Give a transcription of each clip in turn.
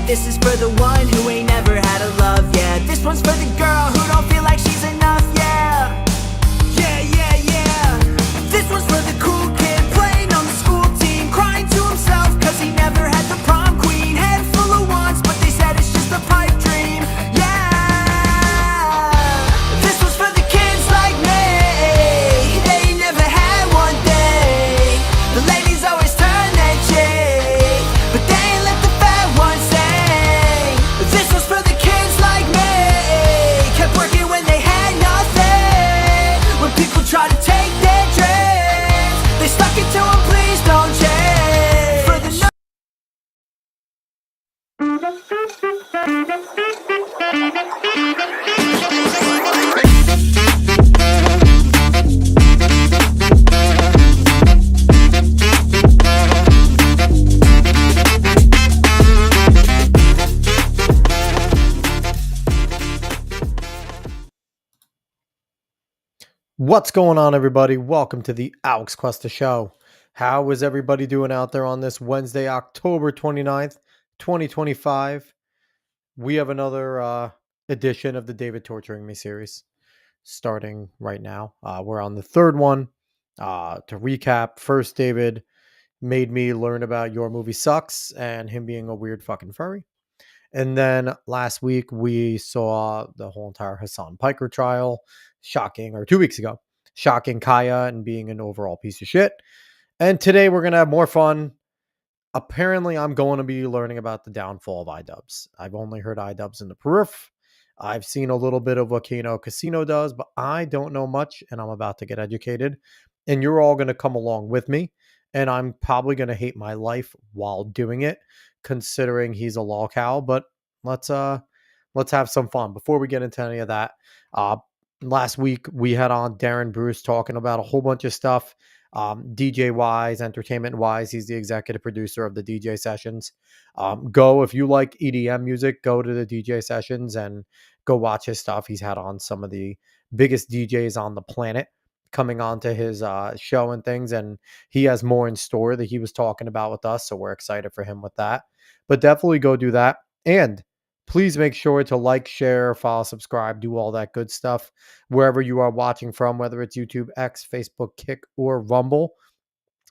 this is for the one who ain't never had a love, yeah. This one's for the girl who don't feel like she's enough, yeah. Yeah, yeah, yeah. This one's for the cool kid playing on the school team, crying to himself cause he never had the prom queen. Head full of wands, but they said it's just a pipe dream, yeah. This one's for the kids like me, they ain't never had one day. The ladies always turn their cheek, but they ain't let the fat ones sing. This one's for the kids like me, kept working when they had nothing. When people try to take their dreams, they stuck it to them, please don't change. For the What's going on, everybody? Welcome to the Alex Cuesta Show. How is everybody doing out there on this Wednesday, October 29th, 2025? We have another edition of the David Torturing Me series starting right now. We're on the third one. To recap, first, David made me learn about Your Movie Sucks and him being a weird fucking furry. And then last week, we saw the whole entire Hassan Piker trial. Shocking, or 2 weeks ago, shocking Kaya and being an overall piece of shit. And today we're going to have more fun. Apparently, I'm going to be learning about the downfall of iDubbbz. I've only heard iDubbbz in the periph. I've seen a little bit of what Kano Casino does, but I don't know much, and I'm about to get educated. And you're all going to come along with me, and I'm probably going to hate my life while doing it, considering he's a lolcow. But let's have some fun. Before we get into any of that, last week we had on Darren Bruce talking about a whole bunch of stuff, DJ wise, entertainment wise. He's the executive producer of the DJ sessions. Go, if you like EDM music, go to the DJ sessions and go watch his stuff. He's had on some of the biggest DJs on the planet coming onto his show and things, and he has more in store that he was talking about with us, so we're excited for him with that. But definitely go do that. And please make sure to like, share, follow, subscribe, do all that good stuff wherever you are watching from, whether it's YouTube, X, Facebook, Kick, or Rumble.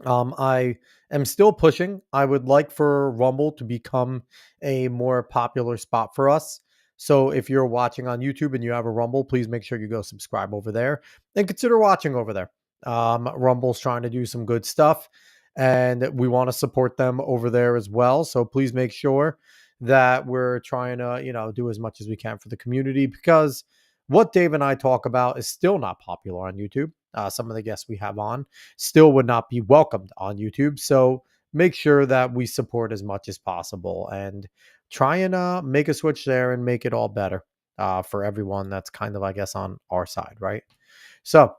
I am still pushing. I would like for Rumble to become a more popular spot for us. So if you're watching on YouTube and you have a Rumble, please make sure you go subscribe over there and consider watching over there. Rumble's trying to do some good stuff, and we want to support them over there as well. So please make sure that we're trying to, do as much as we can for the community, because what Dave and I talk about is still not popular on YouTube. Some of the guests we have on still would not be welcomed on YouTube. So make sure that we support as much as possible and try and make a switch there and make it all better for everyone that's kind of, I guess, on our side, right? So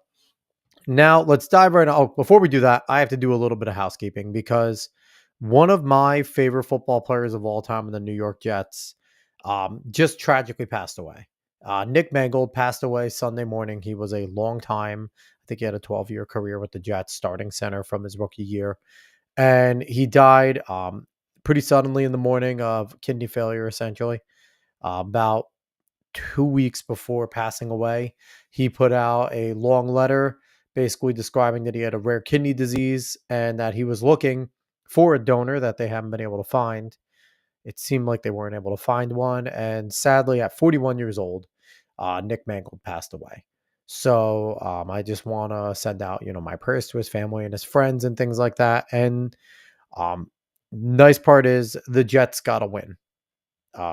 now let's dive right in. Oh, before we do that, I have to do a little bit of housekeeping, because one of my favorite football players of all time in the New York Jets just tragically passed away. Nick Mangold passed away Sunday morning. He was a long time, I think he had a 12-year career with the Jets, starting center from his rookie year. And he died pretty suddenly in the morning of kidney failure, essentially. About 2 weeks before passing away, he put out a long letter basically describing that he had a rare kidney disease and that he was looking for a donor that they haven't been able to find. It seemed like they weren't able to find one. And sadly, at 41 years old, Nick Mangold passed away. So I just want to send out, my prayers to his family and his friends and things like that. And nice part is the Jets got a win.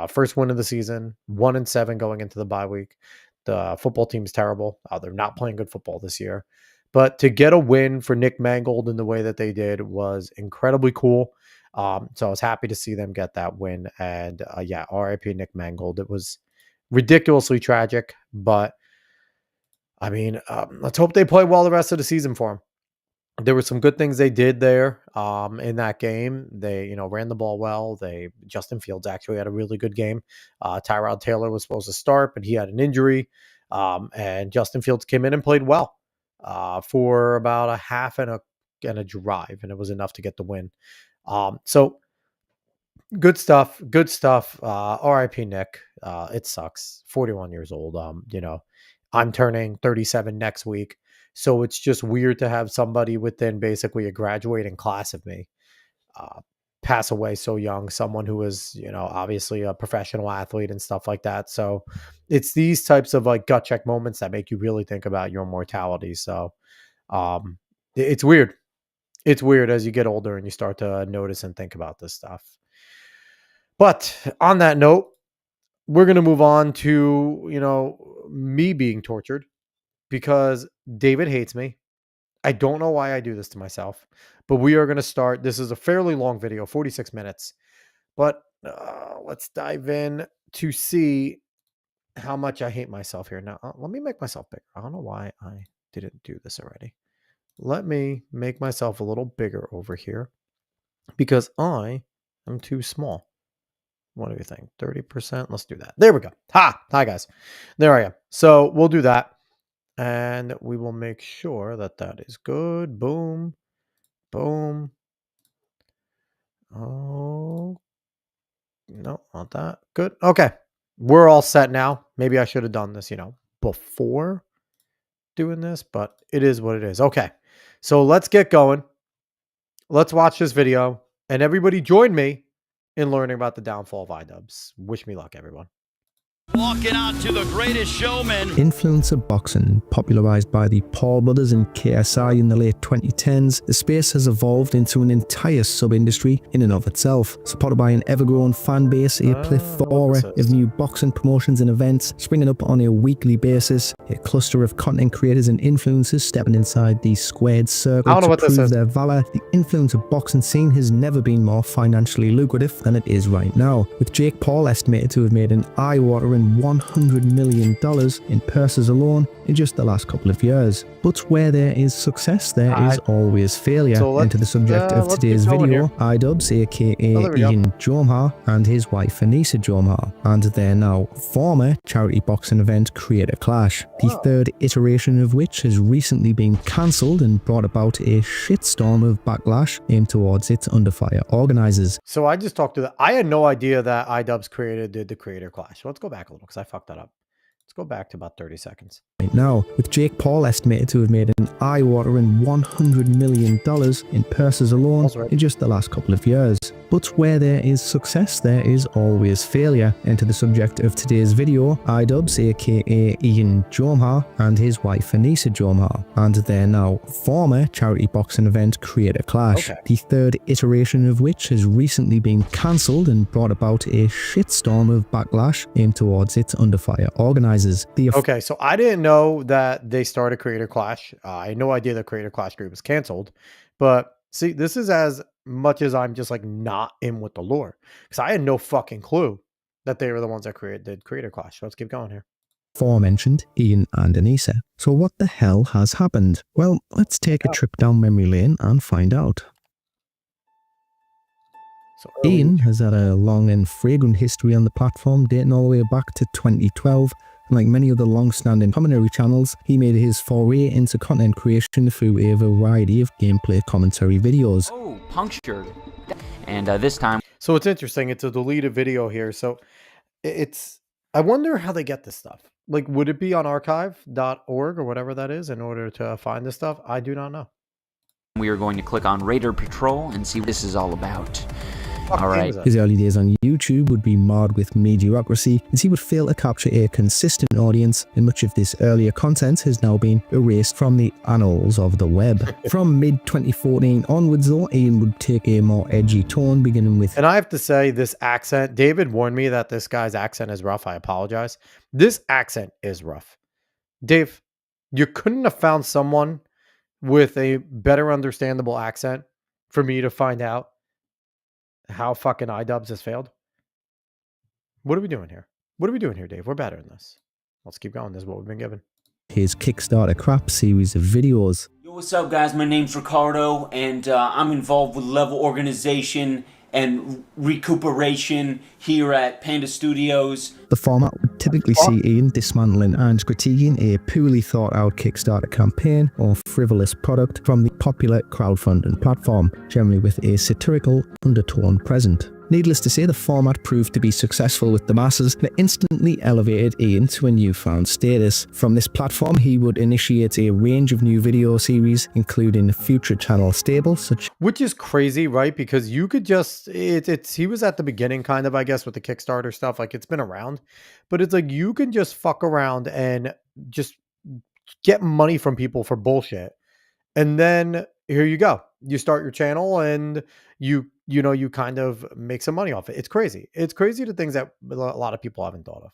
First win of the season, 1-7 going into the bye week. The football team's terrible. They're not playing good football this year. But to get a win for Nick Mangold in the way that they did was incredibly cool. So I was happy to see them get that win. And RIP Nick Mangold. It was ridiculously tragic, but I mean, let's hope they play well the rest of the season for him. There were some good things they did there in that game. They, ran the ball well. Justin Fields actually had a really good game. Tyrod Taylor was supposed to start, but he had an injury. And Justin Fields came in and played well for about a half and a drive, and it was enough to get the win. So Good stuff. Good stuff. RIP Nick. It sucks. 41 years old. I'm turning 37 next week. So it's just weird to have somebody within basically a graduating class of me uh, pass away so young. Someone who was, obviously a professional athlete and stuff like that. So it's these types of like gut check moments that make you really think about your mortality. So um, it's weird. It's weird as you get older and you start to notice and think about this stuff. But on that note, we're going to move on to, me being tortured because David hates me. I don't know why I do this to myself, but we are going to start. This is a fairly long video, 46 minutes, but let's dive in to see how much I hate myself here. Now, let me make myself bigger. I don't know why I didn't do this already. Let me make myself a little bigger over here because I am too small. What do you think? 30%? Let's do that. There we go. Hi, guys. There I am. So we'll do that. And we will make sure that that is good. Boom. Boom. Oh, no, not that. Good. Okay. We're all set now. Maybe I should have done this, before doing this, but it is what it is. Okay. So let's get going. Let's watch this video. And everybody join me in learning about the downfall of iDubbbz. Wish me luck, everyone. Walking out to the greatest showman. Influencer boxing, popularized by the Paul brothers and KSI in the late 2010s, the space has evolved into an entire sub-industry in and of itself, supported by an ever-growing fan base, a plethora of new boxing promotions and events springing up on a weekly basis, a cluster of content creators and influencers stepping inside the squared circle to prove their valor. The influencer boxing scene has never been more financially lucrative than it is right now, with Jake Paul estimated to have made an eye-watering $100 million in purses alone in just the last couple of years. But where there is success, there is always failure. Into the subject of today's video, iDubbbz, aka Ian Jomha, and his wife Anisa Jomha, and their now former charity boxing event Creator Clash, the third iteration of which has recently been cancelled and brought about a shitstorm of backlash aimed towards its under fire organisers. So I just talked to I had no idea that iDubbbz did the Creator Clash. So let's go back a little because I fucked that up. Let's go back to about 30 seconds. Right now, with Jake Paul estimated to have made an eye-watering $100 million in purses alone in just the last couple of years. But where there is success, there is always failure. Into the subject of today's video, iDubbbz, aka Ian Jomha, and his wife Anisa Jomha, and their now former charity boxing event Creator Clash, the third iteration of which has recently been cancelled and brought about a shitstorm of backlash aimed towards its under fire organisers. Okay, so I didn't know that they started Creator Clash. I had no idea the Creator Clash group was canceled, but see, this is as much as I'm just like not in with the lore because I had no fucking clue that they were the ones that did Creator Clash. So let's keep going here. Aforementioned Ian and Anisa. So what the hell has happened? Well, let's take a trip down memory lane and find out. So Ian has had a long and fragrant history on the platform dating all the way back to 2012. And like many other long-standing commentary channels, he made his foray into content creation through a variety of gameplay commentary videos. Oh, punctured. And this time... So it's interesting. It's a deleted video here. So I wonder how they get this stuff. Like, would it be on archive.org or whatever that is in order to find this stuff? I do not know. We are going to click on Raider Patrol and see what this is all about. All right. His early days on YouTube would be marred with mediocrity, as he would fail to capture a consistent audience, and much of this earlier content has now been erased from the annals of the web. From mid-2014 onwards though, Ian would take a more edgy tone, beginning with... And I have to say, this accent, David warned me that this guy's accent is rough. I apologize. This accent is rough. Dave, you couldn't have found someone with a better understandable accent for me to find out how fucking iDubbbz has failed? What are we doing here? What are we doing here, Dave? We're better than this. Let's keep going. This is what we've been given. His Kickstarter crap series of videos. Yo, what's up, guys? My name's Ricardo, and I'm involved with level organization and recuperation here at Panda Studios. The format would typically see Ian dismantling and critiquing a poorly thought out Kickstarter campaign or frivolous product from the popular crowdfunding platform, generally with a satirical undertone present. Needless to say, the format proved to be successful with the masses and it instantly elevated Ian to a newfound status. From this platform, he would initiate a range of new video series, including future channel staples such. Which is crazy, right? Because you could just he was at the beginning kind of, I guess, with the Kickstarter stuff. Like, it's been around, but it's like you can just fuck around and just get money from people for bullshit. And then here you go. You start your channel and you kind of make some money off it. It's crazy. It's crazy to things that a lot of people haven't thought of.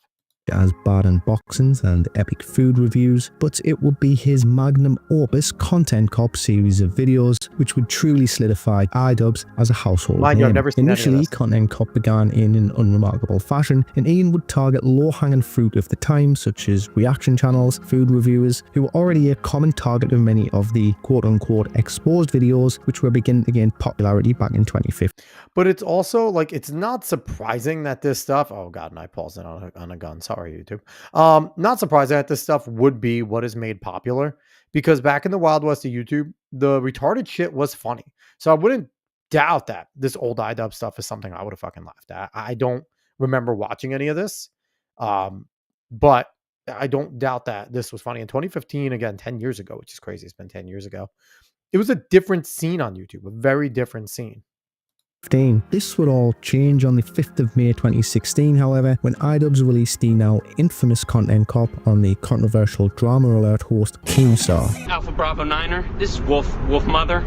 As bad unboxings and epic food reviews, but it would be his magnum opus Content Cop series of videos which would truly solidify iDubbbz as a household Mind you, name. I've never seen any of Initially, this. Content Cop began in an unremarkable fashion, and Ian would target low-hanging fruit of the time, such as reaction channels, food reviewers, who were already a common target of many of the quote-unquote exposed videos, which were beginning to gain popularity back in 2015. But it's also like, it's not surprising that this stuff, oh God, and I paused it on a gun. Sorry, YouTube. Not surprising that this stuff would be what is made popular, because back in the Wild West of YouTube, the retarded shit was funny. So I wouldn't doubt that this old iDubbbz stuff is something I would have fucking laughed at. I don't remember watching any of this. But I don't doubt that this was funny. In 2015, again, 10 years ago, which is crazy. It's been 10 years ago. It was a different scene on YouTube, a very different scene. This would all change on the 5th of May 2016, however, when iDubbbz released the now infamous Content Cop on the controversial Drama Alert host Keemstar. Alpha Bravo Niner, this is Wolf Mother.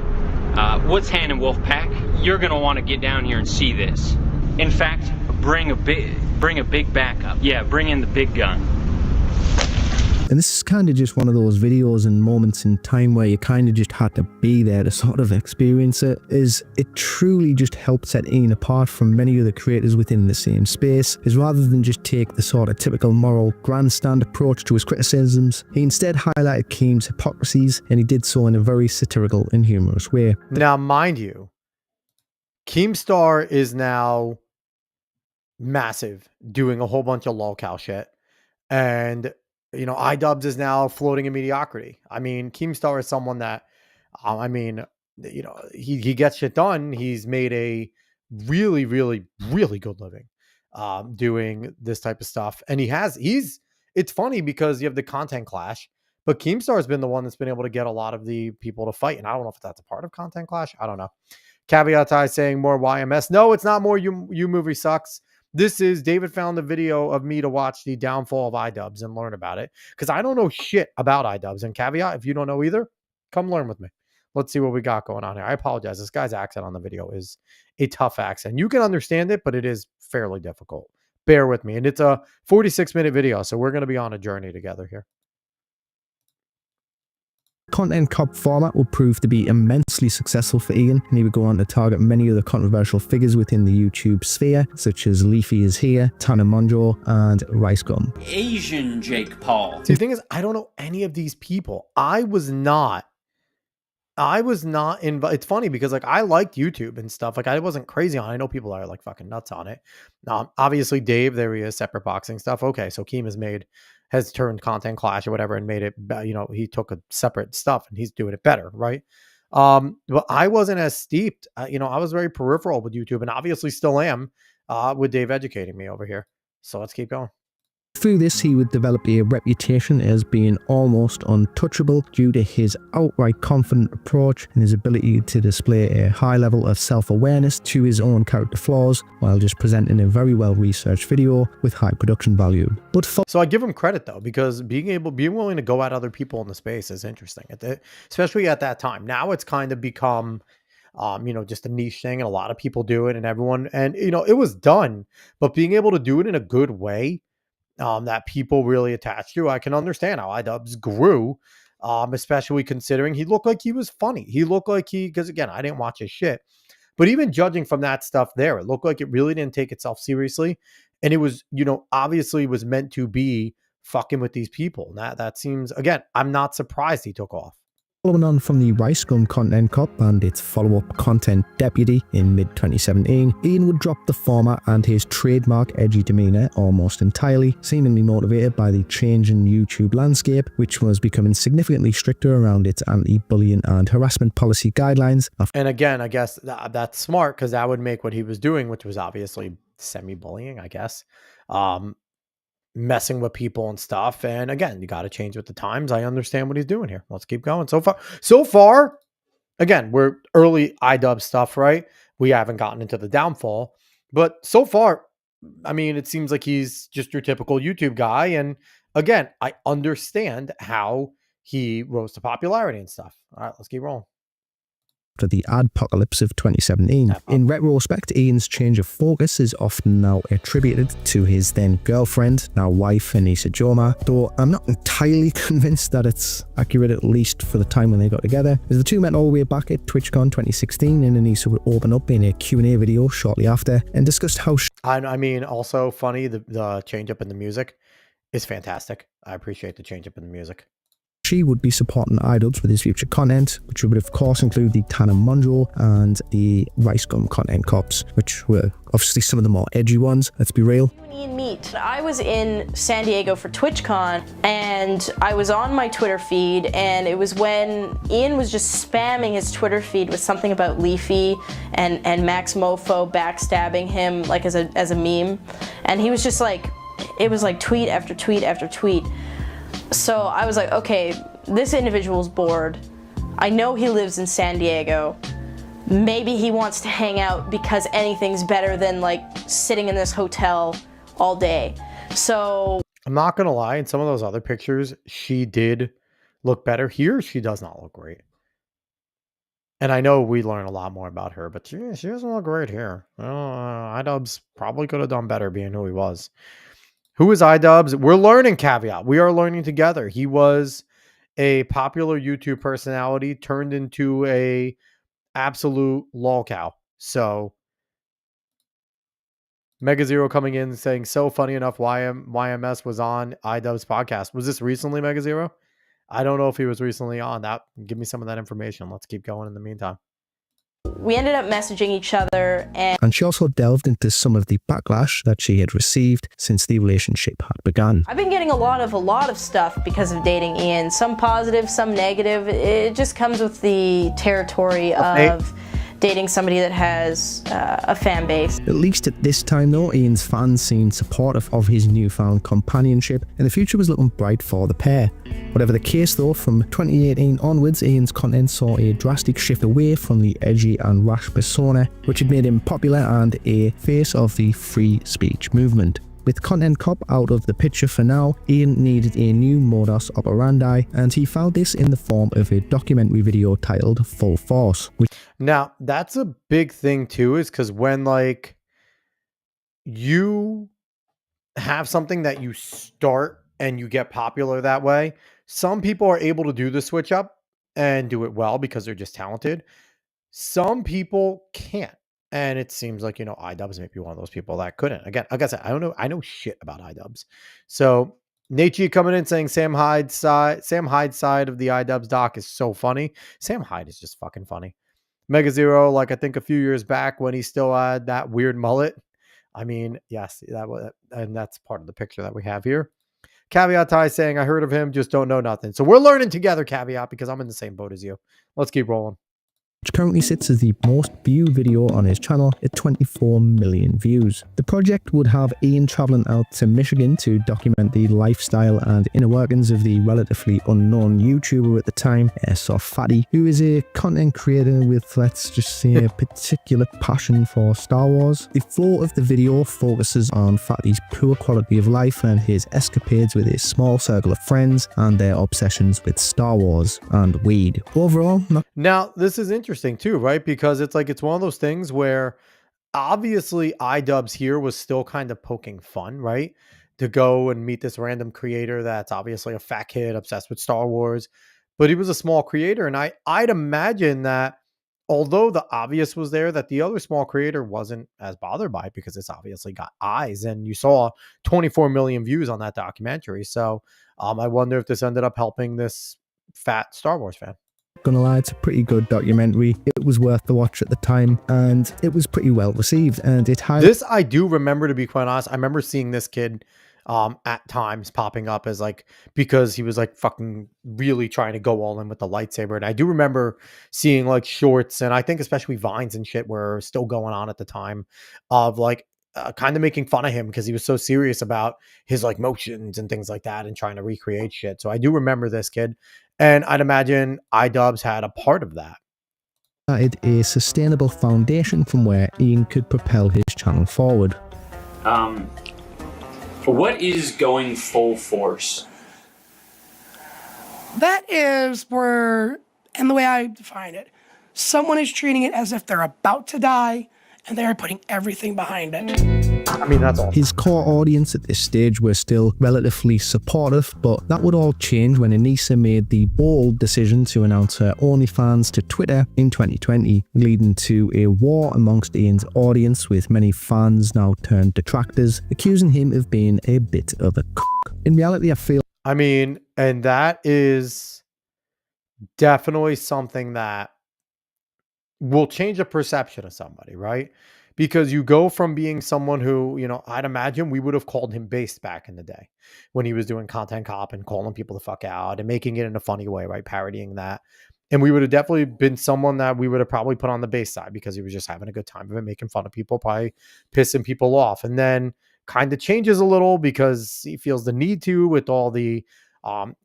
What's hand in Wolf Pack? You're gonna want to get down here and see this. In fact, bring a big backup. Yeah, bring in the big gun. And this is kind of just one of those videos and moments in time where you kind of just had to be there to sort of experience it. It truly just helped set Ian apart from many other creators within the same space, is rather than just take the sort of typical moral grandstand approach to his criticisms, he instead highlighted Keem's hypocrisies, and he did so in a very satirical and humorous way. Now, mind you, Keemstar is now massive, doing a whole bunch of lolcow shit. And iDubbbz is now floating in mediocrity. I mean, Keemstar is someone that, he gets shit done. He's made a really, really, really good living doing this type of stuff. And it's funny because you have the content clash, but Keemstar has been the one that's been able to get a lot of the people to fight. And I don't know if that's a part of content clash. I don't know. Caveat I saying more YMS. No, it's not more you movie sucks. This is David found a video of me to watch the downfall of iDubbbz and learn about it, because I don't know shit about iDubbbz. And caveat, if you don't know either, come learn with me. Let's see what we got going on here. I apologize. This guy's accent on the video is a tough accent. You can understand it, but it is fairly difficult. Bear with me. And it's a 46-minute video, so we're going to be on a journey together here. Content Cop format will prove to be immensely successful for Ian, and he would go on to target many other controversial figures within the YouTube sphere, such as Leafy is Here, Tana Monjo, and Rice Gum. Asian Jake Paul. See, the thing is, I don't know any of these people. I was not it's funny because like I liked YouTube and stuff. Like I wasn't crazy on it. I know people are like fucking nuts on it. Obviously Dave, there he is, separate boxing stuff. Okay, so Keem has turned Content Clash or whatever and made it, he took a separate stuff and he's doing it better, right? But I wasn't as steeped. I was very peripheral with YouTube, and obviously still am with Dave educating me over here. So let's keep going. Through this, he would develop a reputation as being almost untouchable due to his outright confident approach and his ability to display a high level of self-awareness to his own character flaws, while just presenting a very well-researched video with high production value. But so I give him credit though, because being willing to go at other people in the space is interesting, especially at that time. Now it's kind of become just a niche thing, and a lot of people do it, and everyone, and it was done, but being able to do it in a good way that people really attached to. I can understand how iDubbbz grew, especially considering he looked like he was funny. He looked like because again, I didn't watch his shit, but even judging from that stuff there, it looked like it really didn't take itself seriously. And it was, obviously was meant to be fucking with these people. And that seems, again, I'm not surprised he took off. Following on from the Rice Gum Content Cop and its follow-up Content Deputy in mid-2017, Ian would drop the former and his trademark edgy demeanour almost entirely, seemingly motivated by the changing YouTube landscape, which was becoming significantly stricter around its anti-bullying and harassment policy guidelines. And again, I guess that's smart, because that would make what he was doing, which was obviously semi-bullying, I guess, messing with people and stuff. And again, you got to change with the times. I understand what he's doing here. Let's keep going. So far, again, we're early iDubbbz stuff, right? We haven't gotten into the downfall, but so far, I mean, it seems like he's just your typical YouTube guy. And again, I understand how he rose to popularity and stuff. All right, let's keep rolling. After the adpocalypse of 2017. In retrospect, Ian's change of focus is often now attributed to his then girlfriend, now wife, Anisa, though I'm not entirely convinced that it's accurate, at least for the time when they got together, as the two met all the way back at TwitchCon 2016, and Anisa would open up in a Q&A video shortly after and discussed how I mean, also funny, the change up in the music is fantastic. I appreciate the change up in the music. she would be supporting iDubbbz with his future content, which would of course include the Tana Monjo and the Rice Gum Content Cops, which were obviously some of the more edgy ones, let's be real. Ian meet. I was in San Diego for TwitchCon, and I was on my Twitter feed, and it was when Ian was just spamming his Twitter feed with something about Leafy and Max Mofo backstabbing him like as a meme, and he was just like, it was like tweet after tweet after tweet. So I was like, okay, this individual's bored. I know he lives in San Diego. Maybe he wants to hang out because anything's better than like sitting in this hotel all day. So I'm not gonna lie, in some of those other pictures, she did look better. Here, she does not look great. And I know we learn a lot more about her, but she doesn't look great here. iDubbbz probably could have done better being who he was. Who is iDubbbz? We're learning, caveat. We are learning together. He was a popular YouTube personality turned into a absolute lolcow. So Mega Zero coming in saying, so funny enough, YMS was on iDubbbz podcast. Was this recently, Mega Zero? I don't know if he was recently on that. Give me some of that information. Let's keep going in the meantime. we ended up messaging each other, And she also delved into some of the backlash that she had received since the relationship had begun. I've been getting a lot of stuff because of dating Ian. Some positive, some negative. It just comes with the territory of dating somebody that has a fan base. At least at this time though, Ian's fans seemed supportive of his newfound companionship, and the future was looking bright for the pair. Whatever the case though, from 2018 onwards, Ian's content saw a drastic shift away from the edgy and rash persona, which had made him popular and a face of the free speech movement. With Content Cop out of the picture for now, Ian needed a new modus operandi, and he found this in the form of a documentary video titled Full Force. Now, that's a big thing too, is because when like you have something that you start and you get popular that way, some people are able to do the switch up and do it well because they're just talented. Some people can't. And it seems like, iDubbbz may be one of those people that couldn't. Again, like I said, I know shit about iDubbbz. So Nachi coming in saying Sam Hyde's side of the iDubbbz doc is so funny. Sam Hyde is just fucking funny. Mega Zero, like I think a few years back when he still had that weird mullet. I mean, yes, and that's part of the picture that we have here. Caveat Ty saying, I heard of him, just don't know nothing. So we're learning together, Caveat, because I'm in the same boat as you. Let's keep rolling. Which currently sits as the most viewed video on his channel at 24 million views. The project would have Ian travelling out to Michigan to document the lifestyle and inner workings of the relatively unknown YouTuber at the time, Fatty, who is a content creator with, let's just say, a particular passion for Star Wars. The flow of the video focuses on Fatty's poor quality of life and his escapades with his small circle of friends and their obsessions with Star Wars and weed. Overall, Now, this is interesting too, right? Because it's one of those things where obviously iDubbbz here was still kind of poking fun, right? To go and meet this random creator that's obviously a fat kid obsessed with Star Wars, but he was a small creator. And I'd imagine that although the obvious was there, that the other small creator wasn't as bothered by it because it's obviously got eyes, and you saw 24 million views on that documentary. So I wonder if this ended up helping this fat Star Wars fan. gonna lie, it's a pretty good documentary. It was worth the watch at the time, and it was pretty well received, and it highlights This I do remember, to be quite honest. I remember seeing this kid at times popping up as like, because he was like fucking really trying to go all in with the lightsaber. And I do remember seeing like shorts, and I think especially vines and shit were still going on at the time, of like kind of making fun of him because he was so serious about his like motions and things like that and trying to recreate shit. So I do remember this kid, and I'd imagine iDubbbz had a part of that. a sustainable foundation from where Ian could propel his channel forward. What is going full force? That is where, and the way I define it, someone is treating it as if they're about to die and they are putting everything behind it. I mean, that's all. His core audience at this stage were still relatively supportive, but that would all change when Anisa made the bold decision to announce her OnlyFans to Twitter in 2020, leading to a war amongst Ian's audience, with many fans now turned detractors, accusing him of being a bit of a cock. In reality, I feel I mean, and that is definitely something that will change the perception of somebody, right? Because you go from being someone who, you know, I'd imagine we would have called him based back in the day when he was doing Content Cop and calling people the fuck out and making it in a funny way, right? Parodying that. And we would have definitely been someone that we would have probably put on the base side because he was just having a good time of it, making fun of people, probably pissing people off. And then kind of changes a little because he feels the need to, with all the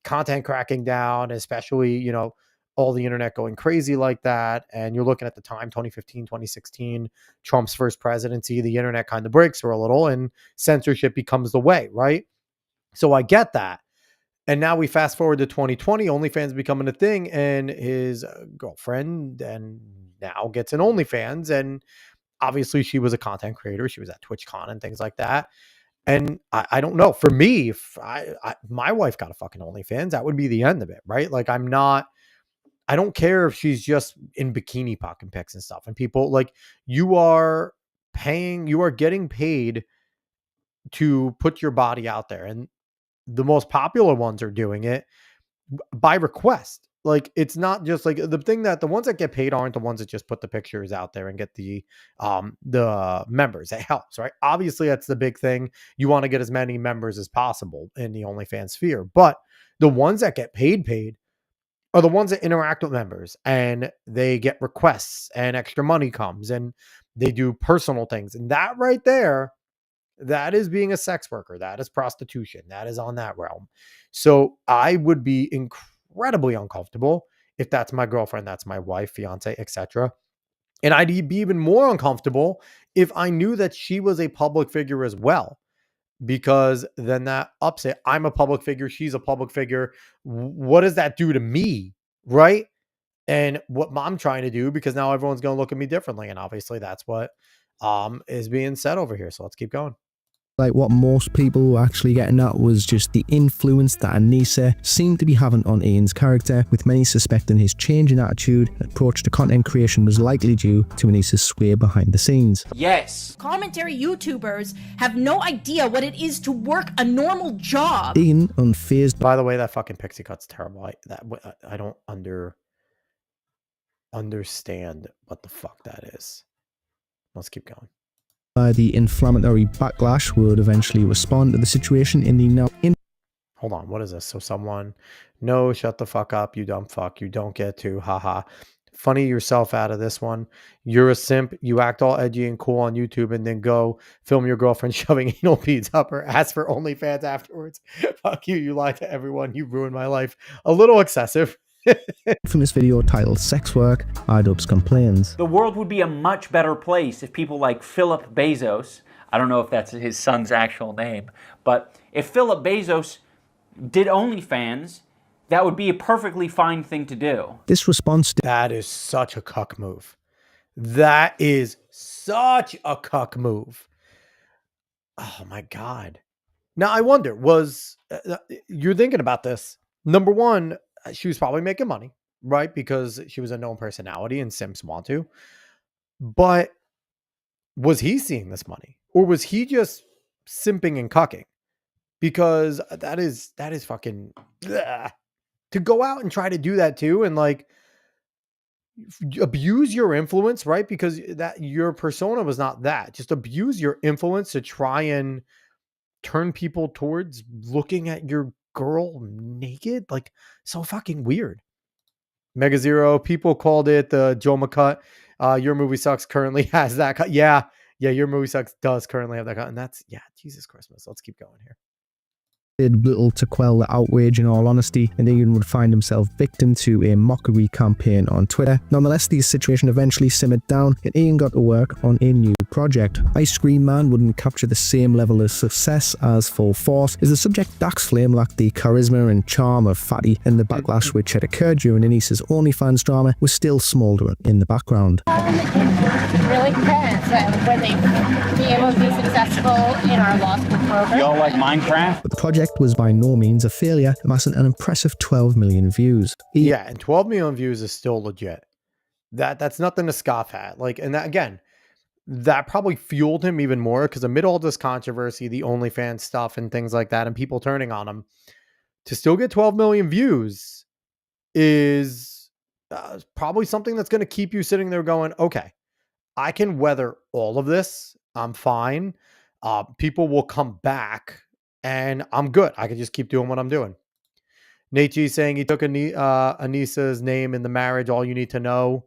content cracking down, especially, you know, all the internet going crazy like that. And you're looking at the time, 2015, 2016, Trump's first presidency, the internet kind of breaks for a little and censorship becomes the way, right? So I get that. And now we fast forward to 2020, OnlyFans becoming a thing, and his girlfriend and now gets an OnlyFans. And obviously she was a content creator. She was at TwitchCon and things like that. And I don't know, for me, if my wife got a fucking OnlyFans, that would be the end of it, right? Like I don't care if she's just in bikini pocket pics and stuff. And people like, you are getting paid to put your body out there. And the most popular ones are doing it by request. Like, it's not just like the ones that get paid aren't the ones that just put the pictures out there and get the members. It helps, right? Obviously, that's the big thing. You want to get as many members as possible in the OnlyFans sphere. But the ones that get paid are the ones that interact with members and they get requests and extra money comes and they do personal things. And that right there, that is being a sex worker. That is prostitution. That is on that realm. So I would be incredibly uncomfortable if that's my girlfriend, that's my wife, fiance, etc. And I'd be even more uncomfortable if I knew that she was a public figure as well, because then that ups it. I'm a public figure. She's a public figure. What does that do to me? Right. And what I'm trying to do, because now everyone's going to look at me differently. And obviously that's what is being said over here. So let's keep going. like what most people were actually getting at was just the influence that Anisa seemed to be having on Ian's character, with many suspecting his change in attitude and approach to content creation was likely due to Anisa's sway behind the scenes. Yes. Commentary YouTubers have no idea what it is to work a normal job. Ian, unfazed By the way, that fucking pixie cut's terrible. I don't understand what the fuck that is. Let's keep going. by the inflammatory backlash, would eventually respond to the situation in the now Hold on, what is this? So someone, no, shut the fuck up, you dumb fuck, you don't get to, haha. Funny yourself out of this one. You're a simp. You act all edgy and cool on YouTube and then go film your girlfriend shoving anal beads up her ass for OnlyFans afterwards. Fuck you. You lied to everyone. You ruined my life. A little excessive. infamous video titled Sex Work, iDubbbz complains. The world would be a much better place if people like Philip Bezos, I don't know if that's his son's actual name, but if Philip Bezos did OnlyFans, that would be a perfectly fine thing to do. This response That is such a cuck move. That is such a cuck move. Oh my God. Now I wonder, you're thinking about this. Number one, she was probably making money, right? Because she was a known personality and simps want to. But was he seeing this money? Or was he just simping and cucking? Because that is fucking... Ugh. To go out and try to do that too, and like abuse your influence, right? Because that your persona was not that. Just abuse your influence to try and turn people towards looking at your girl naked. Like, so fucking weird. Mega Zero, people called it the Joma cut. Your movie sucks currently has that cut. Yeah, your movie sucks does currently have that cut. And that's, Jesus Christmas. Let's keep going here. Did little to quell the outrage, in all honesty, and Ian would find himself victim to a mockery campaign on Twitter. Nonetheless, the situation eventually simmered down, and Ian got to work on a new project. Ice Cream Man wouldn't capture the same level of success as Full Force, as the subject Dax Flame lacked the charisma and charm of Fatty, and the backlash which had occurred during Anisa's OnlyFans drama was still smouldering in the background. Really depends when they be able to be successful in our law school program. Y'all like Minecraft? But the project was by no means a failure, amassing an impressive 12 million views. Yeah, and 12 million views is still legit. That's nothing to scoff at. Like, and that again, that probably fueled him even more, because amid all this controversy, the OnlyFans stuff and things like that, and people turning on him, to still get 12 million views is probably something that's going to keep you sitting there going, okay, I can weather all of this. I'm fine. People will come back and I'm good. I can just keep doing what I'm doing. Nate G saying he took Anisa's name in the marriage. All you need to know.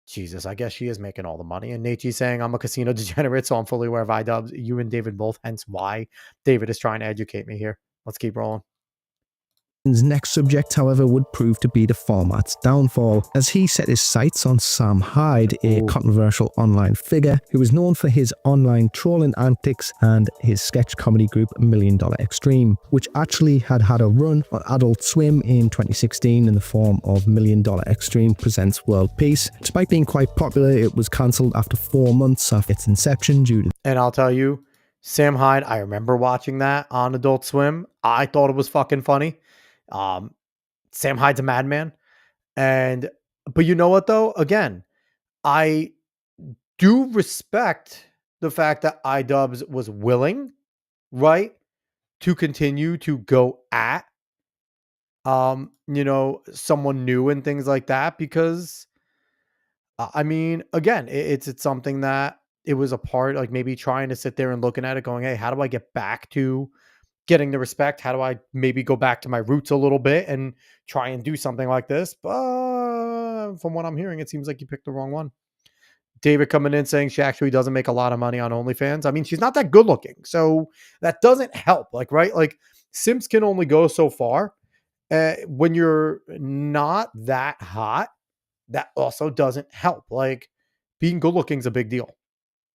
Jesus, I guess she is making all the money. And Nate G saying, I'm a casino degenerate, so I'm fully aware of iDubbbz. You and David both, hence why David is trying to educate me here. Let's keep rolling. His next subject, however, would prove to be the format's downfall, as he set his sights on Sam Hyde, a controversial online figure who is known for his online trolling antics and his sketch comedy group $1 Million Extreme, which actually had a run on Adult Swim in 2016 in the form of $1 Million Extreme Presents World Peace. Despite being quite popular, it was cancelled after 4 months after its inception due to... And I'll tell you, Sam Hyde, I remember watching that on Adult Swim. I thought it was fucking funny. Sam Hyde's a madman. But you know what though? Again, I do respect the fact that iDubbbz was willing, right, to continue to go at, someone new and things like that, because I mean, again, it's something that it was a part, like maybe trying to sit there and looking at it going, hey, how do I get back to getting the respect? How do I maybe go back to my roots a little bit and try and do something like this? But from what I'm hearing, it seems like you picked the wrong one. David coming in saying she actually doesn't make a lot of money on OnlyFans. I mean, she's not that good looking, so that doesn't help. Like, right? Like, simps can only go so far. When you're not that hot, that also doesn't help. Like, being good looking is a big deal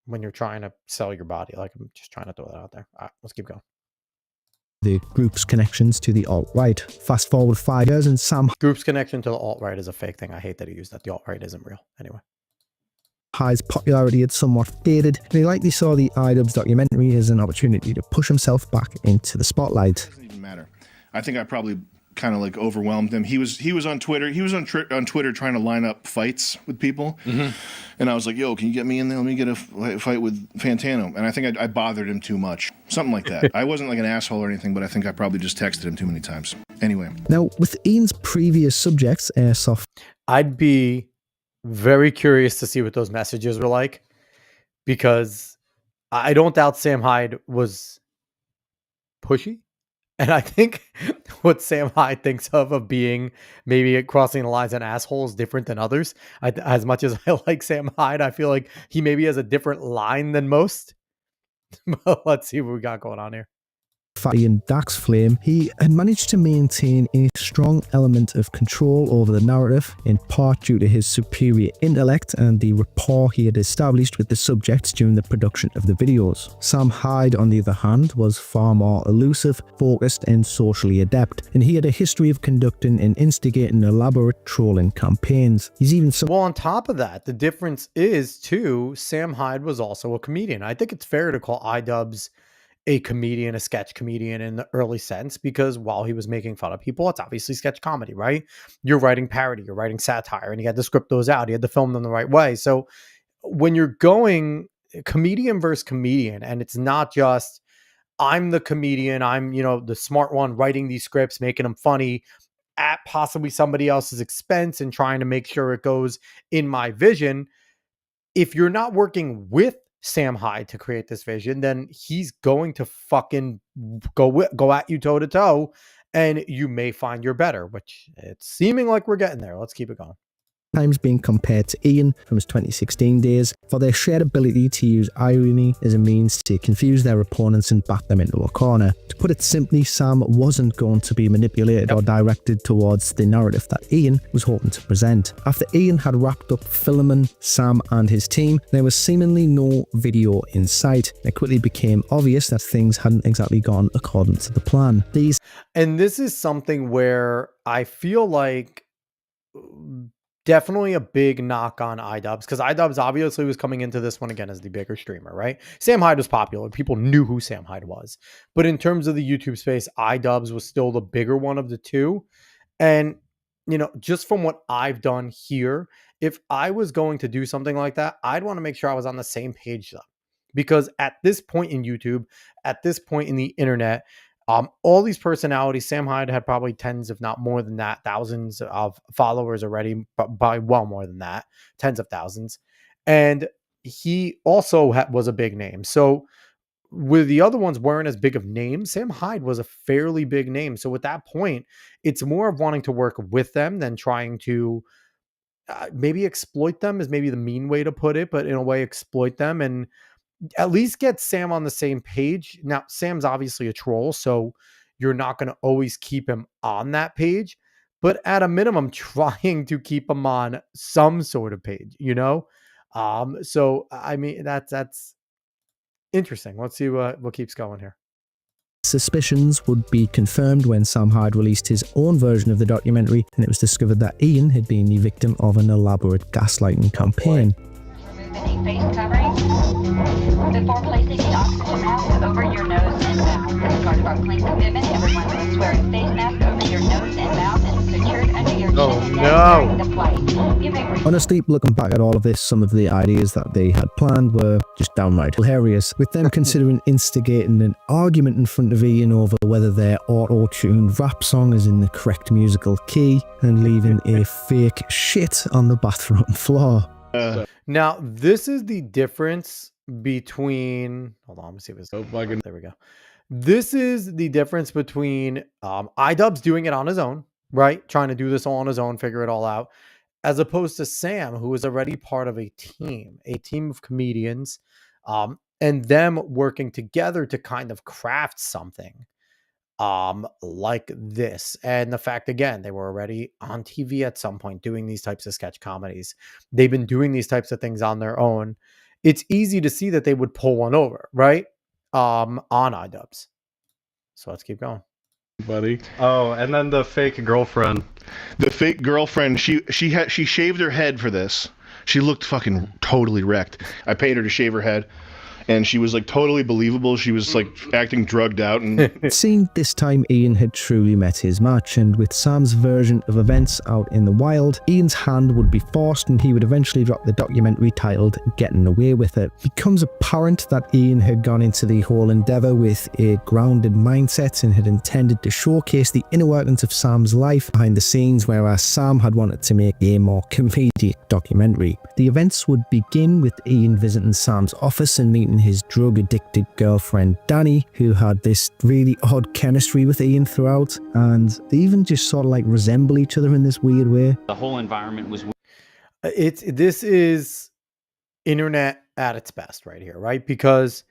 when you're trying to sell your body. Like, I'm just trying to throw that out there. All right, let's keep going. The group's connections to the alt-right. Fast forward 5 years and Sam Group's connection to the alt-right is a fake thing. I hate that he used that. The alt-right isn't real. Anyway. Hyde's popularity had somewhat faded, and he likely saw the iDubbbz documentary as an opportunity to push himself back into the spotlight. It doesn't even matter. I think I probably kind of like overwhelmed him. He was on Twitter. He was on Twitter trying to line up fights with people, and I was like, "Yo, can you get me in there? Let me get a fight with Fantano." And I think I bothered him too much, something like that. I wasn't like an asshole or anything, but I think I probably just texted him too many times. Anyway, now with Ian's previous subjects, airsoft, I'd be very curious to see what those messages were like, because I don't doubt Sam Hyde was pushy. And I think what Sam Hyde thinks of being maybe crossing the lines an asshole is different than others. As much as I like Sam Hyde, I feel like he maybe has a different line than most. But let's see what we got going on here. Fatty and Dax Flame, he had managed to maintain a strong element of control over the narrative, in part due to his superior intellect and the rapport he had established with the subjects during the production of the videos. Sam Hyde, on the other hand, was far more elusive, focused and socially adept, and he had a history of conducting and instigating elaborate trolling campaigns. He's even Well, on top of that, the difference is too, Sam Hyde was also a comedian. I think it's fair to call iDubbbz a comedian, a sketch comedian in the early sense, because while he was making fun of people, it's obviously sketch comedy, right? You're writing parody, you're writing satire, and he had to script those out. He had to film them the right way. So when you're going comedian versus comedian, and it's not just, I'm the comedian, I'm, the smart one writing these scripts, making them funny, at possibly somebody else's expense and trying to make sure it goes in my vision. If you're not working with Sam Hyde to create this vision, then he's going to fucking go at you toe to toe, and you may find you're better, which it's seeming like we're getting there. Let's keep it going. Times being compared to Ian from his 2016 days for their shared ability to use irony as a means to confuse their opponents and back them into a corner. To put it simply, Sam wasn't going to be manipulated or directed towards the narrative that Ian was hoping to present. After Ian had wrapped up filming Sam and his team, there was seemingly no video in sight. It quickly became obvious that things hadn't exactly gone according to the plan. And this is something where I feel like definitely a big knock on iDubbbz, because iDubbbz obviously was coming into this one again as the bigger streamer, right? Sam Hyde was popular. People knew who Sam Hyde was. But in terms of the YouTube space, iDubbbz was still the bigger one of the two. And, you know, just from what I've done here, if I was going to do something like that, I'd want to make sure I was on the same page though. Because at this point in YouTube, at this point in the internet, all these personalities, Sam Hyde had probably tens, if not more than that, thousands of followers already, by well more than that, tens of thousands. And he also was a big name. So with the other ones weren't as big of names, Sam Hyde was a fairly big name. So at that point, it's more of wanting to work with them than trying to maybe exploit them is maybe the mean way to put it, but in a way exploit them and at least get Sam on the same page. Now, Sam's obviously a troll, so you're not going to always keep him on that page, but at a minimum, trying to keep him on some sort of page, you know? So I mean, that's interesting. Let's see what keeps going here. Suspicions would be confirmed when Sam Hyde released his own version of the documentary, and it was discovered that Ian had been the victim of an elaborate gaslighting campaign. Any face covering before placing the oxygen mask over your nose and mouth. As part of our clean commitment, everyone must wear a face mask over your nose and mouth and secured under your chin and neck during the flight. You may Honestly, looking back at all of this, some of the ideas that they had planned were just downright hilarious, with them considering instigating an argument in front of Ian over whether their auto-tuned rap song is in the correct musical key and leaving a fake shit on the bathroom floor. Now, this is the difference between, hold on, let me see if it's, there we go. This is the difference between iDubbbz doing it on his own, right? Trying to do this all on his own, figure it all out, as opposed to Sam, who is already part of a team of comedians, and them working together to kind of craft something like this. And the fact, again, they were already on TV at some point doing these types of sketch comedies. They've been doing these types of things on their own. It's easy to see that they would pull one over, right? On iDubbbz. So let's keep going. Buddy. Oh, and then the fake girlfriend. The fake girlfriend, she shaved her head for this. She looked fucking totally wrecked. I paid her to shave her head. And she was like totally believable. She was like acting drugged out. And it seemed this time Ian had truly met his match, and with Sam's version of events out in the wild, Ian's hand would be forced and he would eventually drop the documentary titled Getting Away With It. It becomes apparent that Ian had gone into the whole endeavour with a grounded mindset and had intended to showcase the inner workings of Sam's life behind the scenes, whereas Sam had wanted to make a more comedic documentary. The events would begin with Ian visiting Sam's office and meeting his drug-addicted girlfriend Danny, who had this really odd chemistry with Ian throughout, and they even just sort of like resemble each other in this weird way. The whole environment was this is internet at its best right here, right? Because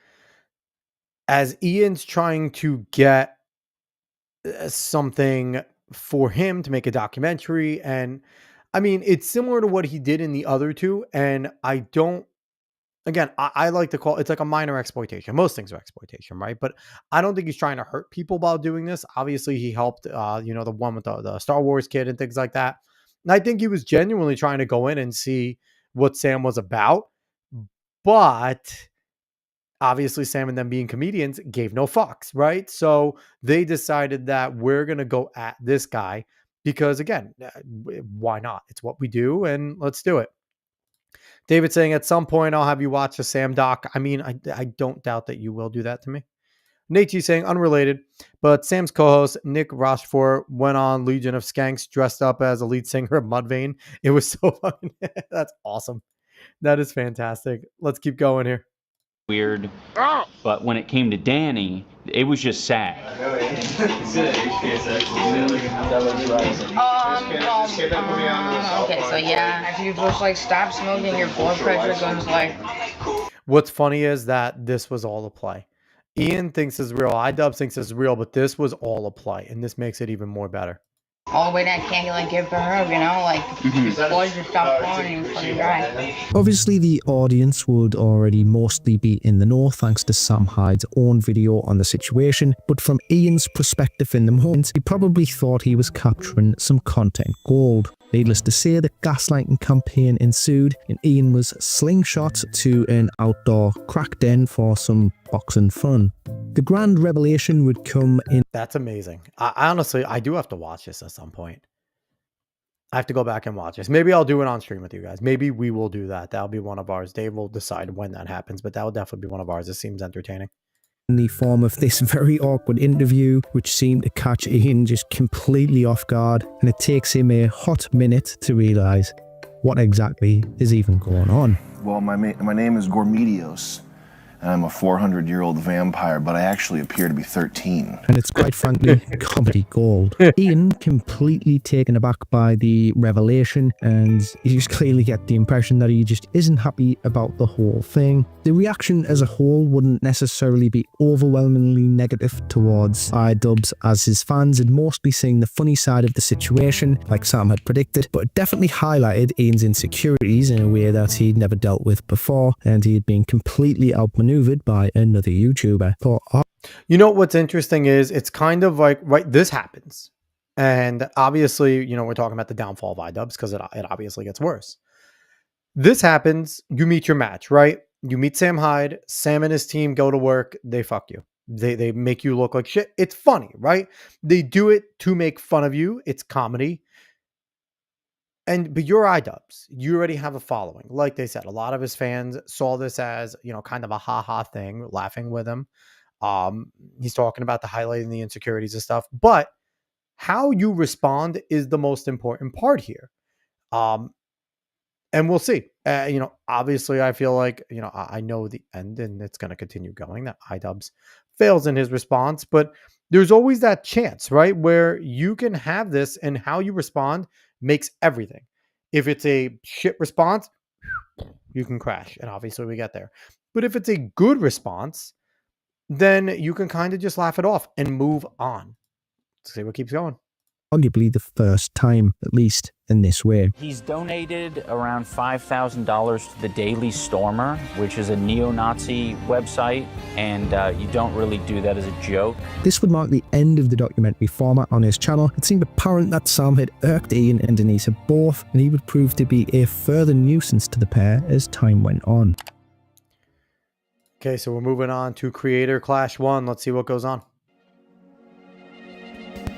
as Ian's trying to get something for him to make a documentary, and I mean, it's similar to what he did in the other two, and I like to call it's like a minor exploitation. Most things are exploitation, right? But I don't think he's trying to hurt people while doing this. Obviously, he helped, the one with the Star Wars kid and things like that. And I think he was genuinely trying to go in and see what Sam was about. But obviously, Sam and them being comedians gave no fucks, right? So they decided that we're going to go at this guy because, again, why not? It's what we do, and let's do it. David saying, at some point, I'll have you watch the Sam doc. I mean, I don't doubt that you will do that to me. Nate G saying unrelated, but Sam's co-host Nick Rochefort went on Legion of Skanks dressed up as a lead singer of Mudvayne. It was so fun. That's awesome. That is fantastic. Let's keep going here. Weird, but when it came to Danny, it was just sad. Okay, so yeah, if you just like stop smoking, your blood pressure goes like. What's funny is that this was all a play. Ian thinks it's real. iDubbbz thinks it's real, but this was all a play, and this makes it even more better. All the way that can't like give her up, you know, like blood just stop flowing and fucking dry. Obviously, the audience would already mostly be in the know thanks to Sam Hyde's own video on the situation, but from Ian's perspective in the moment, he probably thought he was capturing some content gold. Needless to say, the gaslighting campaign ensued, and Ian was slingshot to an outdoor crack den for some boxing fun. The grand revelation would come in. That's amazing. I honestly, I do have to watch this at some point. I have to go back and watch this. Maybe I'll do it on stream with you guys. Maybe we will do that. That'll be one of ours. Dave will decide when that happens, but that will definitely be one of ours. It seems entertaining. In the form of this very awkward interview, which seemed to catch Ian just completely off guard, and it takes him a hot minute to realise what exactly is even going on. Well, my name is Gormedios, and I'm a 400-year-old vampire, but I actually appear to be 13. And it's quite frankly comedy gold. Ian completely taken aback by the revelation, and you just clearly get the impression that he just isn't happy about the whole thing. The reaction as a whole wouldn't necessarily be overwhelmingly negative towards iDubbbz, as his fans had mostly seen the funny side of the situation, like Sam had predicted, but it definitely highlighted Ian's insecurities in a way that he'd never dealt with before, and he had been completely outmaneuvered by another YouTuber. You know what's interesting is it's kind of like, right, this happens. And obviously, you know, we're talking about the downfall of iDubbbz because it obviously gets worse. This happens, you meet your match, right? You meet Sam Hyde, Sam and his team go to work, they fuck you. They make you look like shit. It's funny, right? They do it to make fun of you. It's comedy. But you're iDubbbz. You already have a following. Like they said, a lot of his fans saw this as, you know, kind of a ha-ha thing, laughing with him. He's talking about the highlighting the insecurities and stuff. But how you respond is the most important part here. And we'll see. You know, obviously, I feel like, you know, I know the end and it's going to continue going, that iDubbbz fails in his response. But there's always that chance, right, where you can have this and how you respond makes everything. If it's a shit response, you can crash. And obviously we get there. But if it's a good response, then you can kind of just laugh it off and move on. Let's see what keeps going. Arguably the first time, at least in this way. He's donated around $5,000 to the Daily Stormer, which is a neo-Nazi website, and you don't really do that as a joke. This would mark the end of the documentary format on his channel. It seemed apparent that Sam had irked Ian and Anisa both, and he would prove to be a further nuisance to the pair as time went on. Okay, so we're moving on to Creator Clash 1. Let's see what goes on.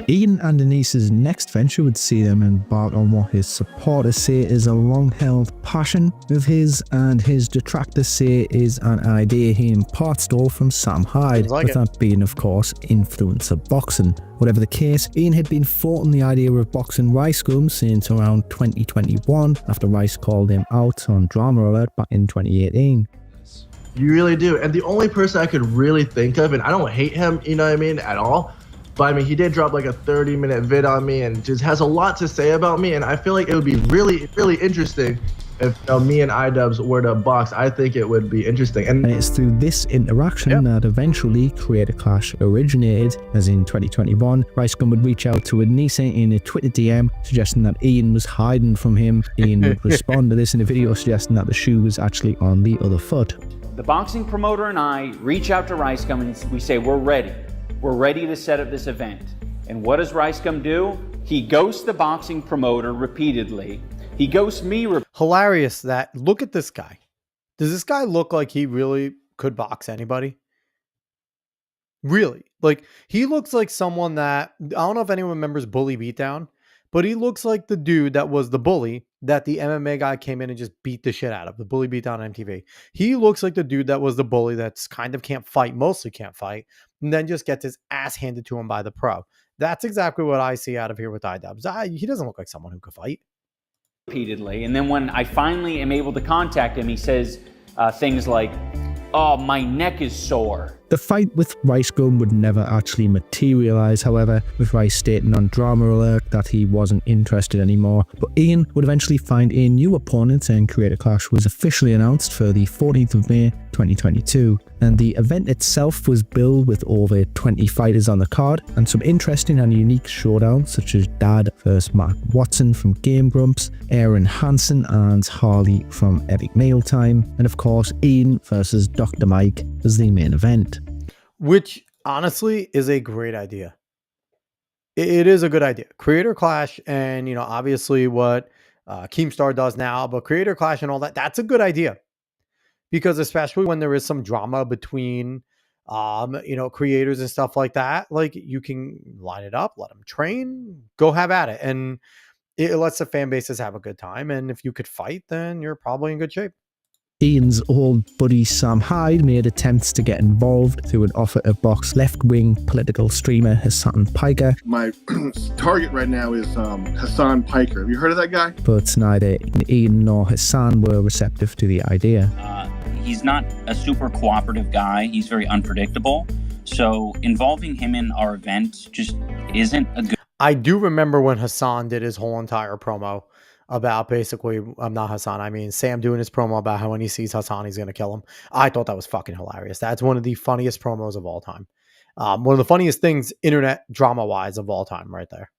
Ian and Anisa's next venture would see them embark on what his supporters say is a long-held passion of his, and his detractors say is an idea he in part stole from Sam Hyde, with that being, of course, influencer boxing. Whatever the case, Ian had been floating the idea of boxing Rice Gum since around 2021, after Rice called him out on Drama Alert back in 2018. You really do. And the only person I could really think of, and I don't hate him, you know what I mean, at all, but I mean, he did drop like a 30-minute vid on me and just has a lot to say about me. And I feel like it would be really, really interesting if me and iDubbbz were to box. I think it would be interesting. And it's through this interaction that eventually Creator Clash originated, as in 2021, Rice Gum would reach out to Anisa in a Twitter DM, suggesting that Ian was hiding from him. Ian would respond to this in a video, suggesting that the shoe was actually on the other foot. The boxing promoter and I reach out to Rice Gum and we say, we're ready. We're ready to set up this event. And what does Rice Gum do? He ghosts the boxing promoter repeatedly. He ghosts me. Hilarious that, look at this guy. Does this guy look like he really could box anybody? Really? Like, he looks like someone that, I don't know if anyone remembers Bully Beatdown, but he looks like the dude that was the bully that the MMA guy came in and just beat the shit out of. The bully beat down on MTV. He looks like the dude that was the bully that's kind of can't fight, mostly can't fight, and then just gets his ass handed to him by the pro. That's exactly what I see out of here with iDubbbz. He doesn't look like someone who could fight. Repeatedly. And then when I finally am able to contact him, he says things like, "Oh, my neck is sore." The fight with Rice Gum would never actually materialise, however, with Rice stating on Drama Alert that he wasn't interested anymore. But Ian would eventually find a new opponent, and Creator Clash was officially announced for the 14th of May 2022. And the event itself was billed with over 20 fighters on the card, and some interesting and unique showdowns such as Dad vs Mark Watson from Game Grumps, Aaron Hansen and Harley from Epic Mealtime, and of course Ian versus Dr. Mike as the main event. Which honestly is a great idea. It is a good idea. Creator Clash and, obviously what Keemstar does now, but Creator Clash and all that, that's a good idea. Because especially when there is some drama between, creators and stuff like that, like you can line it up, let them train, go have at it. And it lets the fan bases have a good time. And if you could fight, then you're probably in good shape. Ian's old buddy Sam Hyde made attempts to get involved through an offer to box left-wing political streamer Hassan Piker. My target right now is Hassan Piker. Have you heard of that guy? But neither Ian nor Hassan were receptive to the idea. He's not a super cooperative guy. He's very unpredictable. So involving him in our event just isn't a good... I do remember when Hassan did his whole entire promo about basically, not Hassan, I mean Sam doing his promo about how when he sees Hassan, he's going to kill him. I thought that was fucking hilarious. That's one of the funniest promos of all time. One of the funniest things internet drama-wise of all time right there.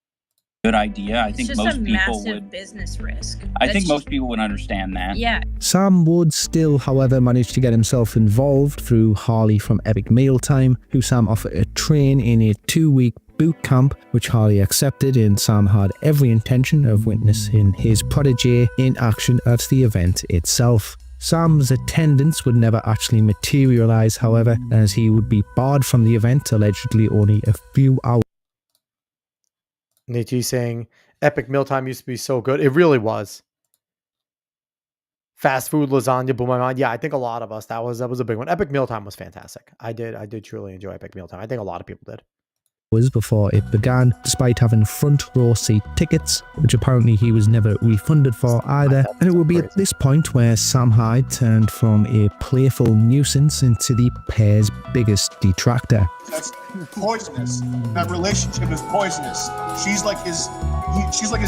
Good idea. I think It's most just a people massive would... business risk. I think most people would understand that. Yeah. Sam would still, however, manage to get himself involved through Harley from Epic Mealtime, who Sam offered to train in a 2-week boot camp, which Harley accepted, and Sam had every intention of witnessing his protege in action at the event itself. Sam's attendance would never actually materialise, however, as he would be barred from the event allegedly only a few hours. Nietzsche saying, Epic Mealtime used to be so good. It really was. Fast food lasagna blew my mind. Yeah, I think a lot of us, that was a big one. Epic Mealtime was fantastic. I did truly enjoy Epic Mealtime. I think a lot of people did. Before it began, despite having front row seat tickets, which apparently he was never refunded for either. And it would be at this point where Sam Hyde turned from a playful nuisance into the pair's biggest detractor. That's poisonous. That relationship is poisonous. She's like his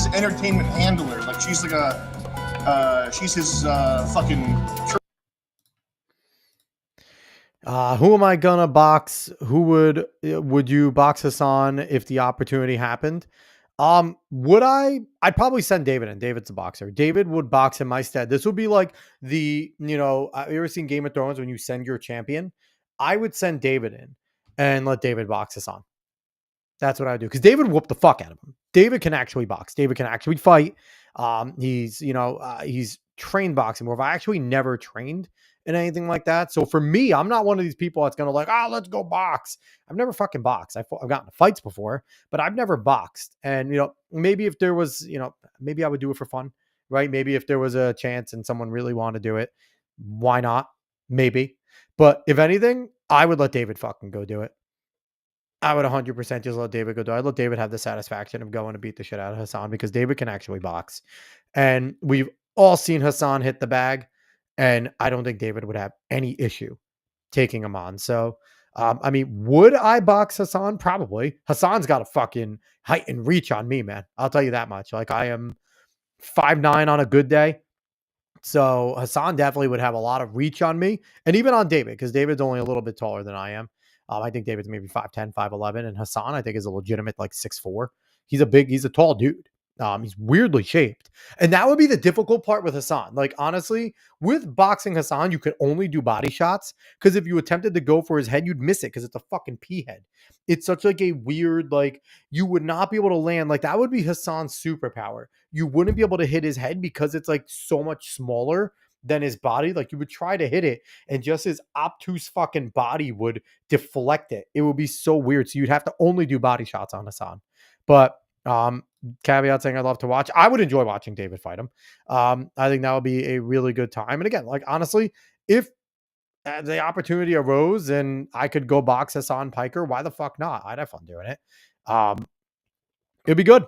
entertainment handler. Like she's his fucking. Who am I gonna box? Who would you box Hassan if the opportunity happened? I'd probably send David in. David's a boxer. David would box in my stead. This would be like the, have you ever seen Game of Thrones when you send your champion? I would send David in and let David box Hassan. That's what I would do. Because David whooped the fuck out of him. David can actually box. David can actually fight. He's trained boxing. Where if I actually never trained in anything like that. So for me, I'm not one of these people that's going to like, let's go box. I've never fucking boxed. I've gotten into fights before, but I've never boxed. And, maybe if there was, maybe I would do it for fun, right? Maybe if there was a chance and someone really wanted to do it, why not? Maybe. But if anything, I would let David fucking go do it. I would 100% just let David go do it. I'd let David have the satisfaction of going to beat the shit out of Hassan because David can actually box. And we've all seen Hassan hit the bag. And I don't think David would have any issue taking him on. So, would I box Hassan? Probably. Hassan's got a fucking height and reach on me, man. I'll tell you that much. Like, I am 5'9" on a good day. So Hassan definitely would have a lot of reach on me. And even on David, because David's only a little bit taller than I am. I think David's maybe 5'10", 5'11". And Hassan, I think, is a legitimate, like, 6'4". He's a tall dude. He's weirdly shaped. And that would be the difficult part with Hassan. Like, honestly, with boxing Hassan, you could only do body shots because if you attempted to go for his head, you'd miss it because it's a fucking pea head. It's such like a weird, like, you would not be able to land. Like, that would be Hassan's superpower. You wouldn't be able to hit his head because it's like so much smaller than his body. Like, you would try to hit it and just his obtuse fucking body would deflect it. It would be so weird. So you'd have to only do body shots on Hassan. But Caveat saying I'd love to watch. I would enjoy watching David fight him. I think that would be a really good time. And again, like honestly, if the opportunity arose and I could go box Hassan Piker, why the fuck not? I'd have fun doing it. It'd be good.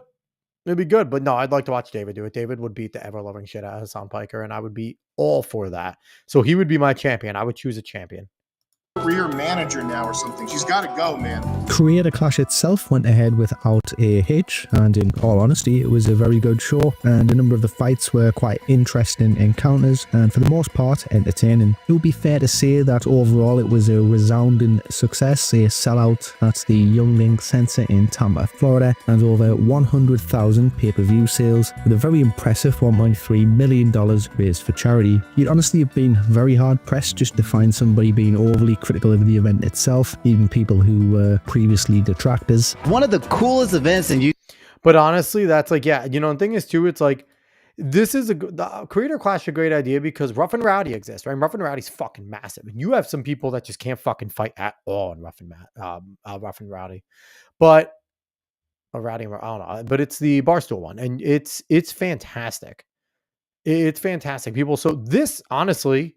It'd be good. But no, I'd like to watch David do it. David would beat the ever-loving shit out of Hassan Piker, and I would be all for that. So he would be my champion. I would choose a champion. Career manager now or something. She's got to go, man. Creator Clash itself went ahead without a hitch, and in all honesty, it was a very good show, and a number of the fights were quite interesting encounters, and for the most part, entertaining. It would be fair to say that overall it was a resounding success, a sellout at the Youngling Center in Tampa, Florida, and over 100,000 pay-per-view sales, with a very impressive $1.3 million raised for charity. You'd honestly have been very hard-pressed just to find somebody being overly critical of the event itself, even people who were previously detractors. One of the coolest events, and you. But honestly, that's like, yeah, you know, the thing is too, it's like, this is the Creator Clash, a great idea because Rough and Rowdy exists, right? Rough and Rowdy's fucking massive, and you have some people that just can't fucking fight at all in Rough and Rowdy, but Rowdy, I don't know, but it's the Barstool one, and it's fantastic. It's fantastic, people. So this honestly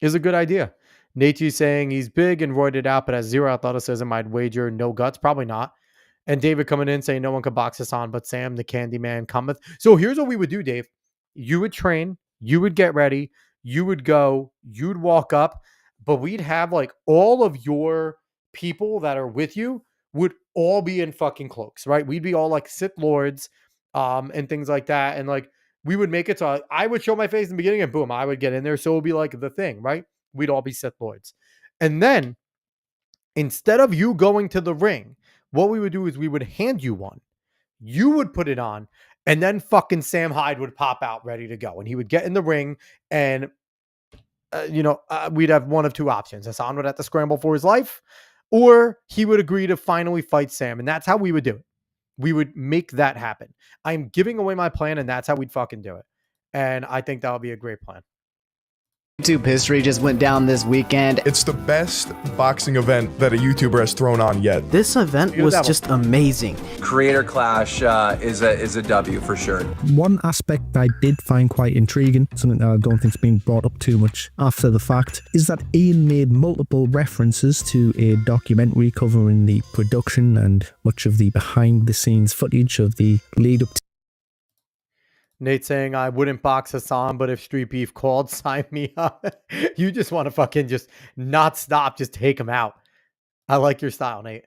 is a good idea. Nate's saying he's big and roided out, but has zero athleticism. I'd wager no guts. Probably not. And David coming in saying no one could box us on, but Sam, the Candyman, cometh. So here's what we would do, Dave. You would train. You would get ready. You would go. You'd walk up. But we'd have like all of your people that are with you would all be in fucking cloaks, right? We'd be all like Sith Lords and things like that. And like we would make it so I would show my face in the beginning and boom, I would get in there. So it would be like the thing, right? We'd all be Sith Lords. And then instead of you going to the ring, what we would do is we would hand you one. You would put it on, and then fucking Sam Hyde would pop out ready to go. And he would get in the ring, and, we'd have one of two options. Hassan would have to scramble for his life, or he would agree to finally fight Sam. And that's how we would do it. We would make that happen. I'm giving away my plan, and that's how we'd fucking do it. And I think that would be a great plan. YouTube history just went down this weekend. It's the best boxing event that a YouTuber has thrown on yet. This event was just amazing. Creator Clash is a W for sure. One aspect I did find quite intriguing, something that I don't think's been brought up too much after the fact, is that Ian made multiple references to a documentary covering the production and much of the behind-the-scenes footage of the lead-up to Nate saying, I wouldn't box Hassan, but if Street Beef called, sign me up. You just want to fucking just not stop, just take him out. I like your style, Nate.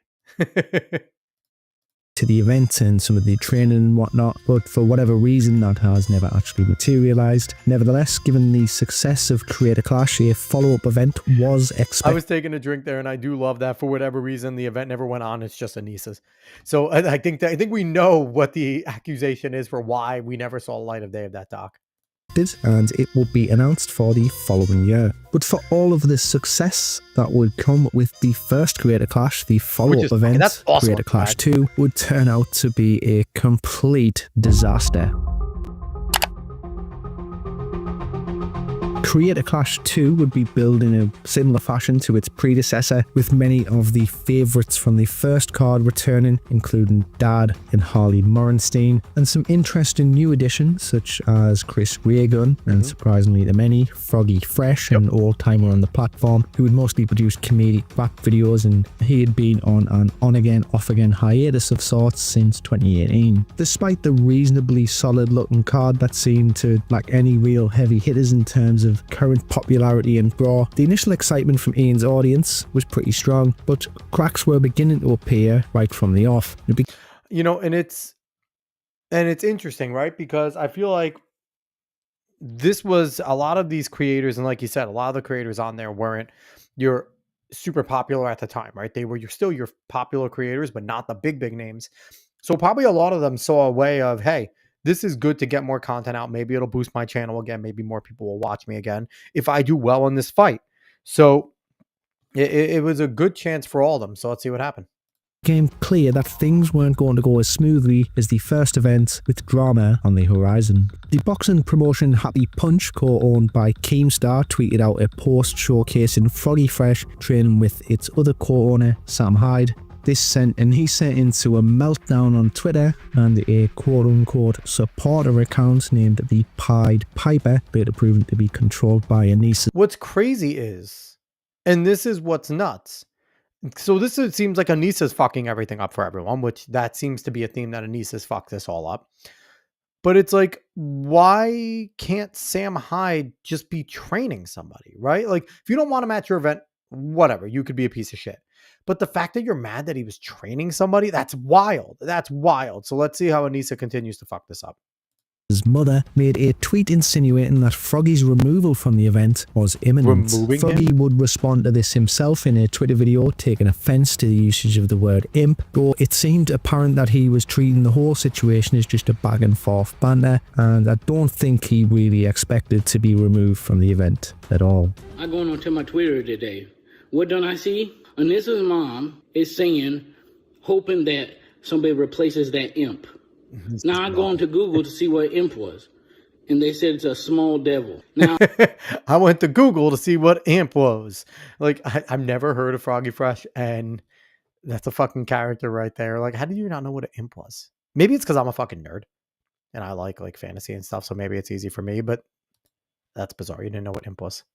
to the event and some of the training and whatnot, but for whatever reason that has never actually materialized. Nevertheless, given the success of Creator Clash, a follow-up event was expected. I was taking a drink there, and I do love that. For whatever reason, the event never went on. It's just Anisa's. So I think we know what the accusation is for why we never saw the light of day of that doc. And it will be announced for the following year. But for all of the success that would come with the first Creator Clash, the follow-up event, awesome, Creator Clash 2, would turn out to be a complete disaster. Creator Clash 2 would be billed in a similar fashion to its predecessor, with many of the favourites from the first card returning, including Dad and Harley Morenstein, and some interesting new additions such as Chris Raygun, and surprisingly to many, Froggy Fresh, an old-timer on the platform, who would mostly produce comedic rap videos, and he had been on an on-again, off-again hiatus of sorts since 2018. Despite the reasonably solid-looking card that seemed to lack any real heavy hitters in terms of current popularity and draw, the initial excitement from Ian's audience was pretty strong, but cracks were beginning to appear right from the off. And it's interesting, right? Because I feel like this was a lot of these creators, and like you said, a lot of the creators on there weren't your super popular at the time, right? They were still your popular creators, but not the big names. So probably a lot of them saw a way of, hey, this is good to get more content out. Maybe it'll boost my channel again. Maybe more people will watch me again if I do well in this fight. So it was a good chance for all of them. So let's see what happened. It became clear that things weren't going to go as smoothly as the first event, with drama on the horizon. The boxing promotion Happy Punch, co-owned by Keemstar, tweeted out a post showcasing Froggy Fresh training with its other co-owner, Sam Hyde. This sent Anisa into a meltdown on Twitter, and a quote-unquote supporter account named the Pied Piper later proven to be controlled by Anisa. What's crazy is, and this is what's nuts. So it seems like Anisa's fucking everything up for everyone, which that seems to be a theme that Anisa's fucked this all up. But it's like, why can't Sam Hyde just be training somebody, right? Like, if you don't want him at your event, whatever, you could be a piece of shit. But the fact that you're mad that he was training somebody, that's wild. That's wild. So let's see how Anisa continues to fuck this up. His mother made a tweet insinuating that Froggy's removal from the event was imminent. Froggy would respond to this himself in a Twitter video, taking offense to the usage of the word imp, though it seemed apparent that he was treating the whole situation as just a back and forth banter, and I don't think he really expected to be removed from the event at all. I going on to my Twitter today. What don't I see? Anissa's mom is saying, hoping that somebody replaces that imp. Now I go into Google to see what imp was, and they said it's a small devil. Now I went to Google to see what imp was. Like, I've never heard of Froggy Fresh, and that's a fucking character right there. Like, how did you not know what an imp was? Maybe it's because I'm a fucking nerd, and I like fantasy and stuff, so maybe it's easy for me, but that's bizarre. You didn't know what imp was.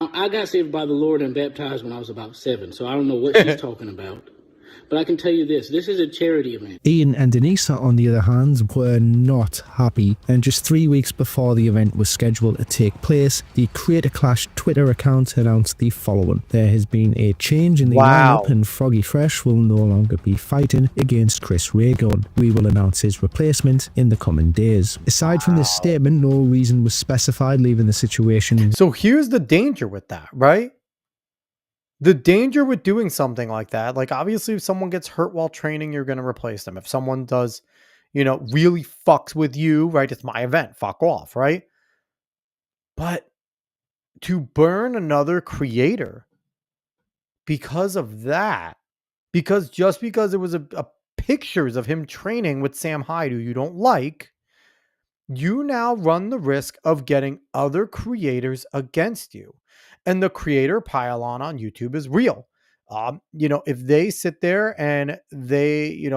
I got saved by the Lord and baptized when I was about 7, so I don't know what she's talking about. But I can tell you this is a charity event. Ian and Anisa, on the other hand, were not happy, and just 3 weeks before the event was scheduled to take place, the Creator Clash Twitter account announced the following: there has been a change in the lineup, and Froggy Fresh will no longer be fighting against Chris Raygun. We will announce his replacement in the coming days. Aside from this statement, no reason was specified, leaving the situation. So here's the danger with that, right? The danger with doing something like that, like, obviously if someone gets hurt while training, you're going to replace them. If someone does, really fucks with you, right? It's my event, fuck off, right? But to burn another creator because of that, because it was a pictures of him training with Sam Hyde, who you don't like, you now run the risk of getting other creators against you. And the creator pile on YouTube is real. If they sit there and they,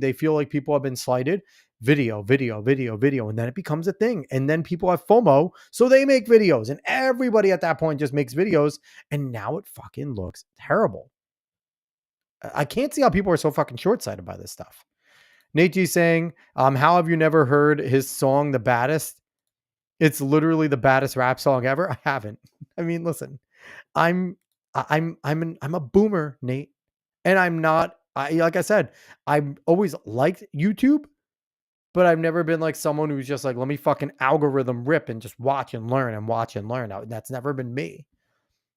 they feel like people have been slighted, video, and then it becomes a thing. And then people have FOMO, so they make videos, and everybody at that point just makes videos, and now it fucking looks terrible. I can't see how people are so fucking short-sighted by this stuff. Nate G saying, how have you never heard his song, The Baddest? It's literally the baddest rap song ever. I haven't. I mean, listen, I'm a boomer, Nate, and I'm not. Like I said, I've always liked YouTube, but I've never been like someone who's just like, let me fucking algorithm rip and just watch and learn and watch and learn. That's never been me.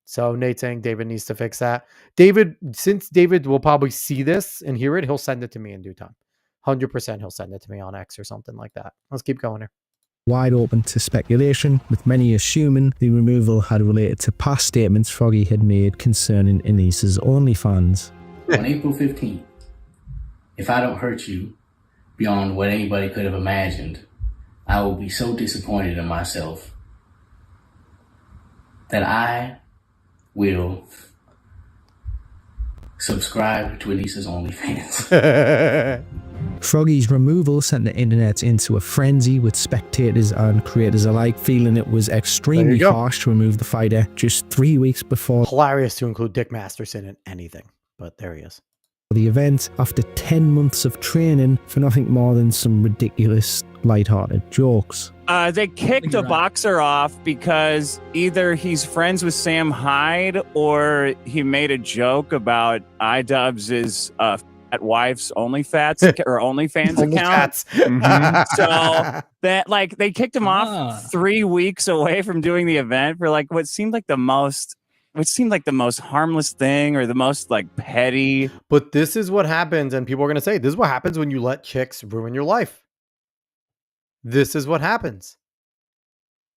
So Nate saying David needs to fix that. Since David will probably see this and hear it, he'll send it to me in due time. 100% he'll send it to me on X or something like that. Let's keep going here. Wide open to speculation, with many assuming the removal had related to past statements Froggy had made concerning Anisa's OnlyFans. On April 15th, if I don't hurt you beyond what anybody could have imagined, I will be so disappointed in myself that I will subscribe to Anisa's OnlyFans. Froggy's removal sent the internet into a frenzy, with spectators and creators alike feeling it was extremely harsh to remove the fighter just 3 weeks before. Hilarious to include Dick Masterson in anything, but there he is. The event, after 10 months of training for nothing more than some ridiculous, lighthearted jokes. They kicked a boxer off because either he's friends with Sam Hyde or he made a joke about iDubbbz's wife's OnlyFans or OnlyFans account. So that they kicked him off 3 weeks away from doing the event for what seemed like the most harmless thing, or the most petty. But this is what happens, and people are going to say, this is what happens when you let chicks ruin your life. This is what happens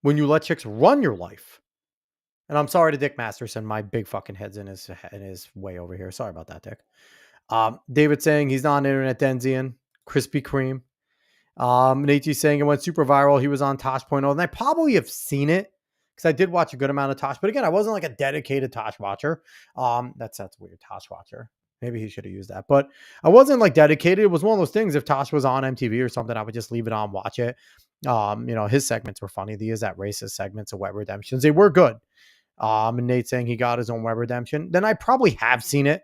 when you let chicks run your life. And I'm sorry to Dick Masterson, my big fucking head's in his way over here. Sorry about that, Dick. David saying he's not an internet Denzian. Krispy Kreme. Nate saying it went super viral. He was on Tosh.0, and I probably have seen it because I did watch a good amount of Tosh. But again, I wasn't a dedicated Tosh watcher. That's weird, Tosh watcher. Maybe he should have used that. But I wasn't like dedicated. It was one of those things. If Tosh was on MTV or something, I would just leave it on, watch it. His segments were funny. The Is That Racist segments of Web Redemptions, they were good. And Nate saying he got his own Web Redemption. Then I probably have seen it.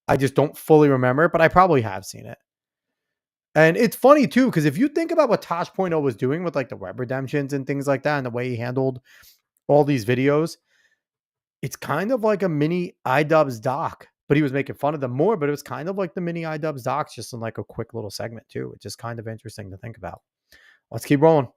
I just don't fully remember it, but I probably have seen it. And it's funny too, because if you think about what Tosh.0 was doing with like the Web Redemptions and things like that, and the way he handled all these videos, it's kind of like a mini iDubbbz doc. But he was making fun of them more, but it was kind of like the mini iDubbbz docs, just in like a quick little segment too, which is kind of interesting to think about. Let's keep rolling.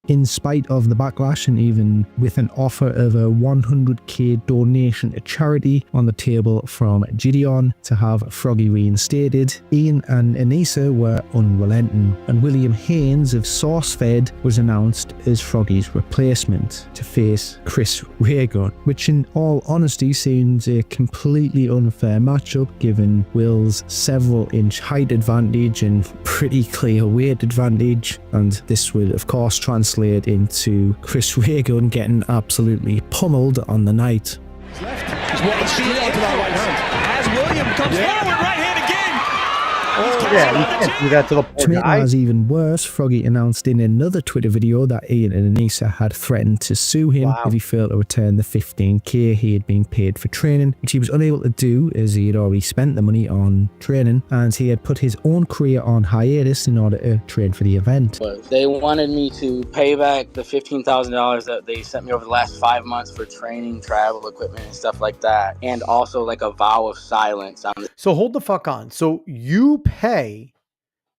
In spite of the backlash, and even with an offer of a 100k donation to charity on the table from Gideon to have Froggy reinstated, Ian and Anisa were unrelenting, and William Haynes of SourceFed was announced as Froggy's replacement to face Chris Raygun, which in all honesty seems a completely unfair matchup given Will's several inch height advantage and pretty clear weight advantage, and this would of course translate into Chris Raygun getting absolutely pummeled on the night. He's walking straight onto that right hand. As William comes forward, right hand again. You can't do that to the poor To make guy. matters even worse, Froggy announced in another Twitter video that Ian and Anisa had threatened to sue him if he failed to return the 15k he had been paid for training, which he was unable to do as he had already spent the money on training, and he had put his own career on hiatus in order to train for the event. They wanted me to pay back the $15,000 that they sent me over the last 5 months for training, travel equipment, and stuff like that, and also like a vow of silence on the So hold the fuck on. So you pay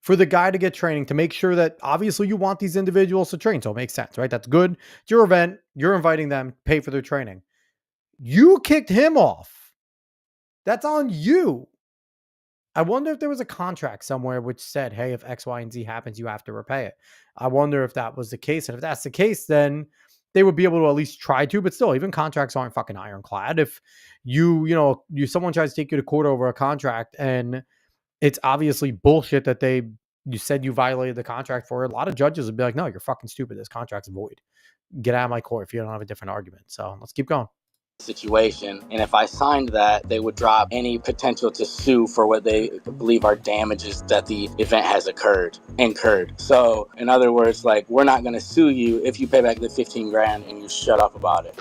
for the guy to get training to make sure that obviously you want these individuals to train. So it makes sense, right? That's good. It's your event. You're inviting them, pay for their training. You kicked him off. That's on you. I wonder if there was a contract somewhere which said, hey, if X, Y, and Z happens, you have to repay it. I wonder if that was the case. And if that's the case, then they would be able to at least try to, but still, even contracts aren't fucking ironclad. If someone tries to take you to court over a contract and it's obviously bullshit that you said you violated the contract for, a lot of judges would be like, no, you're fucking stupid. This contract's void. Get out of my court if you don't have a different argument. So let's keep going. situation, and if I signed that, they would drop any potential to sue for what they believe are damages that the event has incurred. So in other words, like, we're not going to sue you if you pay back the 15 grand and you shut up about it.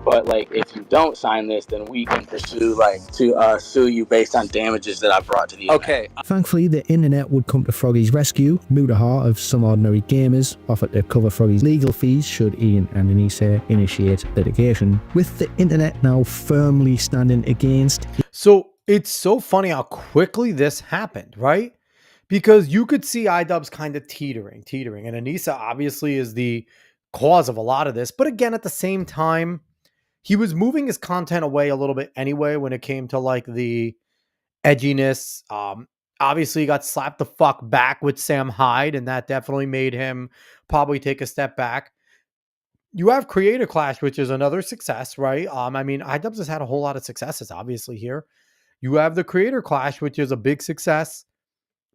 But like, if you don't sign this, then we can pursue to sue you based on damages that I brought to the event. Okay. Thankfully, the internet would come to Froggy's rescue. Mutaha of Some Ordinary Gamers offered to cover Froggy's legal fees should Ian and Anisa initiate litigation. With the internet now firmly standing against. So it's so funny how quickly this happened, right? Because you could see iDubbbz kind of teetering. And Anisa obviously is the cause of a lot of this. But again, at the same time, he was moving his content away a little bit anyway when it came to like the edginess. Obviously, he got slapped the fuck back with Sam Hyde, and that definitely made him probably take a step back. You have Creator Clash, which is another success, right? I mean, iDubbbz has had a whole lot of successes, obviously, here. You have the Creator Clash, which is a big success.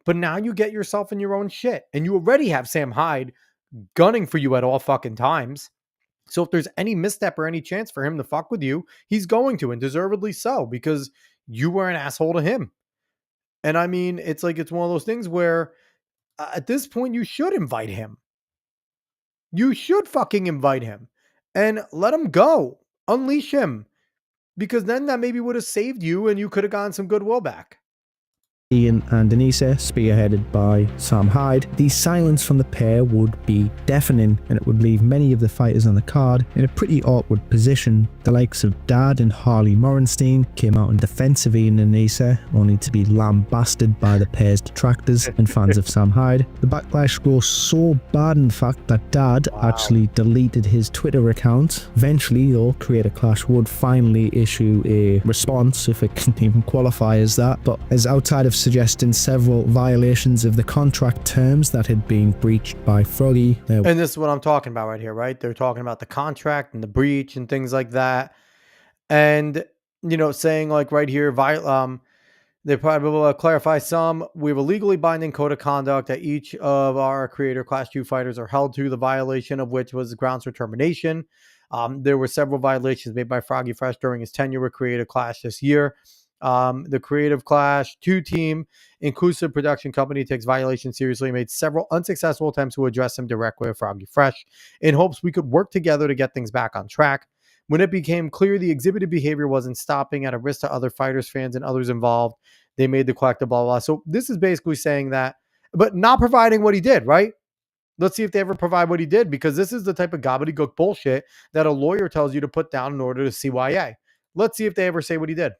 But now you get yourself in your own shit. And you already have Sam Hyde gunning for you at all fucking times. So if there's any misstep or any chance for him to fuck with you, he's going to, and deservedly so, because you were an asshole to him. And I mean, it's like, it's one of those things where at this point, you should invite him. You should fucking invite him and let him go. Unleash him. Because then that maybe would have saved you and you could have gotten some goodwill back. Ian and Anisa, spearheaded by Sam Hyde, the silence from the pair would be deafening, and it would leave many of the fighters on the card in a pretty awkward position. The likes of Dad and Harley Morenstein came out in defense of Ian and Anisa, only to be lambasted by the pair's detractors and fans of Sam Hyde. The backlash goes so bad, in fact, that Dad actually deleted his Twitter account. Eventually, though, Creator Clash would finally issue a response, if it can even qualify as that, but as outside of suggesting several violations of the contract terms that had been breached by Froggy. And this is what I'm talking about right here, right? They're talking about the contract and the breach and things like that. And, saying like right here, they probably will clarify some. We have a legally binding code of conduct that each of our Creator Class 2 fighters are held to, the violation of which was grounds for termination. There were several violations made by Froggy Fresh during his tenure with Creator Clash this year. The Creative Clash 2 team, inclusive production company, takes violations seriously, made several unsuccessful attempts to address them directly with Froggy Fresh in hopes we could work together to get things back on track. When it became clear the exhibited behavior wasn't stopping at a risk to other fighters, fans, and others involved, they made the collective blah, blah. So this is basically saying that, but not providing what he did, right? Let's see if they ever provide what he did, because this is the type of gobbledygook bullshit that a lawyer tells you to put down in order to CYA. Let's see if they ever say what he did.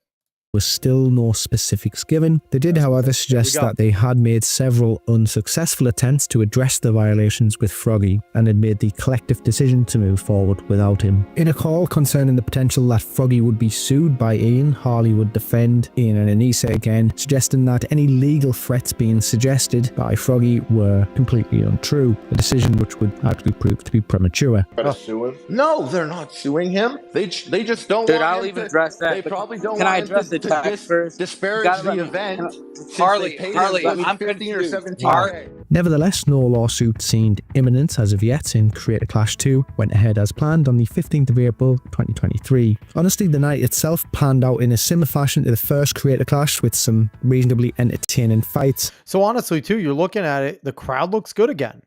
Was still no specifics given. They did, however, suggest that they had made several unsuccessful attempts to address the violations with Froggy and had made the collective decision to move forward without him. In a call concerning the potential that Froggy would be sued by Ian, Harley would defend Ian and Anisa again, suggesting that any legal threats being suggested by Froggy were completely untrue, a decision which would actually prove to be premature. Sue him? No, they're not suing him. They just don't Dude, want I'll him even to, address that. They probably don't Can I want address him the text first? disparage the event. Harley, I'm 15 or confused. 17. Nevertheless, no lawsuit seemed imminent as of yet, and Creator Clash 2 went ahead as planned on the 15th of April 2023. Honestly, the night itself panned out in a similar fashion to the first Creator Clash, with some reasonably entertaining fights. So honestly, too, you're looking at it, the crowd looks good again.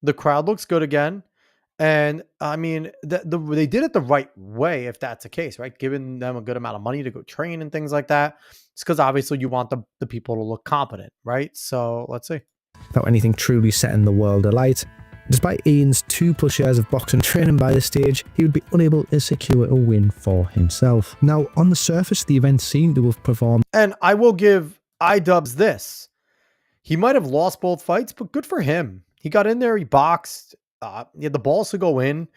The crowd looks good again. And I mean, they did it the right way, if that's the case, right? Giving them a good amount of money to go train and things like that. It's because obviously you want the people to look competent, right? So let's see. Without anything truly setting the world alight. Despite Ian's 2+ years of boxing training by this stage, he would be unable to secure a win for himself. Now, on the surface, the event seemed to have performed. And I will give iDubbbz this. He might have lost both fights, but good for him. He got in there, he boxed. He had the balls to go in.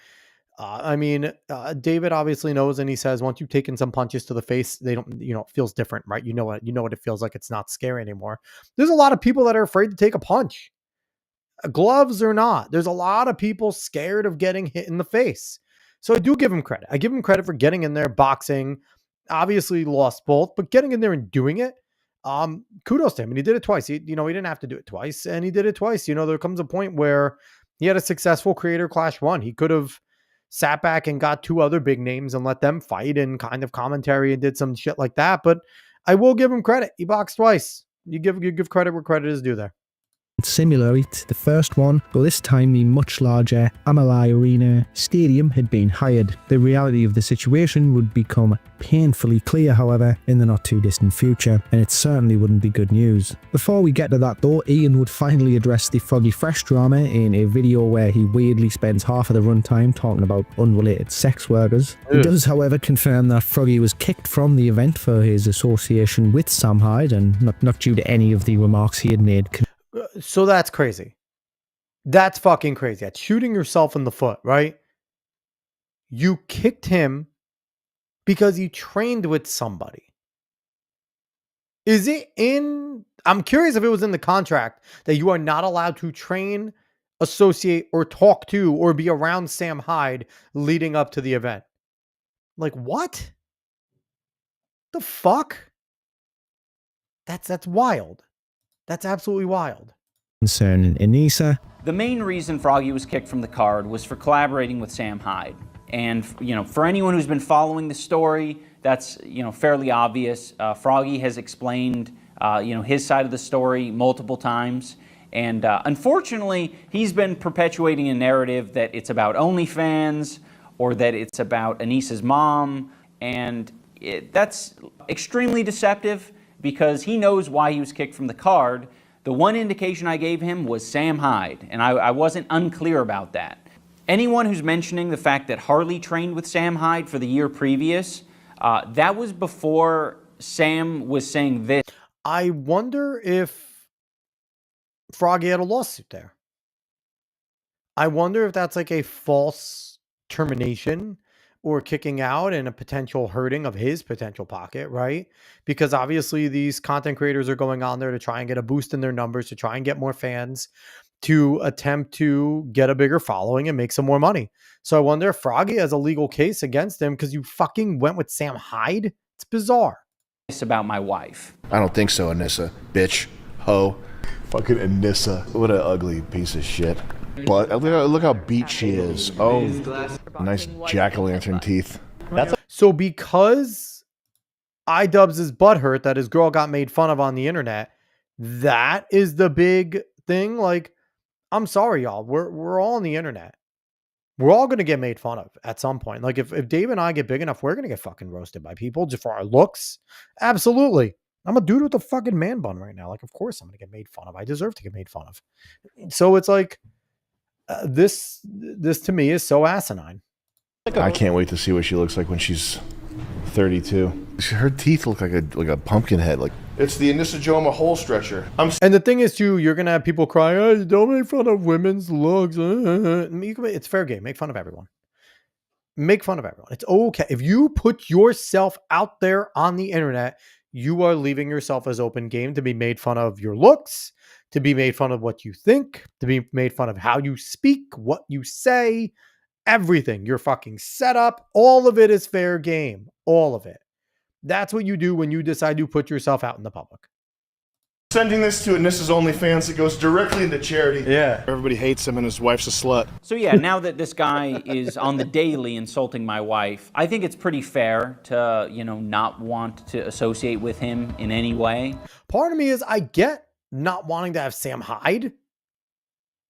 I mean, David obviously knows, and he says, once you've taken some punches to the face, they don't, it feels different, right? You know what it feels like. It's not scary anymore. There's a lot of people that are afraid to take a punch, gloves or not. There's a lot of people scared of getting hit in the face. So I do give him credit. I give him credit for getting in there, boxing. Obviously lost both, but getting in there and doing it. Kudos to him. And he did it twice. He didn't have to do it twice, and he did it twice. There comes a point where he had a successful Creator Clash 1. He could have sat back and got 2 other big names and let them fight and kind of commentary and did some shit like that. But I will give him credit. He boxed twice. You give credit where credit is due there. Similarly to the first one, but this time the much larger Amelie Arena stadium had been hired. The reality of the situation would become painfully clear, however, in the not too distant future, and it certainly wouldn't be good news. Before we get to that though, Ian would finally address the Froggy Fresh drama in a video where he weirdly spends half of the runtime talking about unrelated sex workers. He does, however, confirm that Froggy was kicked from the event for his association with Sam Hyde, and not due to any of the remarks he had made. So that's crazy. That's fucking crazy. That's shooting yourself in the foot, right? You kicked him because he trained with somebody. Is it in... I'm curious if it was in the contract that you are not allowed to train, associate, or talk to, or be around Sam Hyde leading up to the event. Like, what? The fuck? That's wild. That's absolutely wild. Concerning Anisa. The main reason Froggy was kicked from the card was for collaborating with Sam Hyde. And, for anyone who's been following the story, that's, fairly obvious. Froggy has explained, his side of the story multiple times. And unfortunately, he's been perpetuating a narrative that it's about OnlyFans or that it's about Anisa's mom. And that's extremely deceptive, because he knows why he was kicked from the card. The one indication I gave him was Sam Hyde, and I wasn't unclear about that. Anyone who's mentioning the fact that Harley trained with Sam Hyde for the year previous, that was before Sam was saying this. I wonder if Froggy had a lawsuit there. I wonder if that's like a false termination or kicking out and a potential hurting of his potential pocket, right? Because obviously these content creators are going on there to try and get a boost in their numbers, to try and get more fans, to attempt to get a bigger following and make some more money. So I wonder if Froggy has a legal case against him because you fucking went with Sam Hyde. It's bizarre. It's about my wife. I don't think so, Anissa. Bitch. Ho. Fucking Anissa. What an ugly piece of shit. But look how beat she is. Oh, nice jack-o'-lantern teeth. So because iDubbbz is butthurt that his girl got made fun of on the internet. That is the big thing. Like, I'm sorry, y'all. We're all on the internet. We're all going to get made fun of at some point. Like, if Dave and I get big enough, we're going to get fucking roasted by people just for our looks. Absolutely. I'm a dude with a fucking man bun right now. Like, of course I'm going to get made fun of. I deserve to get made fun of. So it's like, this to me is so asinine. I can't wait to see what she looks like when she's 32. Her teeth look like a pumpkin head. Like, it's the Anisa Joma hole stretcher. And the thing is, too, you're gonna have people crying, "Oh, don't make fun of women's looks." It's fair game. Make fun of everyone. Make fun of everyone. It's okay if you put yourself out there on the internet. You are leaving yourself as open game to be made fun of your looks, to be made fun of what you think, to be made fun of how you speak, what you say. Everything, your fucking setup, all of it is fair game. All of it. That's what you do when you decide to put yourself out in the public. Sending this to Anisa's OnlyFans. It goes directly into charity. Yeah. Everybody hates him and his wife's a slut. So yeah, now that this guy is on the daily insulting my wife, I think it's pretty fair to, not want to associate with him in any way. Part of me is I get not wanting to have Sam Hyde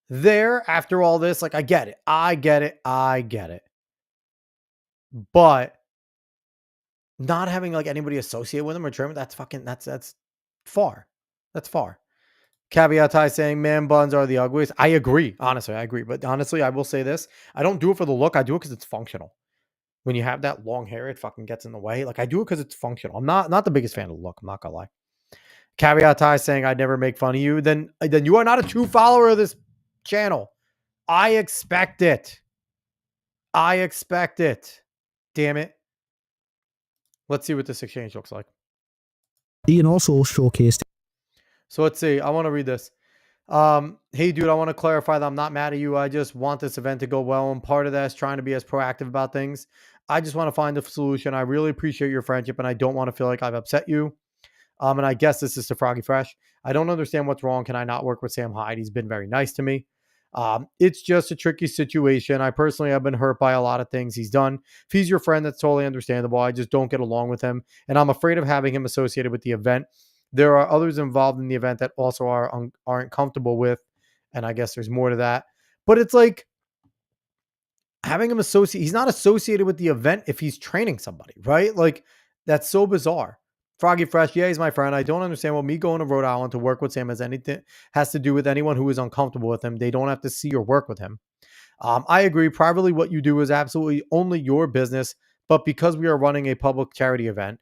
there after all this. Like, I get it. I get it. But not having like anybody associate with him or trim, that's far. That's far. Caveat Ty saying man buns are the ugliest. I agree. Honestly, I agree. But honestly, I will say this. I don't do it for the look. I do it because it's functional. When you have that long hair, it fucking gets in the way. Like, I do it because it's functional. I'm not the biggest fan of the look. I'm not gonna lie. Caveat Ty saying I'd never make fun of you. Then you are not a true follower of this channel. I expect it. Damn it. Let's see what this exchange looks like. Ian also showcased. So let's see. I want to read this. Hey, dude, I want to clarify that I'm not mad at you. I just want this event to go well. And part of that is trying to be as proactive about things. I just want to find a solution. I really appreciate your friendship, and I don't want to feel like I've upset you. And I guess this is to Froggy Fresh. I don't understand what's wrong. Can I not work with Sam Hyde? He's been very nice to me. It's just a tricky situation. I personally have been hurt by a lot of things he's done. If he's your friend, that's totally understandable. I just don't get along with him, and I'm afraid of having him associated with the event. There are others involved in the event that also aren't comfortable with, and I guess there's more to that. But it's like having him he's not associated with the event if he's training somebody, right? Like, that's so bizarre. Froggy Fresh, yeah, he's my friend. I don't understand what me going to Rhode Island to work with Sam has to do with anyone who is uncomfortable with him. They don't have to see or work with him. I agree. Privately, what you do is absolutely only your business. But because we are running a public charity event,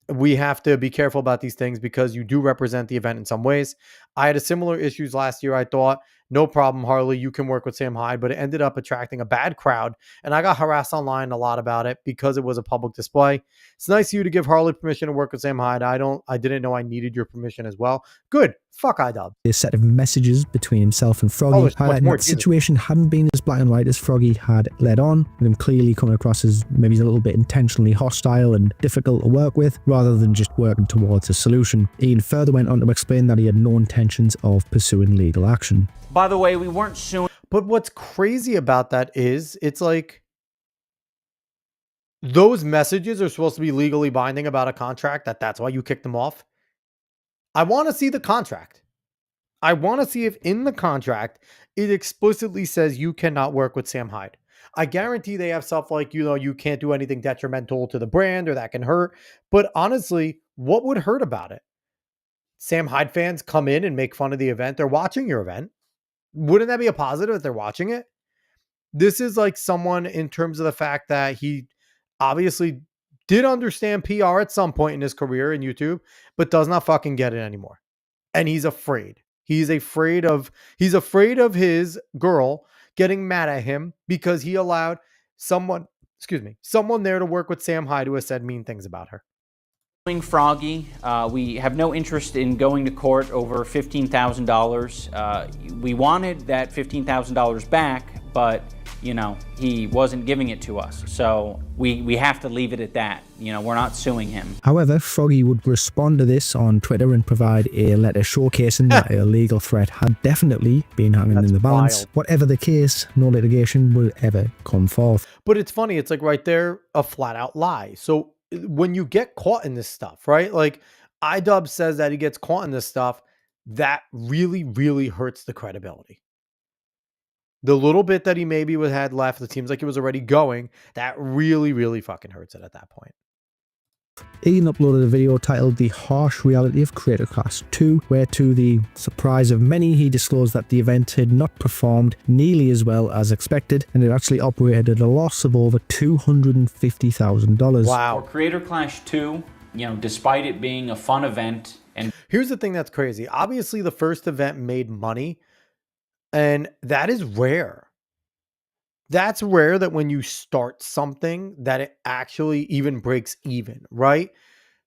we have to be careful about these things because you do represent the event in some ways. I had a similar issues last year. I thought, no problem, Harley, you can work with Sam Hyde, but it ended up attracting a bad crowd. And I got harassed online a lot about it because it was a public display. It's nice of you to give Harley permission to work with Sam Hyde. I didn't know I needed your permission as well. Good. Fuck iDubbbz. A set of messages between himself and Froggy, highlighting that the situation hadn't been as black and white as Froggy had led on, with him clearly coming across as maybe a little bit intentionally hostile and difficult to work with, rather than just working towards a solution. Ian further went on to explain that he had no intentions of pursuing legal action. By the way, we weren't suing. But what's crazy about that is it's like those messages are supposed to be legally binding about a contract. That's why you kicked them off. I want to see the contract. I want to see if in the contract it explicitly says you cannot work with Sam Hyde. I guarantee they have stuff like, you can't do anything detrimental to the brand or that can hurt. But honestly, what would hurt about it? Sam Hyde fans come in and make fun of the event. They're watching your event. Wouldn't that be a positive if they're watching it? This is like someone in terms of the fact that he obviously did understand PR at some point in his career in YouTube, but does not fucking get it anymore. And he's afraid. He's afraid of his girl getting mad at him because he allowed someone there to work with Sam Hyde who has said mean things about her. Froggy. We have no interest in going to court over $15,000. We wanted that $15,000 back, but he wasn't giving it to us. So we have to leave it at that. We're not suing him. However, Froggy would respond to this on Twitter and provide a letter showcasing that a legal threat had definitely been hanging in the balance. Wild. Whatever the case, no litigation will ever come forth. But it's funny. It's like right there, a flat out lie. So when you get caught in this stuff, right? Like iDubbbz says that he gets caught in this stuff, that really, really hurts the credibility. The little bit that he maybe had left, it seems like it was already going. That really, really fucking hurts it at that point. Ian uploaded a video titled The Harsh Reality of Creator Class 2, where to the surprise of many, he disclosed that the event had not performed nearly as well as expected, and it actually operated at a loss of over $250,000. Wow. For Creator Clash 2, despite it being a fun event, and here's the thing that's crazy. Obviously, the first event made money, and that is rare. That's rare that when you start something that it actually even breaks even, right?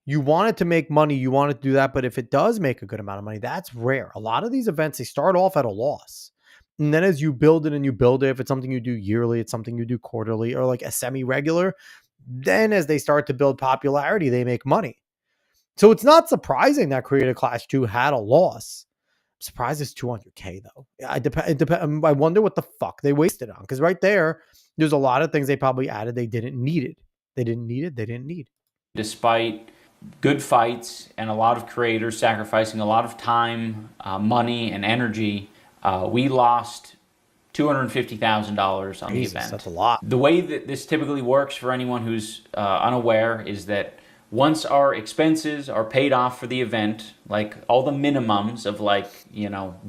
You want it to make money, you want it to do that, but if it does make a good amount of money, that's rare. A lot of these events, they start off at a loss. And then as you build it and you build it, if it's something you do yearly, it's something you do quarterly or like a semi-regular, then as they start to build popularity, they make money. So it's not surprising that Creator Clash 2 had a loss. I'm surprised it's 200K though. I wonder what the fuck they wasted on, because right there's a lot of things they probably added they didn't need it. They didn't need. Despite good fights and a lot of creators sacrificing a lot of time, money, and energy, we lost $250,000 on the event. That's a lot. The way that this typically works for anyone who's unaware is that once our expenses are paid off for the event, like all the minimums of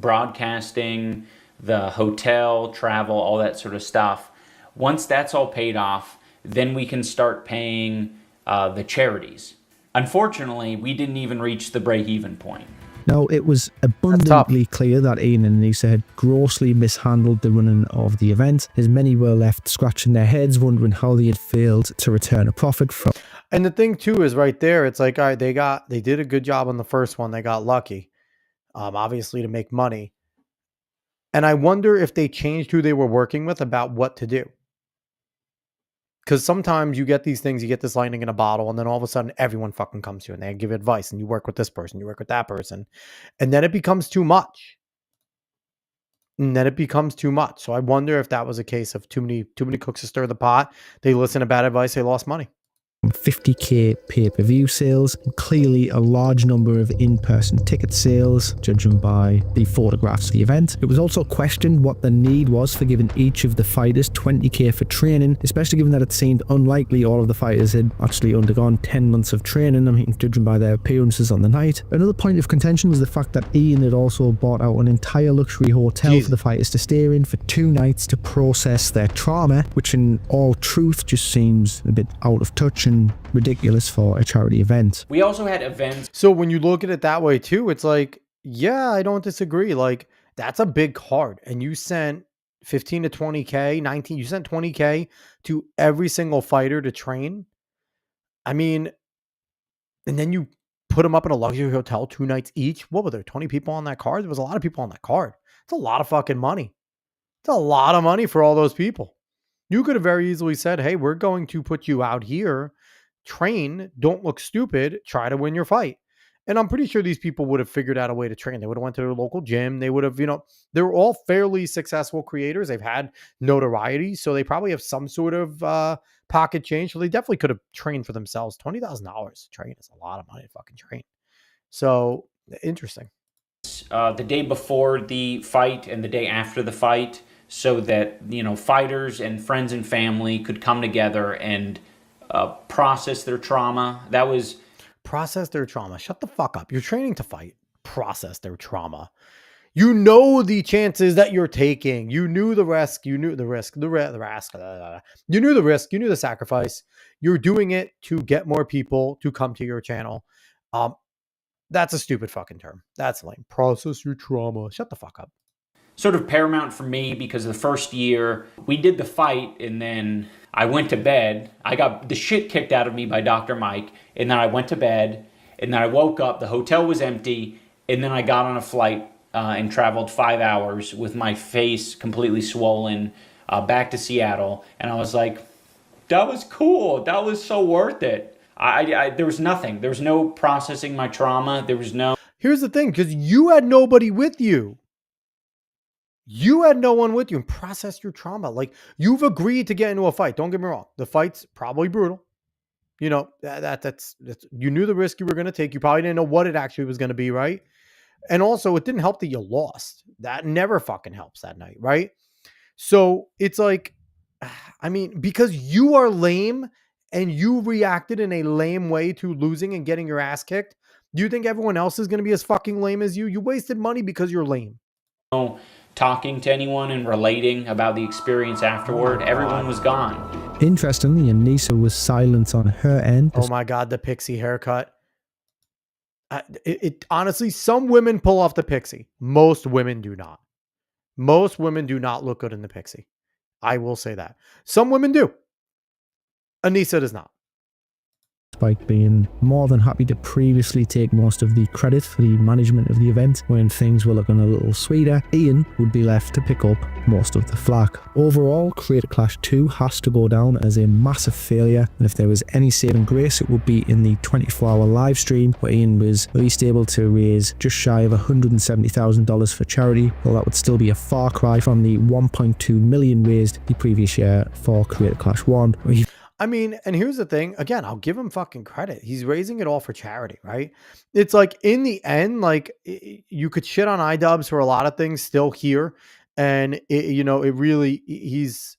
broadcasting, the hotel, travel, all that sort of stuff, once that's all paid off, then we can start paying the charities. Unfortunately, we didn't even reach the break-even point. Now, it was abundantly clear that Ian and Anisa had grossly mishandled the running of the event, as many were left scratching their heads, wondering how they had failed to return a profit from. And the thing too is right there, it's like, all right, they did a good job on the first one. They got lucky, obviously, to make money. And I wonder if they changed who they were working with about what to do. Because sometimes you get these things, you get this lightning in a bottle, and then all of a sudden everyone fucking comes to you and they give advice, and you work with this person, you work with that person, and then it becomes too much. So I wonder if that was a case of too many cooks to stir the pot. They listened to bad advice, they lost money. 50k pay-per-view sales, and clearly a large number of in-person ticket sales, judging by the photographs of the event. It was also questioned what the need was for giving each of the fighters 20k for training, especially given that it seemed unlikely all of the fighters had actually undergone 10 months of training, judging by their appearances on the night. Another point of contention was the fact that Ian had also bought out an entire luxury hotel for the fighters to stay in for 2 nights to process their trauma, which in all truth just seems a bit out of touch and ridiculous for a charity event. We also had events. So when you look at it that way too, it's like, yeah, I don't disagree. Like, that's a big card, and you sent 15 to 20K, 19, you sent 20K to every single fighter to train. I mean, and then you put them up in a luxury hotel 2 nights each. What were there, 20 people on that card? There was a lot of people on that card. It's a lot of fucking money. It's a lot of money for all those people. You could have very easily said, hey, we're going to put you out here, train, don't look stupid, try to win your fight. And I'm pretty sure these people would have figured out a way to train. They would have went to their local gym. They would have, they were all fairly successful creators. They've had notoriety, so they probably have some sort of pocket change. So they definitely could have trained for themselves. $20,000 to train is a lot of money to fucking train. So interesting. The day before the fight and the day after the fight, so that, fighters and friends and family could come together and process their trauma. That was... Process their trauma. Shut the fuck up. You're training to fight. Process their trauma. You know the chances that you're taking. You knew the risk. You knew the risk. You knew the risk. You knew the sacrifice. You're doing it to get more people to come to your channel. That's a stupid fucking term. That's lame. Process your trauma. Shut the fuck up. Sort of paramount for me, because the first year we did the fight and then I went to bed. I got the shit kicked out of me by Dr. Mike, and then I went to bed, and then I woke up, the hotel was empty, and then I got on a flight and traveled 5 hours with my face completely swollen back to Seattle, and I was like, that was cool. That was so worth it. There was nothing. There was no processing my trauma. There was no... Here's the thing, because you had nobody with you. You had no one with you and process your trauma. Like, you've agreed to get into a fight. Don't get me wrong. The fight's probably brutal. You know, that's you knew the risk you were going to take. You probably didn't know what it actually was going to be, right? And also, it didn't help that you lost. That never fucking helps that night, right? So it's like, I mean, because you are lame and you reacted in a lame way to losing and getting your ass kicked, do you think everyone else is going to be as fucking lame as you? You wasted money because you're lame. Talking to anyone and relating about the experience afterward. Everyone was gone. Interestingly, Anisa was silent on her end. Oh my God, the pixie haircut. It honestly, some women pull off the pixie. Most women do not. Most women do not look good in the pixie. I will say that. Some women do. Anisa does not. Despite being more than happy to previously take most of the credit for the management of the event when things were looking a little sweeter, Ian would be left to pick up most of the flack. Overall, Creator Clash 2 has to go down as a massive failure, and if there was any saving grace, it would be in the 24-hour live stream where Ian was at least able to raise just shy of $170,000 for charity, while that would still be a far cry from the $1.2 million raised the previous year for Creator Clash 1. I mean, and here's the thing. Again, I'll give him fucking credit. He's raising it all for charity, right? It's like in the end, like you could shit on iDubbbz for a lot of things still here. And, it really, he's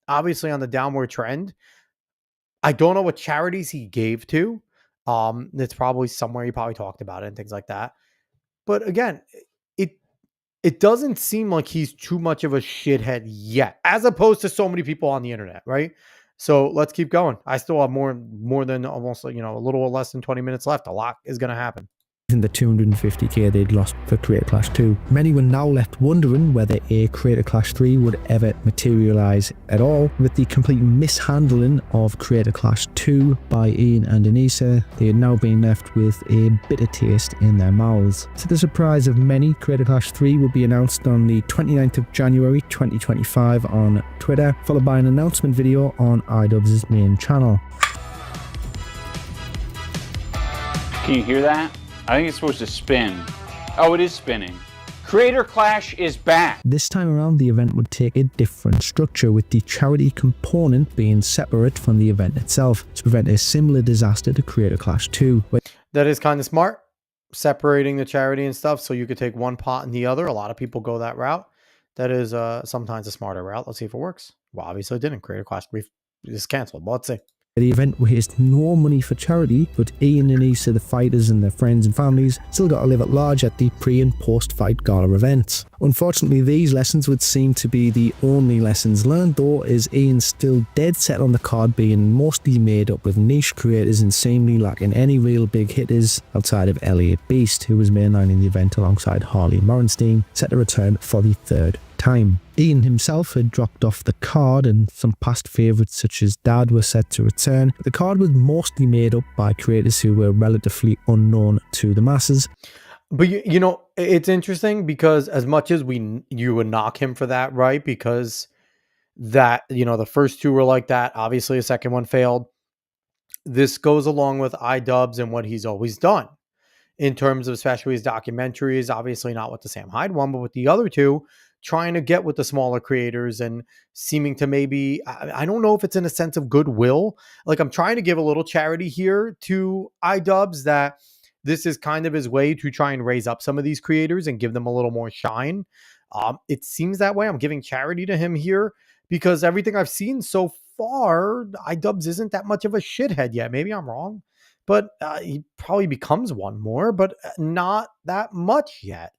obviously on the downward trend. I don't know what charities he gave to. It's probably somewhere he probably talked about it and things like that. But again, it doesn't seem like he's too much of a shithead yet, as opposed to so many people on the internet, right? So let's keep going. I still have more than almost, a little less than 20 minutes left. A lot is going to happen. In the 250k they'd lost for Creator Clash 2. Many were now left wondering whether a Creator Clash 3 would ever materialise at all. With the complete mishandling of Creator Clash 2 by Ian and Anisa, they had now been left with a bitter taste in their mouths. To the surprise of many, Creator Clash 3 will be announced on the 29th of January 2025 on Twitter, followed by an announcement video on iDubbbz's main channel. Can you hear that? I think it's supposed to spin. Oh, it is spinning. Creator Clash is back. This time around, the event would take a different structure, with the charity component being separate from the event itself to prevent a similar disaster to Creator Clash 2. That is kind of smart, separating the charity and stuff so you could take one pot and the other. A lot of people go that route. That is sometimes a smarter route. Let's see if it works. Well, obviously it didn't. Creator Clash 3 is canceled, but let's see. The event raised no money for charity, but Ian and Anisa, the fighters and their friends and families, still got to live at large at the pre and post-fight gala events. Unfortunately, these lessons would seem to be the only lessons learned, though, as Ian's still dead set on the card being mostly made up with niche creators and seemingly lacking any real big hitters outside of LA Beast, who was mainlining the event alongside Harley Morenstein, set to return for the third time. Ian himself had dropped off the card, and some past favourites such as Dad were set to return, but the card was mostly made up by creators who were relatively unknown to the masses. But it's interesting because as much as you would knock him for that, right? Because that, the first two were like that. Obviously, the second one failed. This goes along with iDubbbz and what he's always done in terms of especially his documentaries. Obviously not with the Sam Hyde one, but with the other two, trying to get with the smaller creators and seeming to maybe, I don't know if it's in a sense of goodwill. Like, I'm trying to give a little charity here to iDubbbz, that this is kind of his way to try and raise up some of these creators and give them a little more shine. It seems that way. I'm giving charity to him here because everything I've seen so far, iDubbbz isn't that much of a shithead yet. Maybe I'm wrong, but he probably becomes one more, but not that much yet.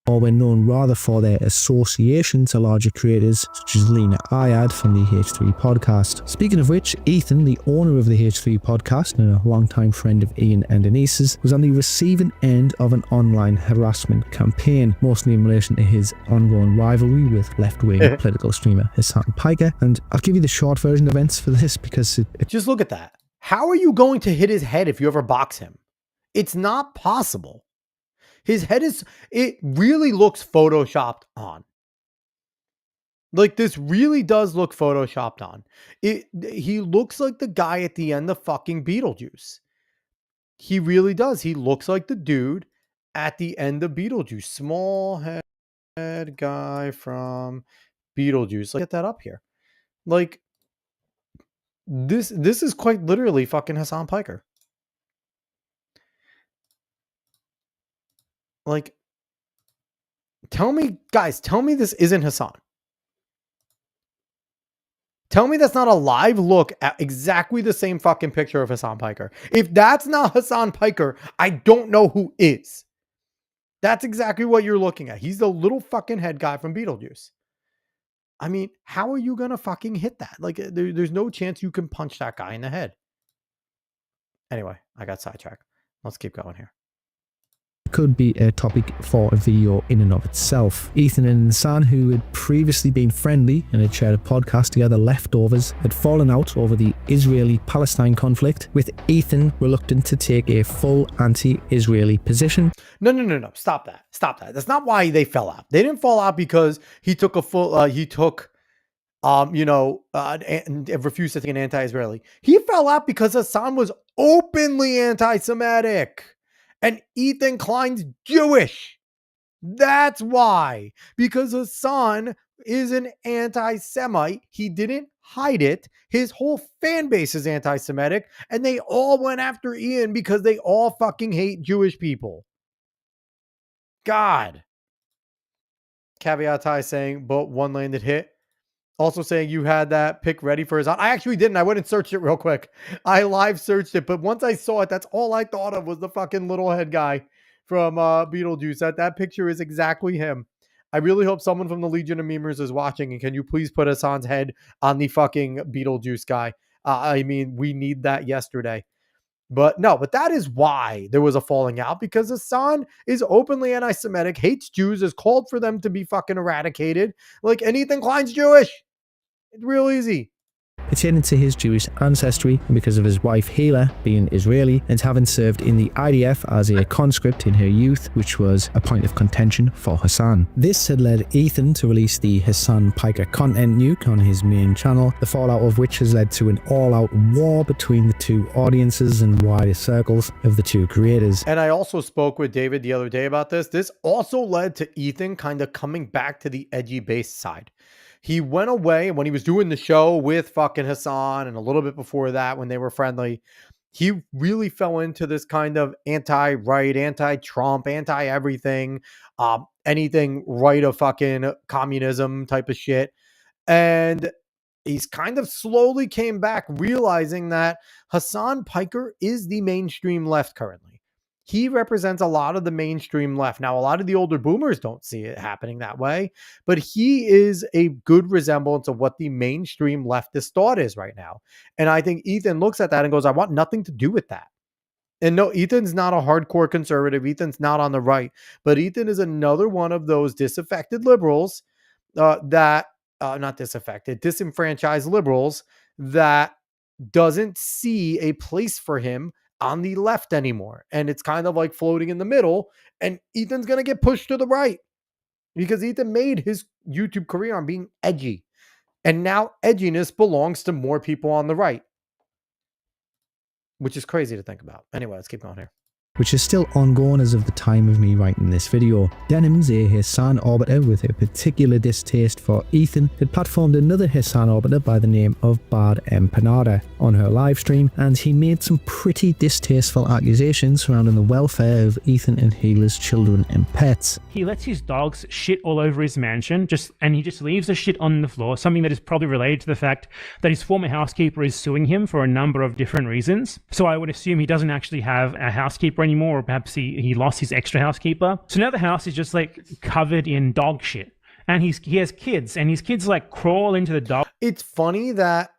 Or were known rather for their association to larger creators such as Lena Ayad from the H3 podcast. Speaking of which, Ethan, the owner of the H3 podcast and a longtime friend of Ian and Anisa's, was on the receiving end of an online harassment campaign, mostly in relation to his ongoing rivalry with left-wing political streamer Hassan Piker. And I'll give you the short version of events for this because just look at that. How are you going to hit his head if you ever box him? It's not possible. His head it really looks photoshopped on. Like, this really does look photoshopped on. He looks like the guy at the end of fucking Beetlejuice. He really does. He looks like the dude at the end of Beetlejuice. Small head guy from Beetlejuice. Let's get that up here. Like, This is quite literally fucking Hassan Piker. Like, tell me, guys, tell me this isn't Hassan. Tell me that's not a live look at exactly the same fucking picture of Hassan Piker. If that's not Hassan Piker, I don't know who is. That's exactly what you're looking at. He's the little fucking head guy from Beetlejuice. I mean, how are you going to fucking hit that? Like, there's no chance you can punch that guy in the head. Anyway, I got sidetracked. Let's keep going here. Could be a topic for a video in and of itself. Ethan and Hassan, who had previously been friendly and had shared a podcast together, Leftovers, had fallen out over the Israeli-Palestine conflict, with Ethan reluctant to take a full anti-Israeli position. No. Stop that. That's not why they fell out. They didn't fall out because he took a full, and refused to take an anti-Israeli. He fell out because Hassan was openly anti-Semitic. And Ethan Klein's Jewish. That's why. Because Hassan is an anti-Semite. He didn't hide it. His whole fan base is anti-Semitic. And they all went after Ian because they all fucking hate Jewish people. God. Caveat Ty saying, but one landed hit. Also saying you had that pick ready for his. I actually didn't. I went and searched it real quick. I live searched it, but once I saw it, that's all I thought of was the fucking little head guy from Beetlejuice. That picture is exactly him. I really hope someone from the Legion of Memers is watching, and can you please put Hassan's head on the fucking Beetlejuice guy? I mean, we need that yesterday. But that is why there was a falling out, because Hassan is openly anti-Semitic, hates Jews, is called for them to be fucking eradicated. Like, and Ethan Klein's Jewish. It's real easy. Pertaining to his Jewish ancestry, and because of his wife Hela being Israeli and having served in the IDF as a conscript in her youth, which was a point of contention for Hassan. This had led Ethan to release the Hassan Piker content nuke on his main channel, the fallout of which has led to an all-out war between the two audiences and wider circles of the two creators. And I also spoke with David the other day about this. This also led to Ethan kind of coming back to the edgy base side. He went away when he was doing the show with fucking Hassan, and a little bit before that when they were friendly. He really fell into this kind of anti-right, anti-Trump, anti-everything, anything right of fucking communism type of shit. And he's kind of slowly came back, realizing that Hassan Piker is the mainstream left currently. He represents a lot of the mainstream left. Now, a lot of the older boomers don't see it happening that way, but he is a good resemblance of what the mainstream leftist thought is right now. And I think Ethan looks at that and goes, I want nothing to do with that. And no, Ethan's not a hardcore conservative. Ethan's not on the right, but Ethan is another one of those disaffected liberals disenfranchised liberals that doesn't see a place for him on the left anymore. And it's kind of like floating in the middle, and Ethan's going to get pushed to the right because Ethan made his YouTube career on being edgy. And now edginess belongs to more people on the right, which is crazy to think about. Anyway, let's keep going here. Which is still ongoing as of the time of me writing this video. Denim's, a Hassan orbiter with a particular distaste for Ethan, had platformed another Hassan orbiter by the name of Bard Empanada on her live stream, and he made some pretty distasteful accusations surrounding the welfare of Ethan and Hela's children and pets. He lets his dogs shit all over his mansion, and he just leaves the shit on the floor, something that is probably related to the fact that his former housekeeper is suing him for a number of different reasons. So I would assume he doesn't actually have a housekeeper anymore, or perhaps he lost his extra housekeeper. So now the house is just like covered in dog shit. And he has kids, and his kids like crawl into the dog. It's funny that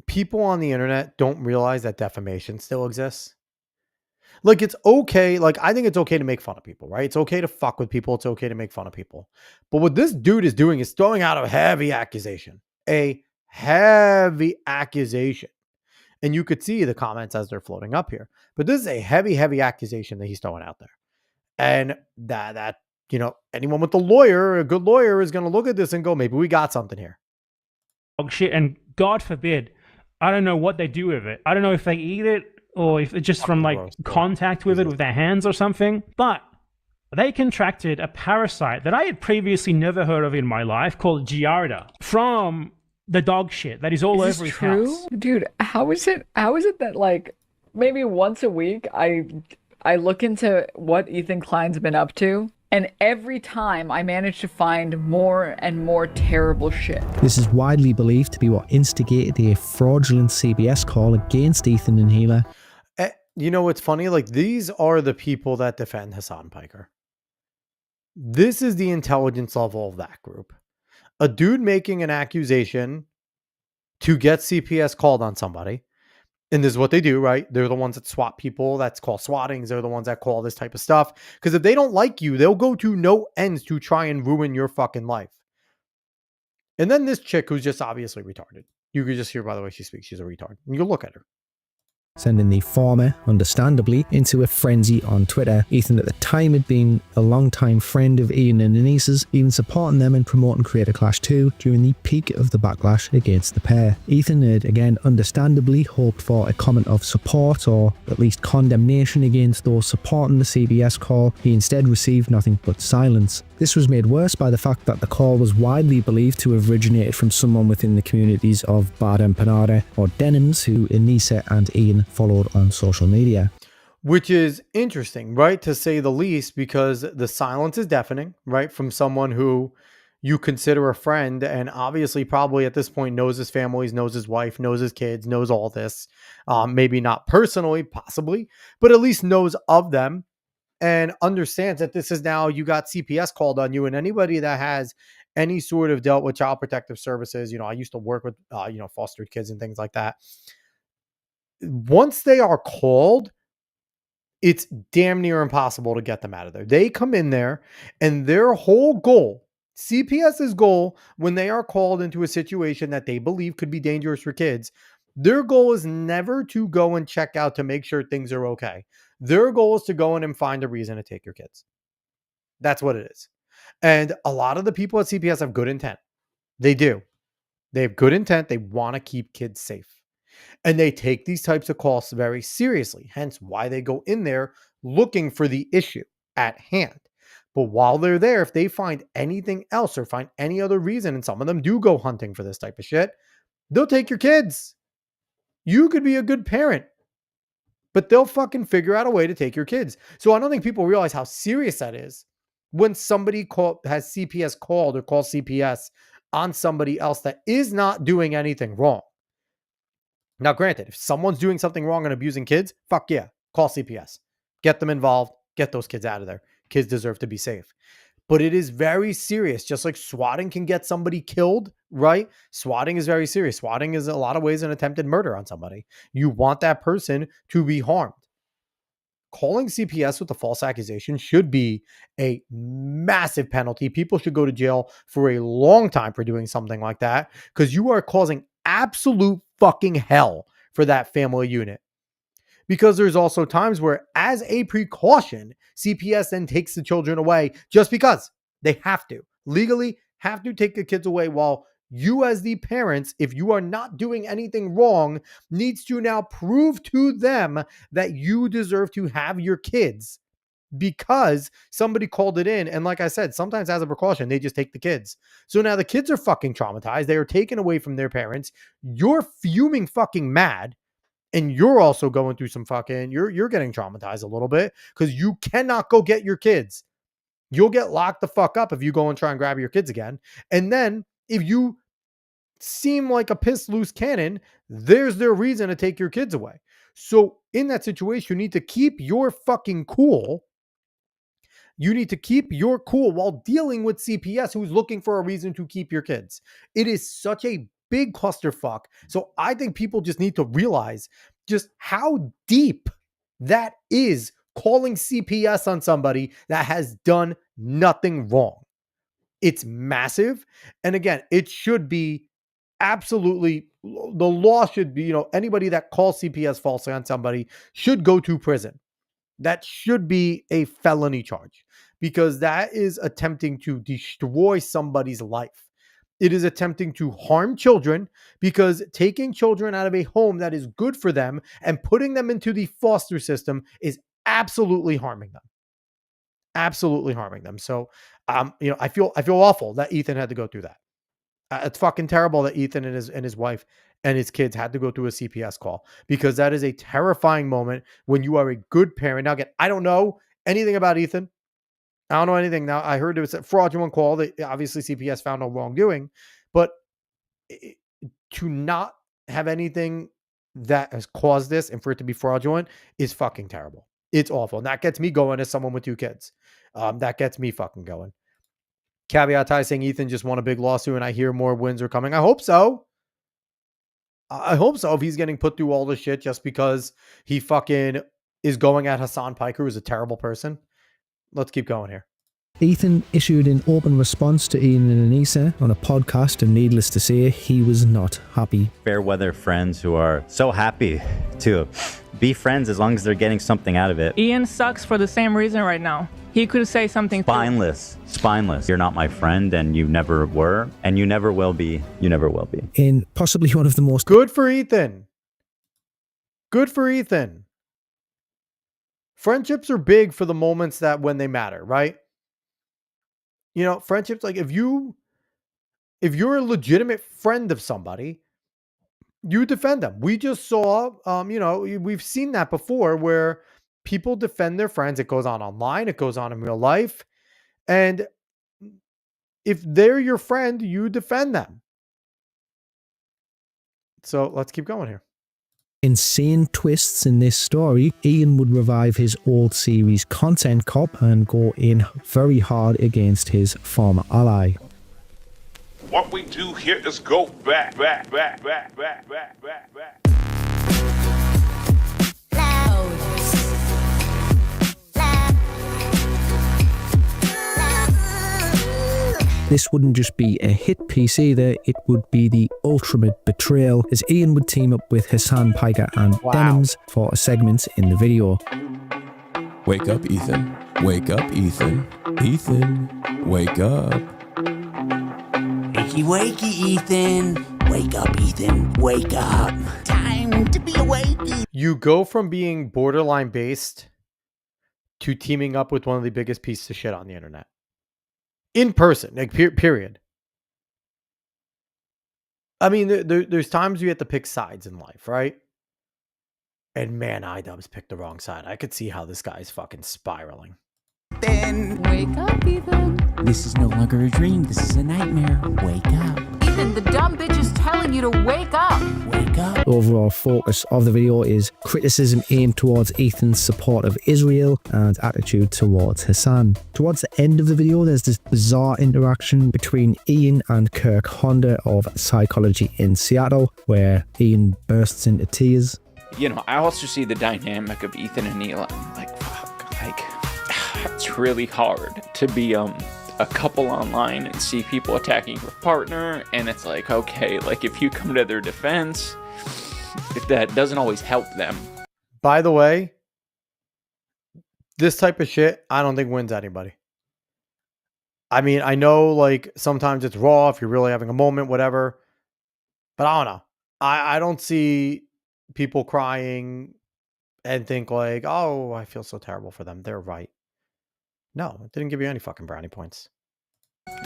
people on the internet don't realize that defamation still exists. Like, it's okay. Like, I think it's okay to make fun of people, right? It's okay to fuck with people. It's okay to make fun of people. But what this dude is doing is throwing out a heavy accusation. A heavy accusation. And you could see the comments as they're floating up here. But this is a heavy, heavy accusation that he's throwing out there. And that anyone with a good lawyer is going to look at this and go, maybe we got something here. Dog shit, and God forbid, I don't know what they do with it. I don't know if they eat it or if it's just from like contact with it with their hands or something. But they contracted a parasite that I had previously never heard of in my life called Giardia from the dog shit that is all Is over this his true? house. Dude, how is it that like maybe once a week I look into what Ethan Klein's been up to, and every time I manage to find more and more terrible shit. This is widely believed to be what instigated a fraudulent CBS call against Ethan and Gila. You know what's funny? Like, these are the people that defend Hassan Piker. This is the intelligence level of that group. A dude making an accusation to get CPS called on somebody. And this is what they do, right? They're the ones that swat people. That's called swattings. They're the ones that call this type of stuff. Because if they don't like you, they'll go to no ends to try and ruin your fucking life. And then this chick who's just obviously retarded. You could just hear by the way she speaks, she's a retard. And you look at her. Sending the former, understandably, into a frenzy on Twitter. Ethan at the time had been a long-time friend of Ian and Anisa's, even supporting them and promoting Creator Clash 2 during the peak of the backlash against the pair. Ethan had, again, understandably hoped for a comment of support or at least condemnation against those supporting the CBS call. He instead received nothing but silence. This was made worse by the fact that the call was widely believed to have originated from someone within the communities of Bad Empanada or Denims, who Anisa and Ian followed on social media. Which is interesting, right? To say the least, because the silence is deafening, right? From someone who you consider a friend and obviously probably at this point knows his families, knows his wife, knows his kids, knows all this. Maybe not personally, possibly, but at least knows of them. And understands that this is now you got CPS called on you, and anybody that has any sort of dealt with child protective services, I used to work with, fostered kids and things like that. Once they are called, it's damn near impossible to get them out of there. They come in there and their whole goal, CPS's goal, when they are called into a situation that they believe could be dangerous for kids, their goal is never to go and check out to make sure things are okay. Their goal is to go in and find a reason to take your kids. That's what it is. And a lot of the people at CPS have good intent. They do. They have good intent. They want to keep kids safe. And they take these types of calls very seriously. Hence why they go in there looking for the issue at hand. But while they're there, if they find anything else or find any other reason, and some of them do go hunting for this type of shit, they'll take your kids. You could be a good parent, but they'll fucking figure out a way to take your kids. So I don't think people realize how serious that is when somebody has CPS called or calls CPS on somebody else that is not doing anything wrong. Now, granted, if someone's doing something wrong and abusing kids, fuck yeah, call CPS. Get them involved. Get those kids out of there. Kids deserve to be safe. But it is very serious. Just like swatting can get somebody killed, right? Swatting is very serious. Swatting is in a lot of ways an attempted murder on somebody. You want that person to be harmed. Calling CPS with a false accusation should be a massive penalty. People should go to jail for a long time for doing something like that because you are causing absolute fucking hell for that family unit. Because there's also times where, as a precaution, CPS then takes the children away just because they have to. Legally have to take the kids away while you as the parents, if you are not doing anything wrong, needs to now prove to them that you deserve to have your kids because somebody called it in. And like I said, sometimes as a precaution, they just take the kids. So now the kids are fucking traumatized. They are taken away from their parents. You're fuming fucking mad. And you're also going through some fucking, you're getting traumatized a little bit because you cannot go get your kids. You'll get locked the fuck up if you go and try and grab your kids again. And then if you seem like a pissed loose cannon, there's their reason to take your kids away. So in that situation, you need to keep your fucking cool. You need to keep your cool while dealing with CPS who's looking for a reason to keep your kids. It is such a big clusterfuck. So I think people just need to realize just how deep that is, calling CPS on somebody that has done nothing wrong. It's massive. And again, it should be absolutely, the law should be, anybody that calls CPS falsely on somebody should go to prison. That should be a felony charge because that is attempting to destroy somebody's life. It is attempting to harm children because taking children out of a home that is good for them and putting them into the foster system is absolutely harming them. Absolutely harming them. So, I feel awful that Ethan had to go through that. It's fucking terrible that Ethan and his wife and his kids had to go through a CPS call, because that is a terrifying moment when you are a good parent. Now, again, I don't know anything about Ethan. I don't know anything. Now, I heard it was a fraudulent call that obviously CPS found no wrongdoing, but to not have anything that has caused this and for it to be fraudulent is fucking terrible. It's awful. And that gets me going as someone with 2 kids. That gets me fucking going. Caveat Ty saying Ethan just won a big lawsuit and I hear more wins are coming. I hope so. I hope so. If he's getting put through all this shit just because he fucking is going at Hassan Piker, who's a terrible person. Let's keep going here. Ethan issued an open response to Ian and Anisa on a podcast, and needless to say, he was not happy. Fair weather friends who are so happy to be friends as long as they're getting something out of it. Ian sucks for the same reason right now. He could say something. Spineless. You're not my friend, and you never were, and you never will be. You never will be. In possibly one of the most... Good for Ethan. Good for Ethan. Friendships are big for the moments that when they matter, right? You know, friendships, like if you're a legitimate friend of somebody, you defend them. We just saw, we've seen that before where people defend their friends. It goes on online. It goes on in real life. And if they're your friend, you defend them. So let's keep going here. Insane twists in this story, Ian would revive his old series Content Cop and go in very hard against his former ally. What we do here is go back. This wouldn't just be a hit piece either, it would be the ultimate betrayal, as Ian would team up with Hassan Piker and Denims for a segment in the video. Wake up, Ethan. Wake up, Ethan. Ethan, wake up. Wakey, wakey, Ethan. Wake up, Ethan. Wake up. Time to be awake. You go from being borderline based to teaming up with one of the biggest pieces of shit on the internet. In person, like period. I mean, there's times you have to pick sides in life, right? And man, iDubbbz picked the wrong side. I could see how this guy's fucking spiraling. Then wake up, Ethan. This is no longer a dream. This is a nightmare. Wake up. Ethan, the dumb bitch is telling you to wake up. Wake up. The overall focus of the video is criticism aimed towards Ethan's support of Israel and attitude towards Hassan. Towards the end of the video, there's this bizarre interaction between Ian and Kirk Honda of Psychology in Seattle, where Ian bursts into tears. You know, I also see the dynamic of Ethan and Neil. Like, fuck, like, it's really hard to be a couple online and see people attacking your partner, and it's like, okay, like if you come to their defense, if that doesn't always help them. By the way, this type of shit, I don't think wins anybody. I mean, I know like sometimes it's raw if you're really having a moment, whatever, but I don't know. I don't see people crying and think like, oh, I feel so terrible for them. They're right. No, it didn't give you any fucking brownie points.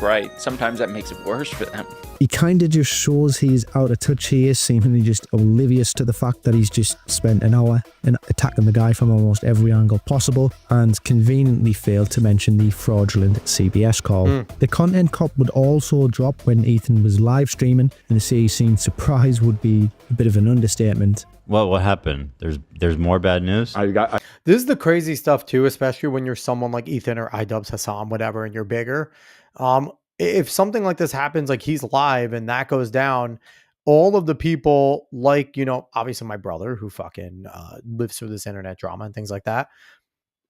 Right. Sometimes that makes it worse for them. He kind of just shows he's out of touch here, seemingly just oblivious to the fact that he's just spent an hour attacking the guy from almost every angle possible, and conveniently failed to mention the fraudulent CBS call. The Content Cop would also drop when Ethan was live streaming, and to say he seemed surprised would be a bit of an understatement. Well, what happened? There's more bad news? This is the crazy stuff too, especially when you're someone like Ethan or iDubbbz, Hassan, whatever, and you're bigger. If something like this happens, like he's live and that goes down, all of the people like, you know, obviously my brother who fucking lives through this internet drama and things like that,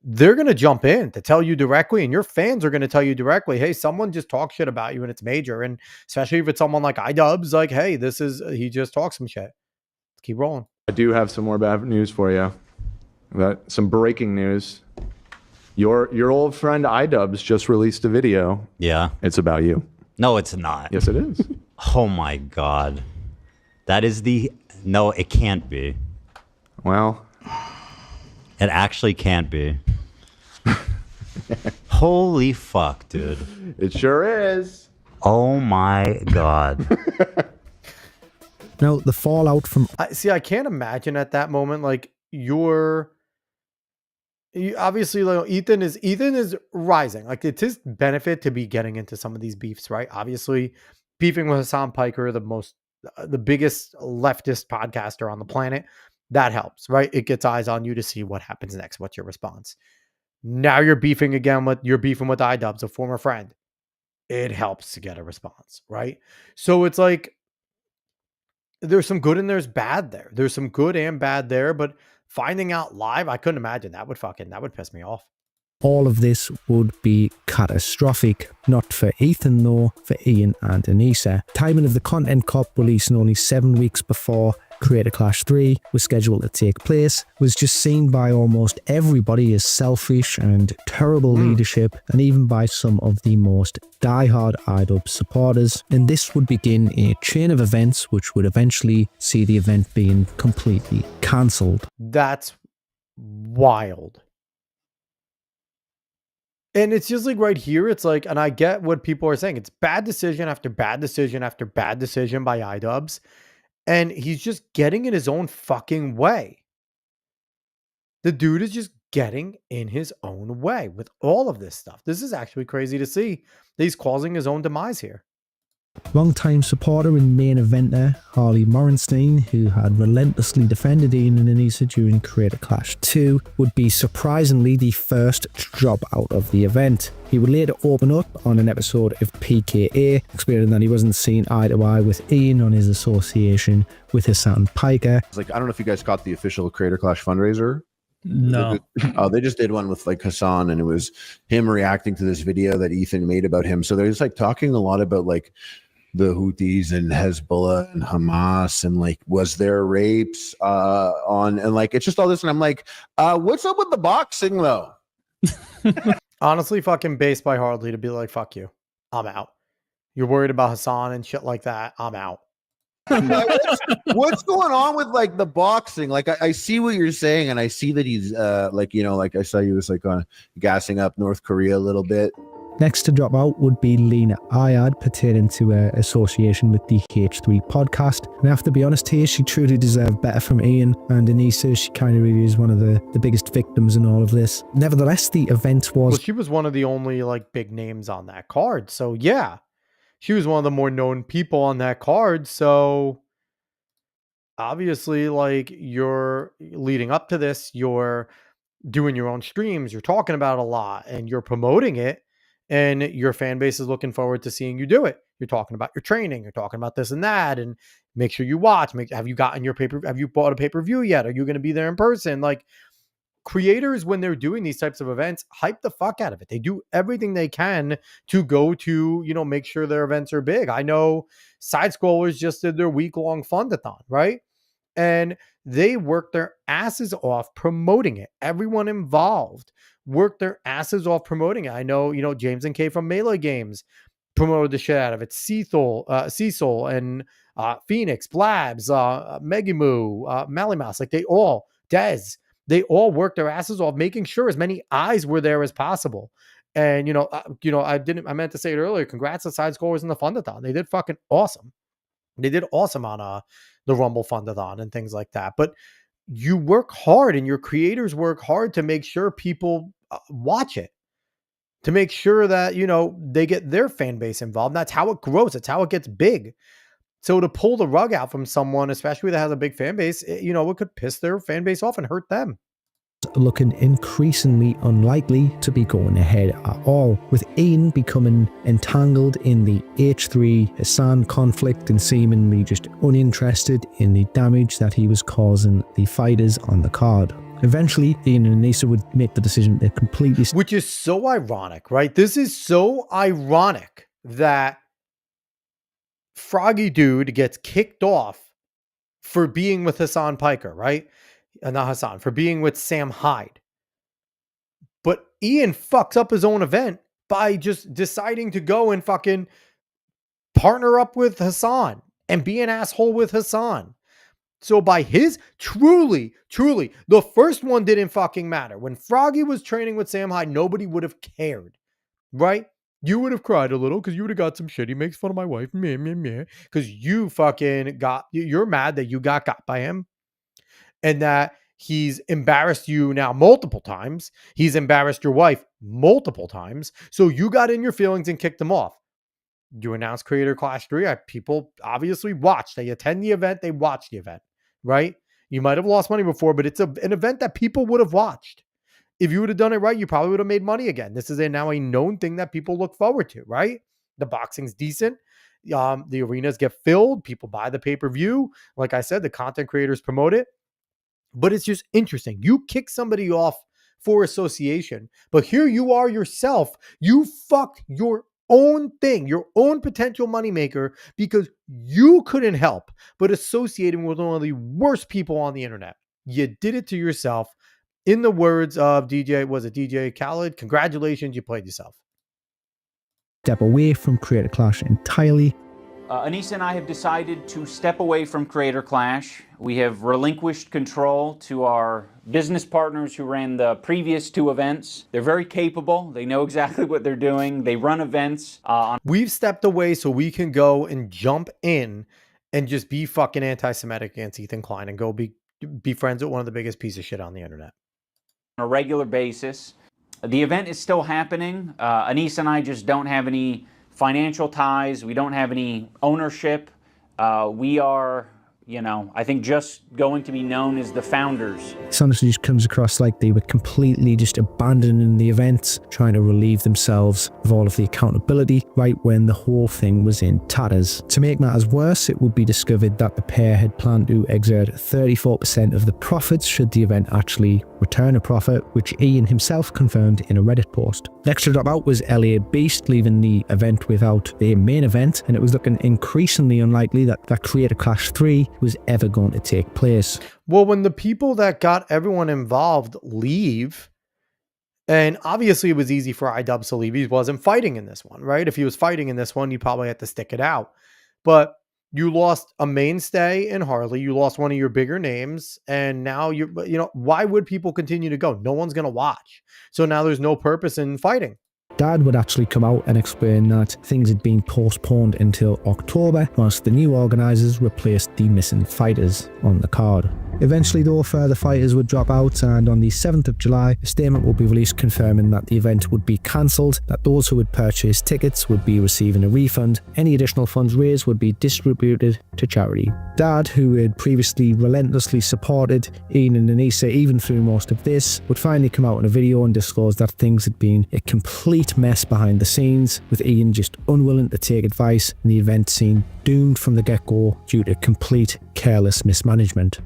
they're going to jump in to tell you directly, and your fans are going to tell you directly, hey, someone just talked shit about you and it's major. And especially if it's someone like iDubbbz, like, hey, he just talks some shit. Let's keep rolling. I do have some more bad news for you. Some breaking news. Your old friend iDubbbz just released a video. Yeah. It's about you. No, it's not. Yes, it is. Oh my God. That is no, it can't be. Well. It actually can't be. Holy fuck, dude. It sure is. Oh my God. Now, the fallout from... I can't imagine at that moment, like, obviously, like, Ethan is rising. Like, it's his benefit to be getting into some of these beefs, right? Obviously, beefing with Hassan Piker, the biggest leftist podcaster on the planet, that helps, right? It gets eyes on you to see what happens next. What's your response? Now you're beefing with iDubbbz, a former friend. It helps to get a response, right? So it's like, there's some good and there's bad there. There's some good and bad there, but finding out live, I couldn't imagine. That would piss me off. All of this would be catastrophic. Not for Ethan though, for Ian and Anisa. Timing of the Content Cop releasing only 7 weeks before Creator Clash 3 was scheduled to take place was just seen by almost everybody as selfish and terrible leadership, and even by some of the most diehard iDubbbz supporters. And this would begin a chain of events which would eventually see the event being completely cancelled. That's wild. And it's just like right here, it's like, and I get what people are saying. It's bad decision after bad decision after bad decision by iDubbbz. And he's just getting in his own fucking way. The dude is just getting in his own way with all of this stuff. This is actually crazy to see that he's causing his own demise here. Long-time supporter and main eventer Harley Morenstein, who had relentlessly defended Ian and Anisa during Creator Clash 2, would be surprisingly the first to drop out of the event. He would later open up on an episode of PKA, explaining that he wasn't seeing eye to eye with Ian on his association with Hassan Piker. It's like, I don't know if you guys caught the official Creator Clash fundraiser. No. They just did one with like Hassan, and it was him reacting to this video that Ethan made about him. So they're just like talking a lot about like the Houthis and Hezbollah and Hamas, and like, was there rapes on, and like, it's just all this. And I'm like, what's up with the boxing though? Honestly, fucking based by Harley to be like, fuck you, I'm out. You're worried about Hassan and shit like that, I'm out. What's going on with like the boxing? Like, I see what you're saying, and I see that he's like, you know, like I saw you was like gassing up North Korea a little bit. Next to drop out would be Lena Ayad, pertaining to her association with the H3 podcast. And I have to be honest here, she truly deserved better from Ian and Anisa. She kind of really is one of the biggest victims in all of this. Nevertheless, the event was... Well, she was one of the only like big names on that card. So yeah, she was one of the more known people on that card. So obviously, like, you're leading up to this, you're doing your own streams, you're talking about it a lot, and you're promoting it. And your fan base is looking forward to seeing you do it. You're talking about your training. You're talking about this and that, and make sure you watch. Have you gotten your have you bought a pay-per-view yet? Are you going to be there in person? Like, creators, when they're doing these types of events, hype the fuck out of it. They do everything they can to go to, you know, make sure their events are big. I know Side Scrollers just did their week-long fundathon, right? And they worked their asses off promoting it. Everyone involved worked their asses off promoting it. I know, you know, James and Kay from Melee Games promoted the shit out of it. Cecil and Phoenix, Blabs, Megimoo, Malimas, like they all worked their asses off, making sure as many eyes were there as possible. And I meant to say it earlier. Congrats to Side Scores and the Fundathon. They did fucking awesome. They did awesome on the Rumble Fundathon and things like that. But you work hard, and your creators work hard to make sure people watch it, to make sure that, you know, they get their fan base involved. That's how it grows. It's how it gets big. So to pull the rug out from someone, especially that has a big fan base, you know, it could piss their fan base off and hurt them. Looking increasingly unlikely to be going ahead at all, with Ian becoming entangled in the H3 Hassan conflict and seemingly just uninterested in the damage that he was causing the fighters on the card. Eventually, Ian and Anisa would make the decision to completely... Which is so ironic, right? This is so ironic that Froggy Dude gets kicked off for being with Hassan Piker, right? Not Hassan, for being with Sam Hyde. But Ian fucks up his own event by just deciding to go and fucking partner up with Hassan and be an asshole with Hassan. So by his, truly, the first one didn't fucking matter. When Froggy was training with Sam Hyde, nobody would have cared, right? You would have cried a little because you would have got some shit. He makes fun of my wife. Because you fucking you're mad that you got by him and that he's embarrassed you now multiple times. He's embarrassed your wife multiple times. So you got in your feelings and kicked him off. You announced Creator Clash 3. People obviously watch. They attend the event. They watch the event, right? You might have lost money before, but it's an event that people would have watched. If you would have done it right, you probably would have made money again. This is now a known thing that people look forward to, right? The boxing's decent. The arenas get filled. People buy the pay-per-view. Like I said, the content creators promote it. But it's just interesting. You kick somebody off for association, but here you are yourself. You fucked your own thing, your own potential moneymaker, because you couldn't help but associating with one of the worst people on the internet. You did it to yourself. In the words of DJ Khaled, congratulations, you played yourself. Step away from Creator Clash entirely. Anisa and I have decided to step away from Creator Clash. We have relinquished control to our business partners who ran the previous 2 events. They're very capable. They know exactly what they're doing. They run events. We've stepped away so we can go and jump in and just be fucking anti-Semitic against Ethan Klein and go be friends with one of the biggest pieces of shit on the internet. On a regular basis. The event is still happening. Anisa and I just don't have any financial ties. We don't have any ownership. We are, I think just going to be known as the founders. This honestly just comes across like they were completely just abandoning the event, trying to relieve themselves of all of the accountability right when the whole thing was in tatters. To make matters worse, it would be discovered that the pair had planned to exert 34% of the profits should the event actually return a profit, which Ian himself confirmed in a Reddit post. Next to drop out was LA Beast, leaving the event without their main event, and it was looking increasingly unlikely that Creator Clash 3 was ever going to take place. Well, when the people that got everyone involved leave, and obviously it was easy for iDubbbz to leave. He wasn't fighting in this one, right? If he was fighting in this one, you probably had to stick it out. But you lost a mainstay in Harley. You lost one of your bigger names. And now why would people continue to go? No one's going to watch. So now there's no purpose in fighting. Dad would actually come out and explain that things had been postponed until October, whilst the new organisers replaced the missing fighters on the card. Eventually, though, further fighters would drop out, and on the 7th of July, a statement would be released confirming that the event would be cancelled, that those who had purchased tickets would be receiving a refund, any additional funds raised would be distributed to charity. Dad, who had previously relentlessly supported Ian and Anisa even through most of this, would finally come out in a video and disclose that things had been a complete mess behind the scenes, with Ian just unwilling to take advice and the event scene doomed from the get-go due to complete careless mismanagement.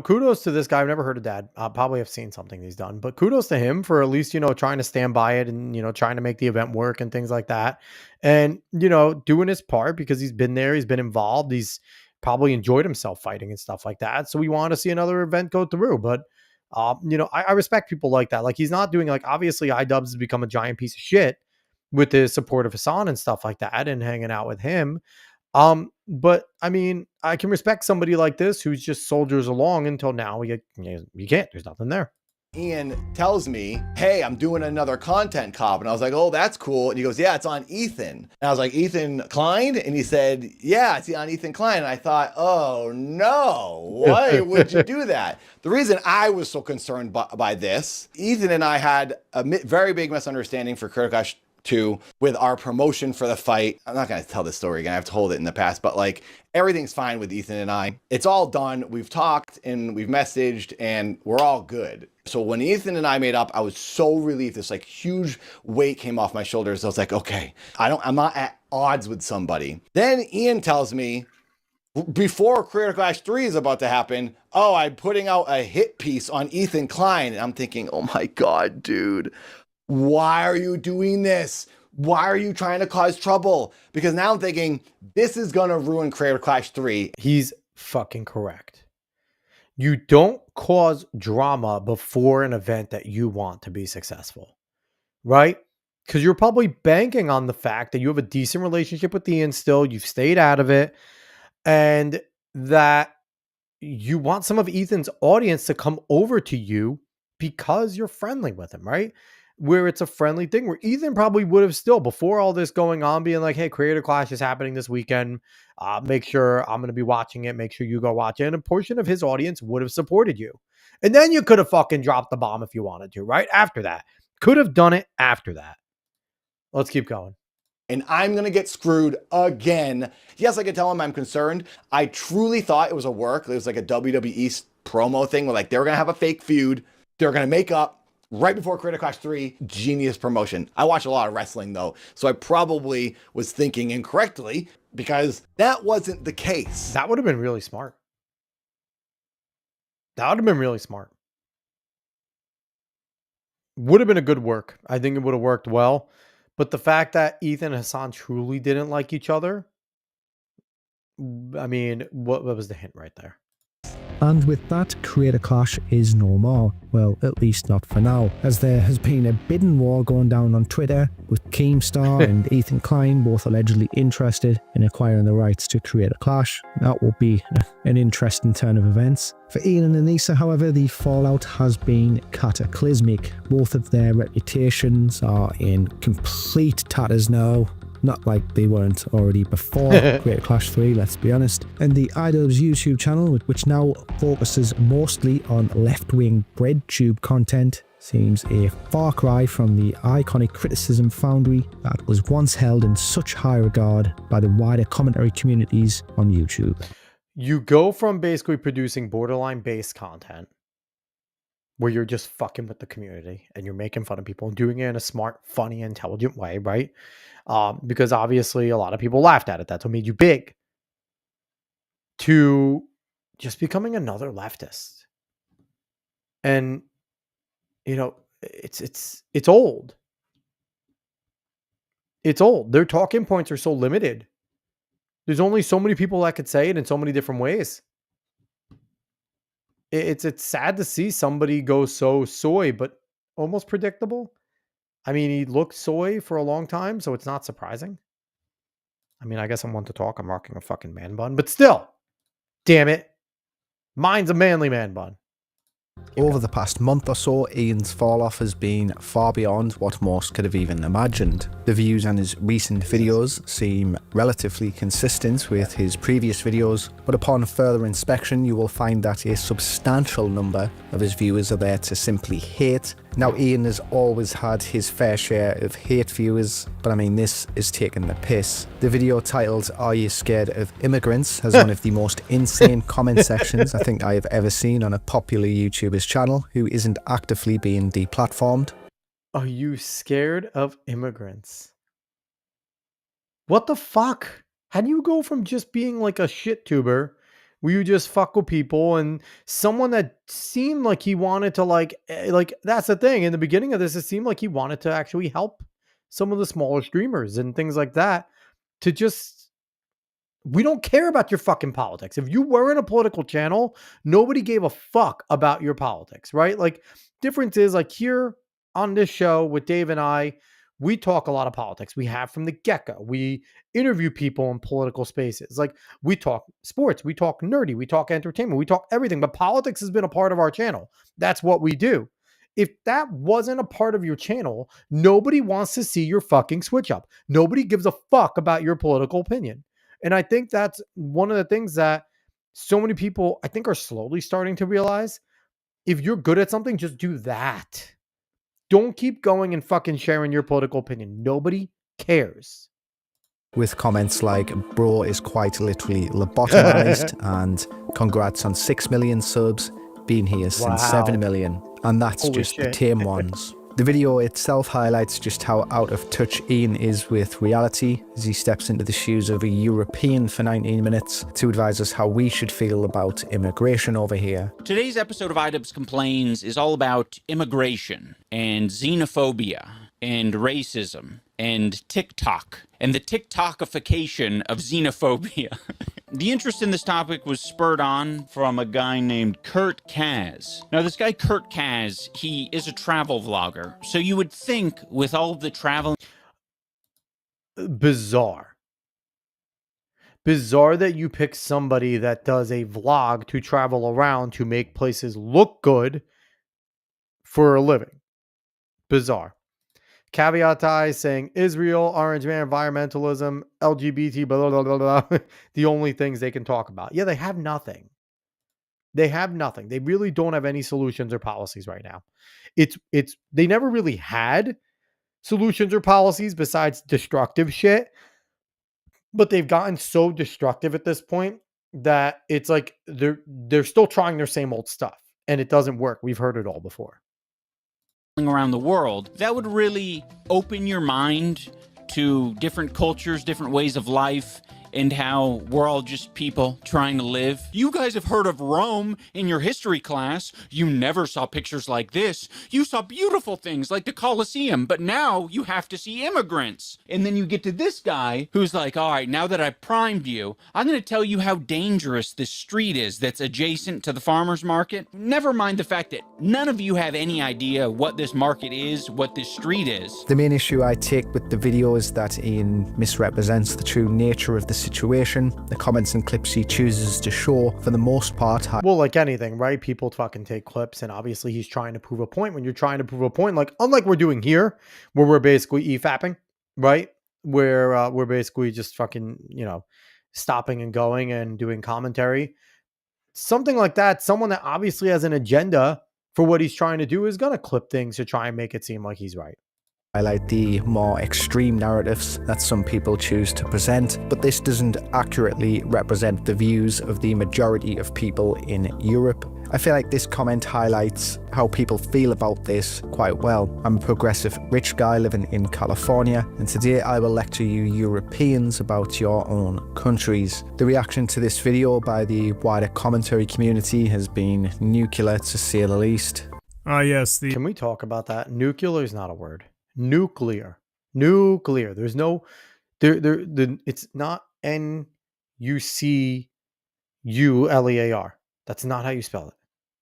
Kudos to this guy. I've never heard of Dad. Probably have seen something he's done, but kudos to him for at least, trying to stand by it and, trying to make the event work and things like that. And, doing his part because he's been there, he's been involved. He's probably enjoyed himself fighting and stuff like that. So we want to see another event go through, but I respect people like that. Like he's not doing obviously iDubbbz has become a giant piece of shit with the support of Hassan and stuff like that and hanging out with him. But I mean, I can respect somebody like this who's just soldiers along until now. You can't, there's nothing there. Ian tells me, hey, I'm doing another content cop. And I was like, oh, that's cool. And he goes, yeah, it's on Ethan. And I was like, Ethan Klein? And he said, yeah, it's on Ethan Klein. And I thought, oh no, why would you do that? The reason I was so concerned by this, Ethan and I had a very big misunderstanding for Creator Clash 2 with our promotion for the fight. I'm not going to tell this story again. I've told it in the past, but everything's fine with Ethan and I. It's all done. We've talked and we've messaged and we're all good. So when Ethan and I made up, I was so relieved. This huge weight came off my shoulders. I was like, okay, I'm not at odds with somebody. Then Ian tells me before Creator Clash 3 is about to happen, oh, I'm putting out a hit piece on Ethan Klein. And I'm thinking, oh my God, dude, why are you doing this? Why are you trying to cause trouble? Because now I'm thinking this is going to ruin Creator Clash 3. He's fucking correct. You don't cause drama before an event that you want to be successful, right? Because you're probably banking on the fact that you have a decent relationship with Ian still, you've stayed out of it, and that you want some of Ethan's audience to come over to you because you're friendly with him, right? where it's a friendly thing, where Ethan probably would have still, before all this going on, being like, hey, Creator Clash is happening this weekend. Make sure I'm going to be watching it. Make sure you go watch it. And a portion of his audience would have supported you. And then you could have fucking dropped the bomb if you wanted to, right? After that. Could have done it after that. Let's keep going. And I'm going to get screwed again. Yes, I could tell him I'm concerned. I truly thought it was a work. It was like a WWE promo thing where like they were going to have a fake feud. They were going to make up right before Creator Clash 3. Genius promotion. I watch a lot of wrestling though, so I probably was thinking incorrectly because that wasn't the case. That would have been really smart. That would have been really smart. Would have been a good work. I think it would have worked well. But the fact that Ethan and Hassan truly didn't like each other, I mean, what was the hint right there? And with that, Creator Clash is no more. Well, at least not for now, as there has been a bidding war going down on Twitter, with Keemstar and Ethan Klein both allegedly interested in acquiring the rights to Creator Clash. That will be an interesting turn of events. For Ian and Anisa, however, the fallout has been cataclysmic. Both of their reputations are in complete tatters now. Not like they weren't already before Creator Clash 3, let's be honest. And the iDubbbz YouTube channel, which now focuses mostly on left-wing breadtube content, seems a far cry from the iconic criticism foundry that was once held in such high regard by the wider commentary communities on YouTube. You go from basically producing borderline-based content where you're just fucking with the community and you're making fun of people and doing it in a smart, funny, intelligent way, right? Because obviously a lot of people laughed at it. That's what made you big. To just becoming another leftist. And, you know, it's old. It's old. Their talking points are so limited. There's only so many people that could say it in so many different ways. It's sad to see somebody go so soy, but almost predictable. I mean, he looked soy for a long time, so it's not surprising. I mean, I guess I'm one to talk. I'm rocking a fucking man bun, but still, damn it. Mine's a manly man bun. Over the past month or so, Ian's fall-off has been far beyond what most could have even imagined. The views on his recent videos seem relatively consistent with his previous videos, but upon further inspection you will find that a substantial number of his viewers are there to simply hate. Now, Ian has always had his fair share of hate viewers, but I mean, this is taking the piss. The video titled "Are You Scared of Immigrants?" has one of the most insane comment sections I think I have ever seen on a popular YouTuber's channel who isn't actively being deplatformed. Are you scared of immigrants? What the fuck? How do you go from just being like a shit tuber where you just fuck with people and someone that seemed like he wanted to like that's the thing. In the beginning of this, it seemed like he wanted to actually help some of the smaller streamers and things like that to just, we don't care about your fucking politics. If you were in a political channel, nobody gave a fuck about your politics, right? Like, difference is like here on this show with Dave and I, we talk a lot of politics. We have from the get-go. We interview people in political spaces. Like, we talk sports, we talk nerdy, we talk entertainment, we talk everything, but politics has been a part of our channel. That's what we do. If that wasn't a part of your channel, nobody wants to see your fucking switch up. Nobody gives a fuck about your political opinion. And I think that's one of the things that so many people, I think, are slowly starting to realize. If you're good at something, just do that. Don't keep going and fucking sharing your political opinion. Nobody cares. With comments like, "Bro is quite literally lobotomized," and "Congrats on 6 million subs, been here since 7 million." And that's Holy just the shit. tame ones. The video itself highlights just how out of touch Ian is with reality as he steps into the shoes of a European for 19 minutes to advise us how we should feel about immigration over here. Today's episode of iDubbbz Complains is all about immigration and xenophobia and racism and TikTok and the TikTokification of xenophobia. The interest in this topic was spurred on from a guy named Kurt Kaz. Now, this guy Kurt Kaz, he is a travel vlogger. So you would think with all of the travel... Bizarre. Bizarre that you pick somebody that does a vlog to travel around to make places look good for a living. Bizarre. Caveat ties saying Israel, Orange Man, environmentalism, LGBT, blah, blah, blah, blah, blah. The only things they can talk about. Yeah, they have nothing. They have nothing. They really don't have any solutions or policies right now. They never really had solutions or policies besides destructive shit, but they've gotten so destructive at this point that it's like they're still trying their same old stuff and it doesn't work. We've heard it all before. Around the world, that would really open your mind to different cultures, different ways of life, and how we're all just people trying to live. You guys have heard of Rome in your history class. You never saw pictures like this. You saw beautiful things like the Colosseum, but now you have to see immigrants. And then you get to this guy who's like, all right, now that I've primed you, I'm going to tell you how dangerous this street is that's adjacent to the farmer's market. Never mind the fact that none of you have any idea what this market is, what this street is. The main issue I take with the video is that Ian misrepresents the true nature of the situation. The comments and clips he chooses to show, for the most part, well, like anything, right? People fucking take clips, and obviously he's trying to prove a point. When you're trying to prove a point, like unlike we're doing here, where we're basically e-fapping, right? Where we're basically just fucking, stopping and going and doing commentary. Something like that, someone that obviously has an agenda for what he's trying to do is going to clip things to try and make it seem like he's right. Highlight the more extreme narratives that some people choose to present, but this doesn't accurately represent the views of the majority of people in Europe. I feel like this comment highlights how people feel about this quite well. I'm a progressive rich guy living in California, and today I will lecture you Europeans about your own countries. The reaction to this video by the wider commentary community has been nuclear, to say the least. Yes. Can we talk about that? Nuclear is not a word. Nuclear. There's no it's not Nuclear. That's not how you spell it.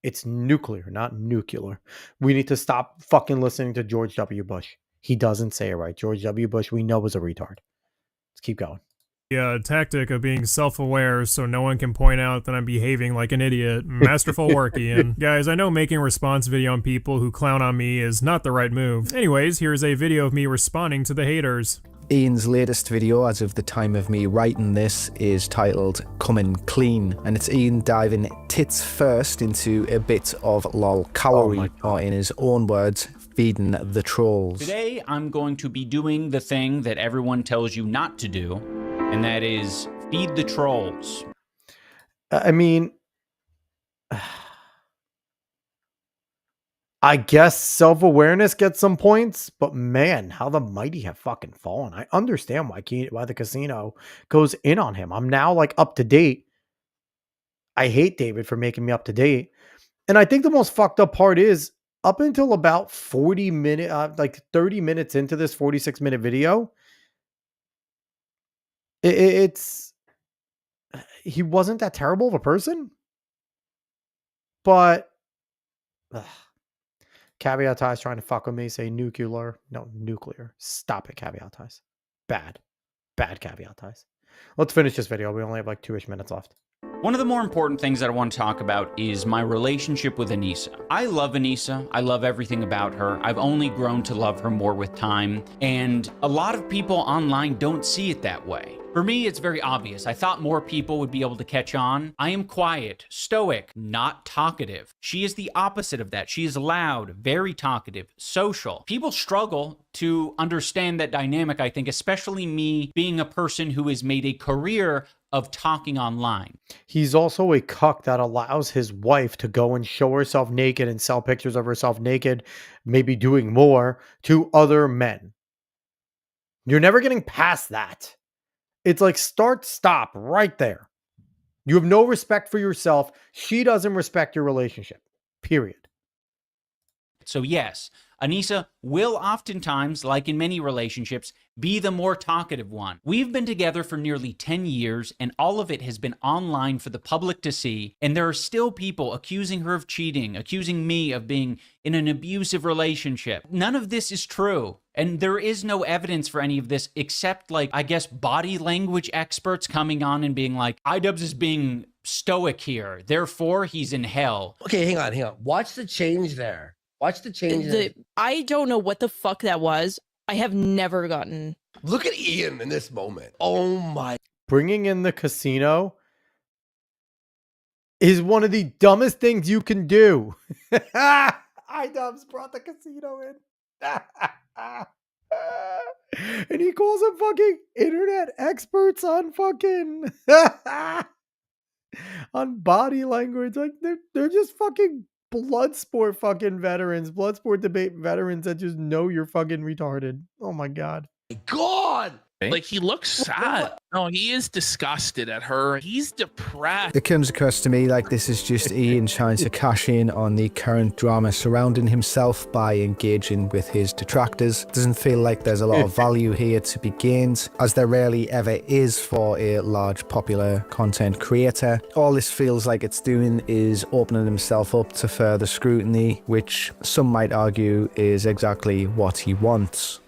It's nuclear, not nuclear. We need to stop fucking listening to George W. Bush. He doesn't say it right. George W. Bush, we know, is a retard. Let's keep going. Tactic of being self-aware so no one can point out that I'm behaving like an idiot. Masterful work, Ian. Guys, I know making a response video on people who clown on me is not the right move. Anyways, here's a video of me responding to the haters. Ian's latest video, as of the time of me writing this, is titled Coming Clean, and it's Ian diving tits first into a bit of lolcowery, or in his own words, feeding the trolls. Today, I'm going to be doing the thing that everyone tells you not to do, and that is feed the trolls. I mean, I guess self-awareness gets some points, but man, how the mighty have fucking fallen. I understand why the casino goes in on him. I'm now like up to date. I hate David for making me up to date. And I think the most fucked up part is up until about 30 minutes into this 46-minute video, he wasn't that terrible of a person, but Caveat ties trying to fuck with me, say nuclear. No, nuclear. Stop it, caveat ties. Bad caveat ties. Let's finish this video. We only have like 2-ish minutes left. One of the more important things that I want to talk about is my relationship with Anisa. I love Anisa. I love everything about her. I've only grown to love her more with time, and a lot of people online don't see it that way. For me, it's very obvious. I thought more people would be able to catch on. I am quiet, stoic, not talkative. She is the opposite of that. She is loud, very talkative, social. People struggle to understand that dynamic, I think, especially me being a person who has made a career of talking online. He's also a cuck that allows his wife to go and show herself naked and sell pictures of herself naked, maybe doing more, to other men. You're never getting past that. It's like start, stop right there. You have no respect for yourself. She doesn't respect your relationship. Period. So yes, Anisa will oftentimes, like in many relationships, be the more talkative one. We've been together for nearly 10 years, and all of it has been online for the public to see, and there are still people accusing her of cheating, accusing me of being in an abusive relationship. None of this is true, and there is no evidence for any of this except, like, I guess, body language experts coming on and being like, iDubbbz is being stoic here, therefore he's in hell. Okay, hang on. Watch the change there. Watch the change. I don't know what the fuck that was. I have never gotten. Look at Ian in this moment. Oh my. Bringing in the casino is one of the dumbest things you can do. iDubbbz brought the casino in. And he calls them fucking internet experts on fucking on body language. Like they're just fucking blood sport fucking veterans, blood sport debate veterans that just know you're fucking retarded. Oh my god. God. Like, he looks sad. No, he is disgusted at her. He's depressed. It comes across to me like this is just Ian trying to cash in on the current drama surrounding himself by engaging with his detractors. Doesn't feel like there's a lot of value here to be gained, as there rarely ever is for a large popular content creator. All this feels like it's doing is opening himself up to further scrutiny, which some might argue is exactly what he wants.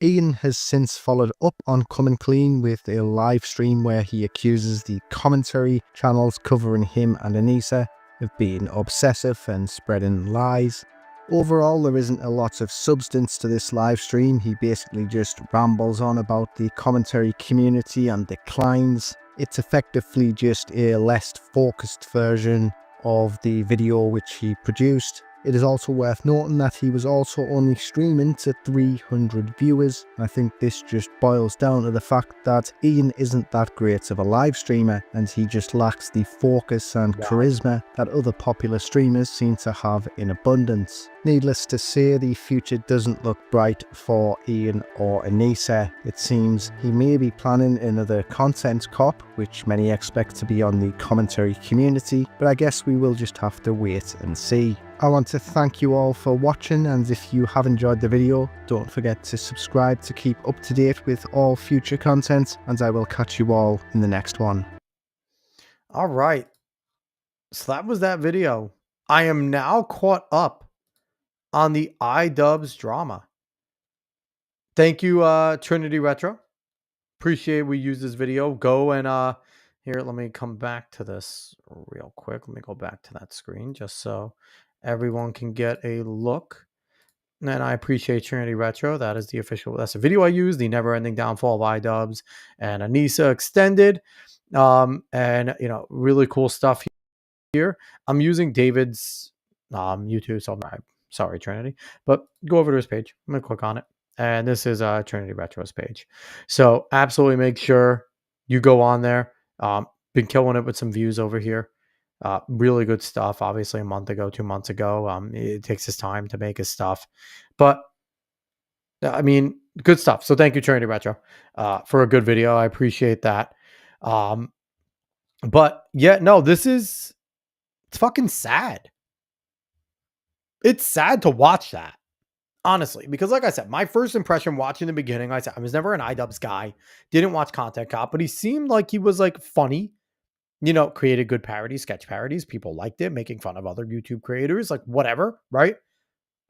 Ian has since followed up on Coming Clean with a live stream where he accuses the commentary channels covering him and Anisa of being obsessive and spreading lies. Overall, there isn't a lot of substance to this live stream. He basically just rambles on about the commentary community and declines. It's effectively just a less focused version of the video which he produced. It is also worth noting that he was also only streaming to 300 viewers. I think this just boils down to the fact that Ian isn't that great of a live streamer, and he just lacks the focus and charisma that other popular streamers seem to have in abundance. Needless to say, the future doesn't look bright for Ian or Anisa. It seems he may be planning another content cop, which many expect to be on the commentary community, but I guess we will just have to wait and see. I want to thank you all for watching, and if you have enjoyed the video, don't forget to subscribe to keep up to date with all future content, and I will catch you all in the next one. All right. So that was that video. I am now caught up on the iDubbbz drama. Thank you, Trinity Retro. Appreciate we use this video. Go and here, let me come back to this real quick. Let me go back to that screen just so everyone can get a look. And I appreciate Trinity Retro. That is the official, that's the video I use, the never ending downfall of iDubbbz and Anisa extended. And you know, really cool stuff here. I'm using David's YouTube, so I'm sorry, Trinity, but go over to his page. I'm gonna click on it, and this is Trinity Retro's page. So absolutely make sure you go on there. Been killing it with some views over here. Really good stuff. Obviously, a month ago, 2 months ago. It takes his time to make his stuff, but I mean, good stuff. So thank you, Trinity Retro, for a good video. I appreciate that. But yeah, no, it's fucking sad. It's sad to watch that, honestly, because like I said, my first impression watching the beginning, I was never an iDubbbz guy, didn't watch Content Cop, but he seemed like he was like funny, you know, created good parodies, sketch parodies. People liked it, making fun of other YouTube creators, like whatever, right?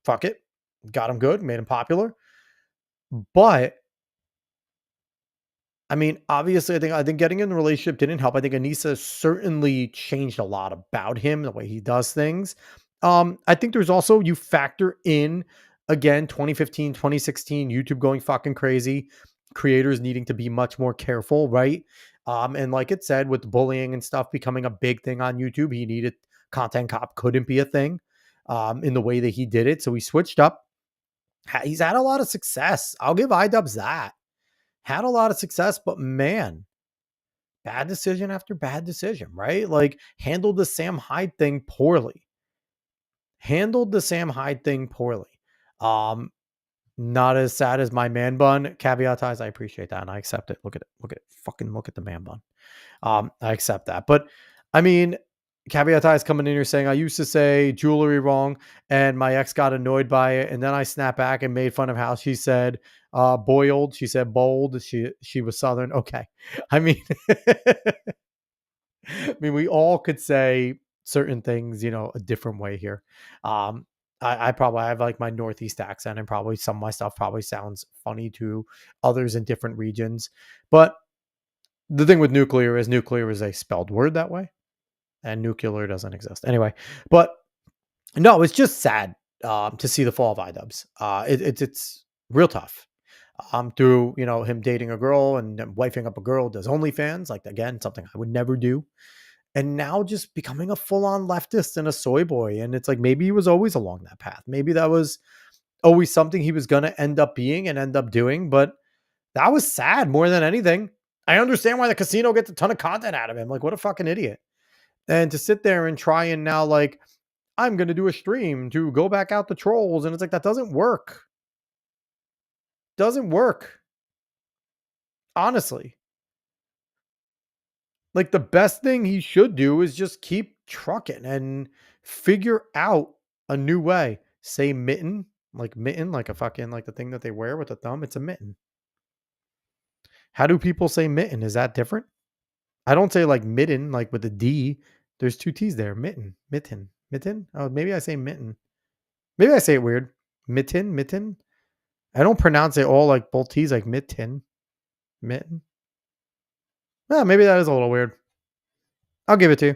Fuck it. Got him good, made him popular. But I mean, obviously, I think getting in the relationship didn't help. I think Anisa certainly changed a lot about him, the way he does things. I think there's also, you factor in, again, 2015, 2016, YouTube going fucking crazy, creators needing to be much more careful, right? And like it said, with bullying and stuff becoming a big thing on YouTube, he needed Content Cop couldn't be a thing in the way that he did it. So he switched up. He's had a lot of success. I'll give iDubbbz that. Had a lot of success, but man, bad decision after bad decision, right? Like, handled the Sam Hyde thing poorly. Not as sad as my man bun. Caveat ties, I appreciate that, and I accept it. Look at it. Fucking look at the man bun. I accept that. But I mean, Caveat ties coming in here saying, I used to say jewelry wrong, and my ex got annoyed by it, and then I snapped back and made fun of how she said boiled. She said bold. She was Southern. Okay. I mean, we all could say certain things, you know, a different way here. I probably have like my Northeast accent, and probably some of my stuff probably sounds funny to others in different regions. But the thing with nuclear is a spelled word that way, and nuclear doesn't exist anyway. But no, it's just sad to see the fall of iDubbbz. It's real tough. through, him dating a girl and then wifing up a girl, does OnlyFans, like, again, something I would never do. And now just becoming a full-on leftist and a soy boy. And it's like, maybe he was always along that path. Maybe that was always something he was going to end up being and end up doing. But that was sad more than anything. I understand why the casino gets a ton of content out of him. Like, what a fucking idiot. And to sit there and try and now, like, I'm going to do a stream to go back out the trolls. And it's like, that doesn't work. Doesn't work. Honestly. Like, the best thing he should do is just keep trucking and figure out a new way. Say mitten, like a fucking, like the thing that they wear with the thumb. It's a mitten. How do people say mitten? Is that different? I don't say like mitten, like with a D. There's two T's there. Mitten, mitten, mitten. Oh, maybe I say mitten. Maybe I say it weird. Mitten, mitten. I don't pronounce it all like both T's, like mitten, mitten. Maybe that is a little weird. I'll give it to you.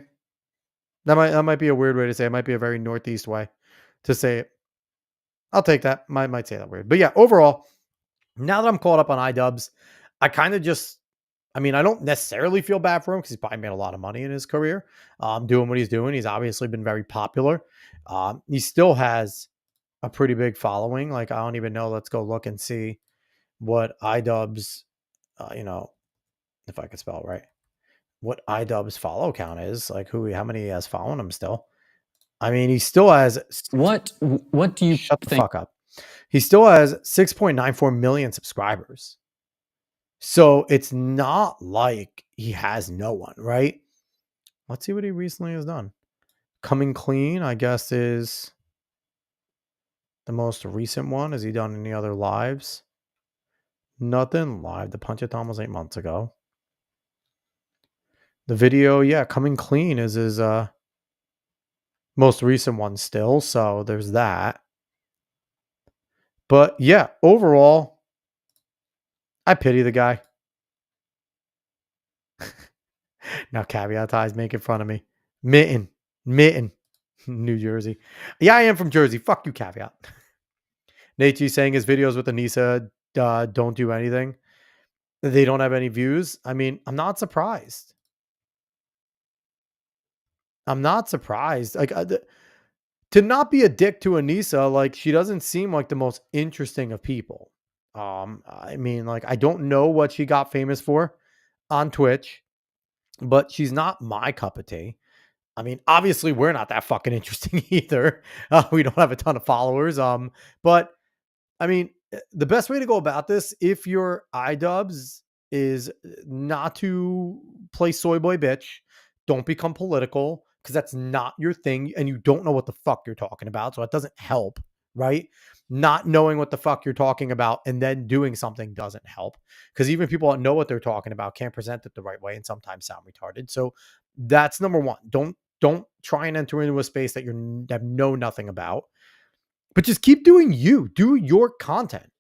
That might be a weird way to say it. It might be a very Northeast way to say it. I'll take that. Might say that weird. But yeah, overall, now that I'm caught up on iDubbbz, I kind of just, I don't necessarily feel bad for him because he's probably made a lot of money in his career doing what he's doing. He's obviously been very popular. He still has a pretty big following. Like, I don't even know. Let's go look and see what iDubbbz, if I could spell it right, what iDubbbz follow count is. Like, how many he has following him still. He still has. What do you shut the fuck up? He still has 6.94 million subscribers. So it's not like he has no one, right? Let's see what he recently has done. Coming Clean, I guess, is the most recent one. Has he done any other lives? Nothing live. The Punch-a-thon was 8 months ago. The video, yeah, Coming Clean is his most recent one still. So there's that. But yeah, overall, I pity the guy. Now Caveat Tie's making fun of me. Mitten, New Jersey. Yeah, I am from Jersey. Fuck you, Caveat. Nate G saying his videos with Anisa don't do anything. They don't have any views. I'm not surprised. I'm not surprised. Like, to not be a dick to Anisa, like, she doesn't seem like the most interesting of people. I don't know what she got famous for on Twitch, but she's not my cup of tea. Obviously we're not that fucking interesting either. We don't have a ton of followers. But the best way to go about this, if your iDubbbz, is not to play soy boy bitch. Don't become political, because that's not your thing and you don't know what the fuck you're talking about. So it doesn't help, right? Not knowing what the fuck you're talking about and then doing something doesn't help, because even people that know what they're talking about can't present it the right way and sometimes sound retarded. So that's number one. Don't try and enter into a space that you know nothing about, but just keep doing you. Do your content.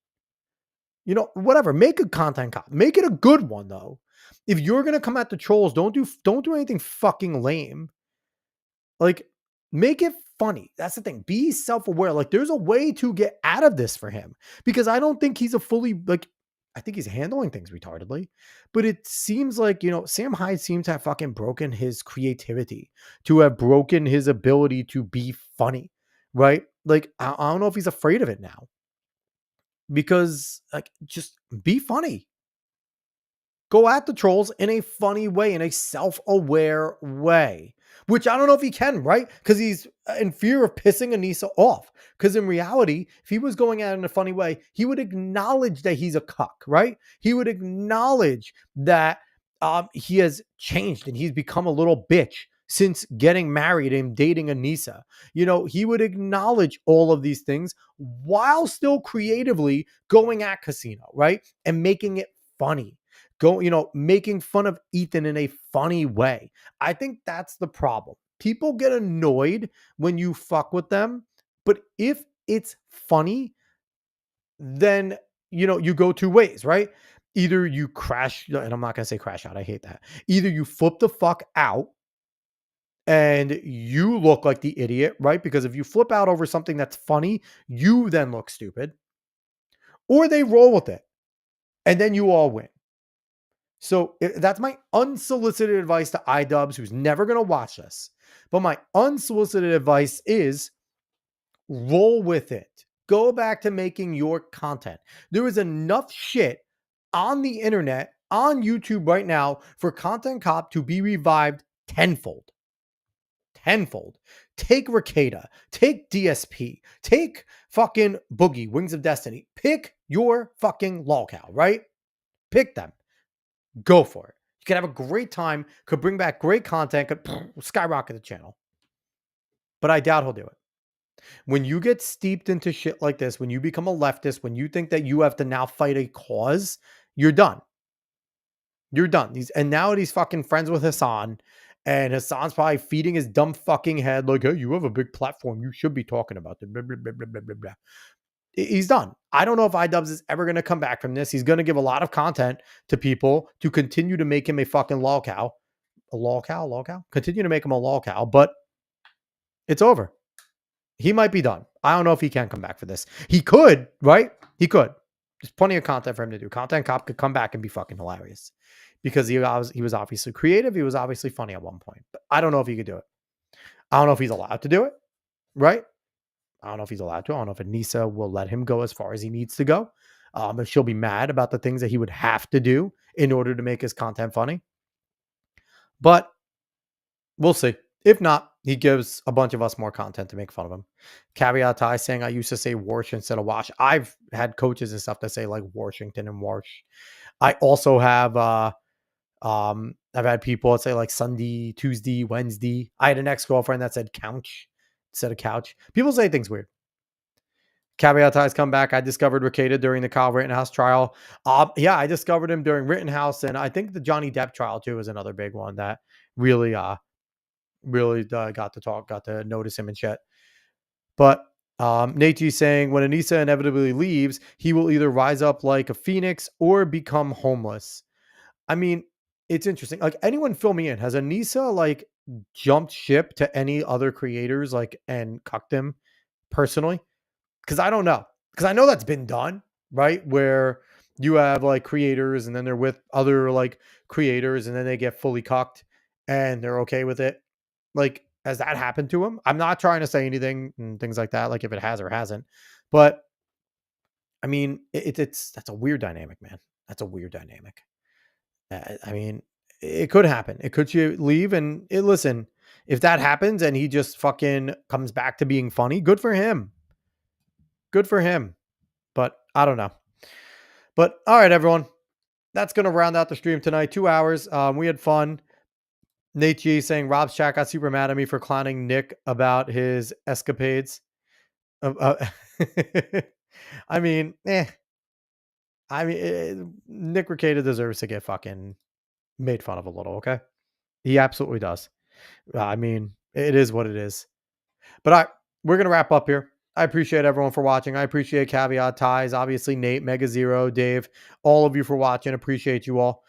Whatever. Make a content cop. Make it a good one, though. If you're gonna come at the trolls, don't do anything fucking lame. Like, make it funny. That's the thing. Be self-aware. Like, there's a way to get out of this for him, because I don't think he's I think he's handling things retardedly, but it seems like, Sam Hyde seems to have fucking broken his creativity, to have broken his ability to be funny, right? Like, I don't know if he's afraid of it now, because, like, just be funny. Go at the trolls in a funny way, in a self-aware way, which I don't know if he can, right? Because he's in fear of pissing Anisa off. Because in reality, if he was going at it in a funny way, he would acknowledge that he's a cuck, right? He would acknowledge that he has changed and he's become a little bitch since getting married and dating Anisa. He would acknowledge all of these things while still creatively going at Casino, right? And making it funny. Making fun of Ethan in a funny way. I think that's the problem. People get annoyed when you fuck with them, but if it's funny, then, you go two ways, right? Either you crash, and I'm not going to say crash out. I hate that. Either you flip the fuck out and you look like the idiot, right? Because if you flip out over something that's funny, you then look stupid, or they roll with it. and then you all win. So that's my unsolicited advice to iDubbbz, who's never going to watch this. But my unsolicited advice is roll with it. Go back to making your content. There is enough shit on the internet, on YouTube right now for Content Cop to be revived tenfold. Tenfold. Take Ricada. Take DSP. Take fucking Boogie, Wings of Destiny. Pick your fucking lolcow, right? Pick them. Go for it. You could have a great time, could bring back great content, could skyrocket the channel. But I doubt he'll do it. When you get steeped into shit like this, when you become a leftist, when you think that you have to now fight a cause, you're done. You're done. And now he's fucking friends with Hassan, and Hassan's probably feeding his dumb fucking head like, hey, you have a big platform. You should be talking about it. Blah, blah, blah, blah, blah, blah. He's done. I don't know if iDubbbz is ever going to come back from this. He's going to give a lot of content to people to continue to make him a fucking lolcow. A lolcow? Continue to make him a lolcow, but it's over. He might be done. I don't know if he can come back for this. He could, right? He could. There's plenty of content for him to do. Content Cop could come back and be fucking hilarious because he was obviously creative. He was obviously funny at one point, but I don't know if he could do it. I don't know if he's allowed to do it, right? I don't know if he's allowed to. I don't know if Anisa will let him go as far as he needs to go. If she'll be mad about the things that he would have to do in order to make his content funny. But we'll see. If not, he gives a bunch of us more content to make fun of him. Caveat Ty saying I used to say Warsh instead of Wash. I've had coaches and stuff that say like Washington and Warsh. I also have I've had people that say like Sunday, Tuesday, Wednesday. I had an ex-girlfriend that said couch instead of couch. People say things weird. Caveat Ty's come back. I discovered Ricada during the Kyle Rittenhouse trial. Yeah, I discovered him during Rittenhouse, and I think the Johnny Depp trial too is another big one that really got to notice him and shit. But Nate G saying when Anisa inevitably leaves, he will either rise up like a phoenix or become homeless. I mean, it's interesting. Like, anyone fill me in. Has Anisa like jumped ship to any other creators like and cucked them personally? Because I don't know. Because I know that's been done, right? Where you have like creators and then they're with other like creators and then they get fully cucked and they're okay with it. Like, has that happened to him? I'm not trying to say anything and things like that, like if it has or hasn't. But I mean, that's a weird dynamic, man. That's a weird dynamic. I mean, it could happen. It could you leave and listen, if that happens and he just fucking comes back to being funny, good for him. Good for him. But I don't know. But all right, everyone. That's going to round out the stream tonight. 2 hours. We had fun. Nate G saying Rob's chat got super mad at me for clowning Nick about his escapades. I mean, Nick Ricada deserves to get fucking made fun of a little, okay? He absolutely does. I mean, it is what it is. But all right, we're going to wrap up here. I appreciate everyone for watching. I appreciate Caveat Ties, obviously Nate, Mega Zero, Dave, all of you for watching. Appreciate you all.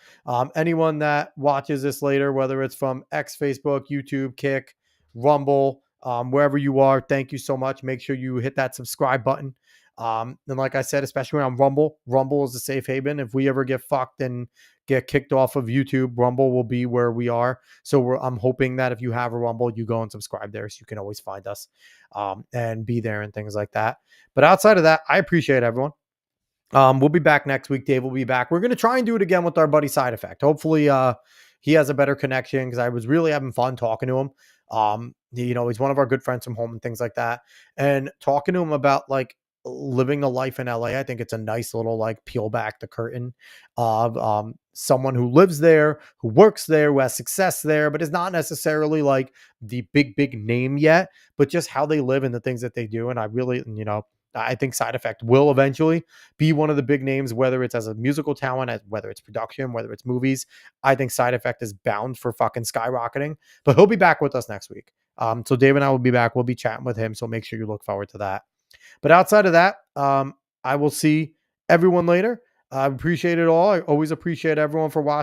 Anyone that watches this later, whether it's from X, Facebook, YouTube, Kick, Rumble, wherever you are, thank you so much. Make sure you hit that subscribe button. And like I said, especially on Rumble is a safe haven. If we ever get fucked and get kicked off of YouTube, Rumble will be where we are. So I'm hoping that if you have a Rumble, you go and subscribe there so you can always find us and be there and things like that. But outside of that, I appreciate everyone. We'll be back next week. Dave will be back. We're going to try and do it again with our buddy Side Effect. Hopefully he has a better connection because I was really having fun talking to him. He's one of our good friends from home and things like that. And talking to him about like living a life in LA, I think it's a nice little like peel back the curtain of someone who lives there, who works there, who has success there, but is not necessarily like the big name yet, but just how they live and the things that they do. And I really, I think Side Effect will eventually be one of the big names, whether it's as a musical talent, whether it's production, whether it's movies. I think Side Effect is bound for fucking skyrocketing, but he'll be back with us next week. So Dave and I will be back. We'll be chatting with him. So make sure you look forward to that. But outside of that, I will see everyone later. I appreciate it all. I always appreciate everyone for watching.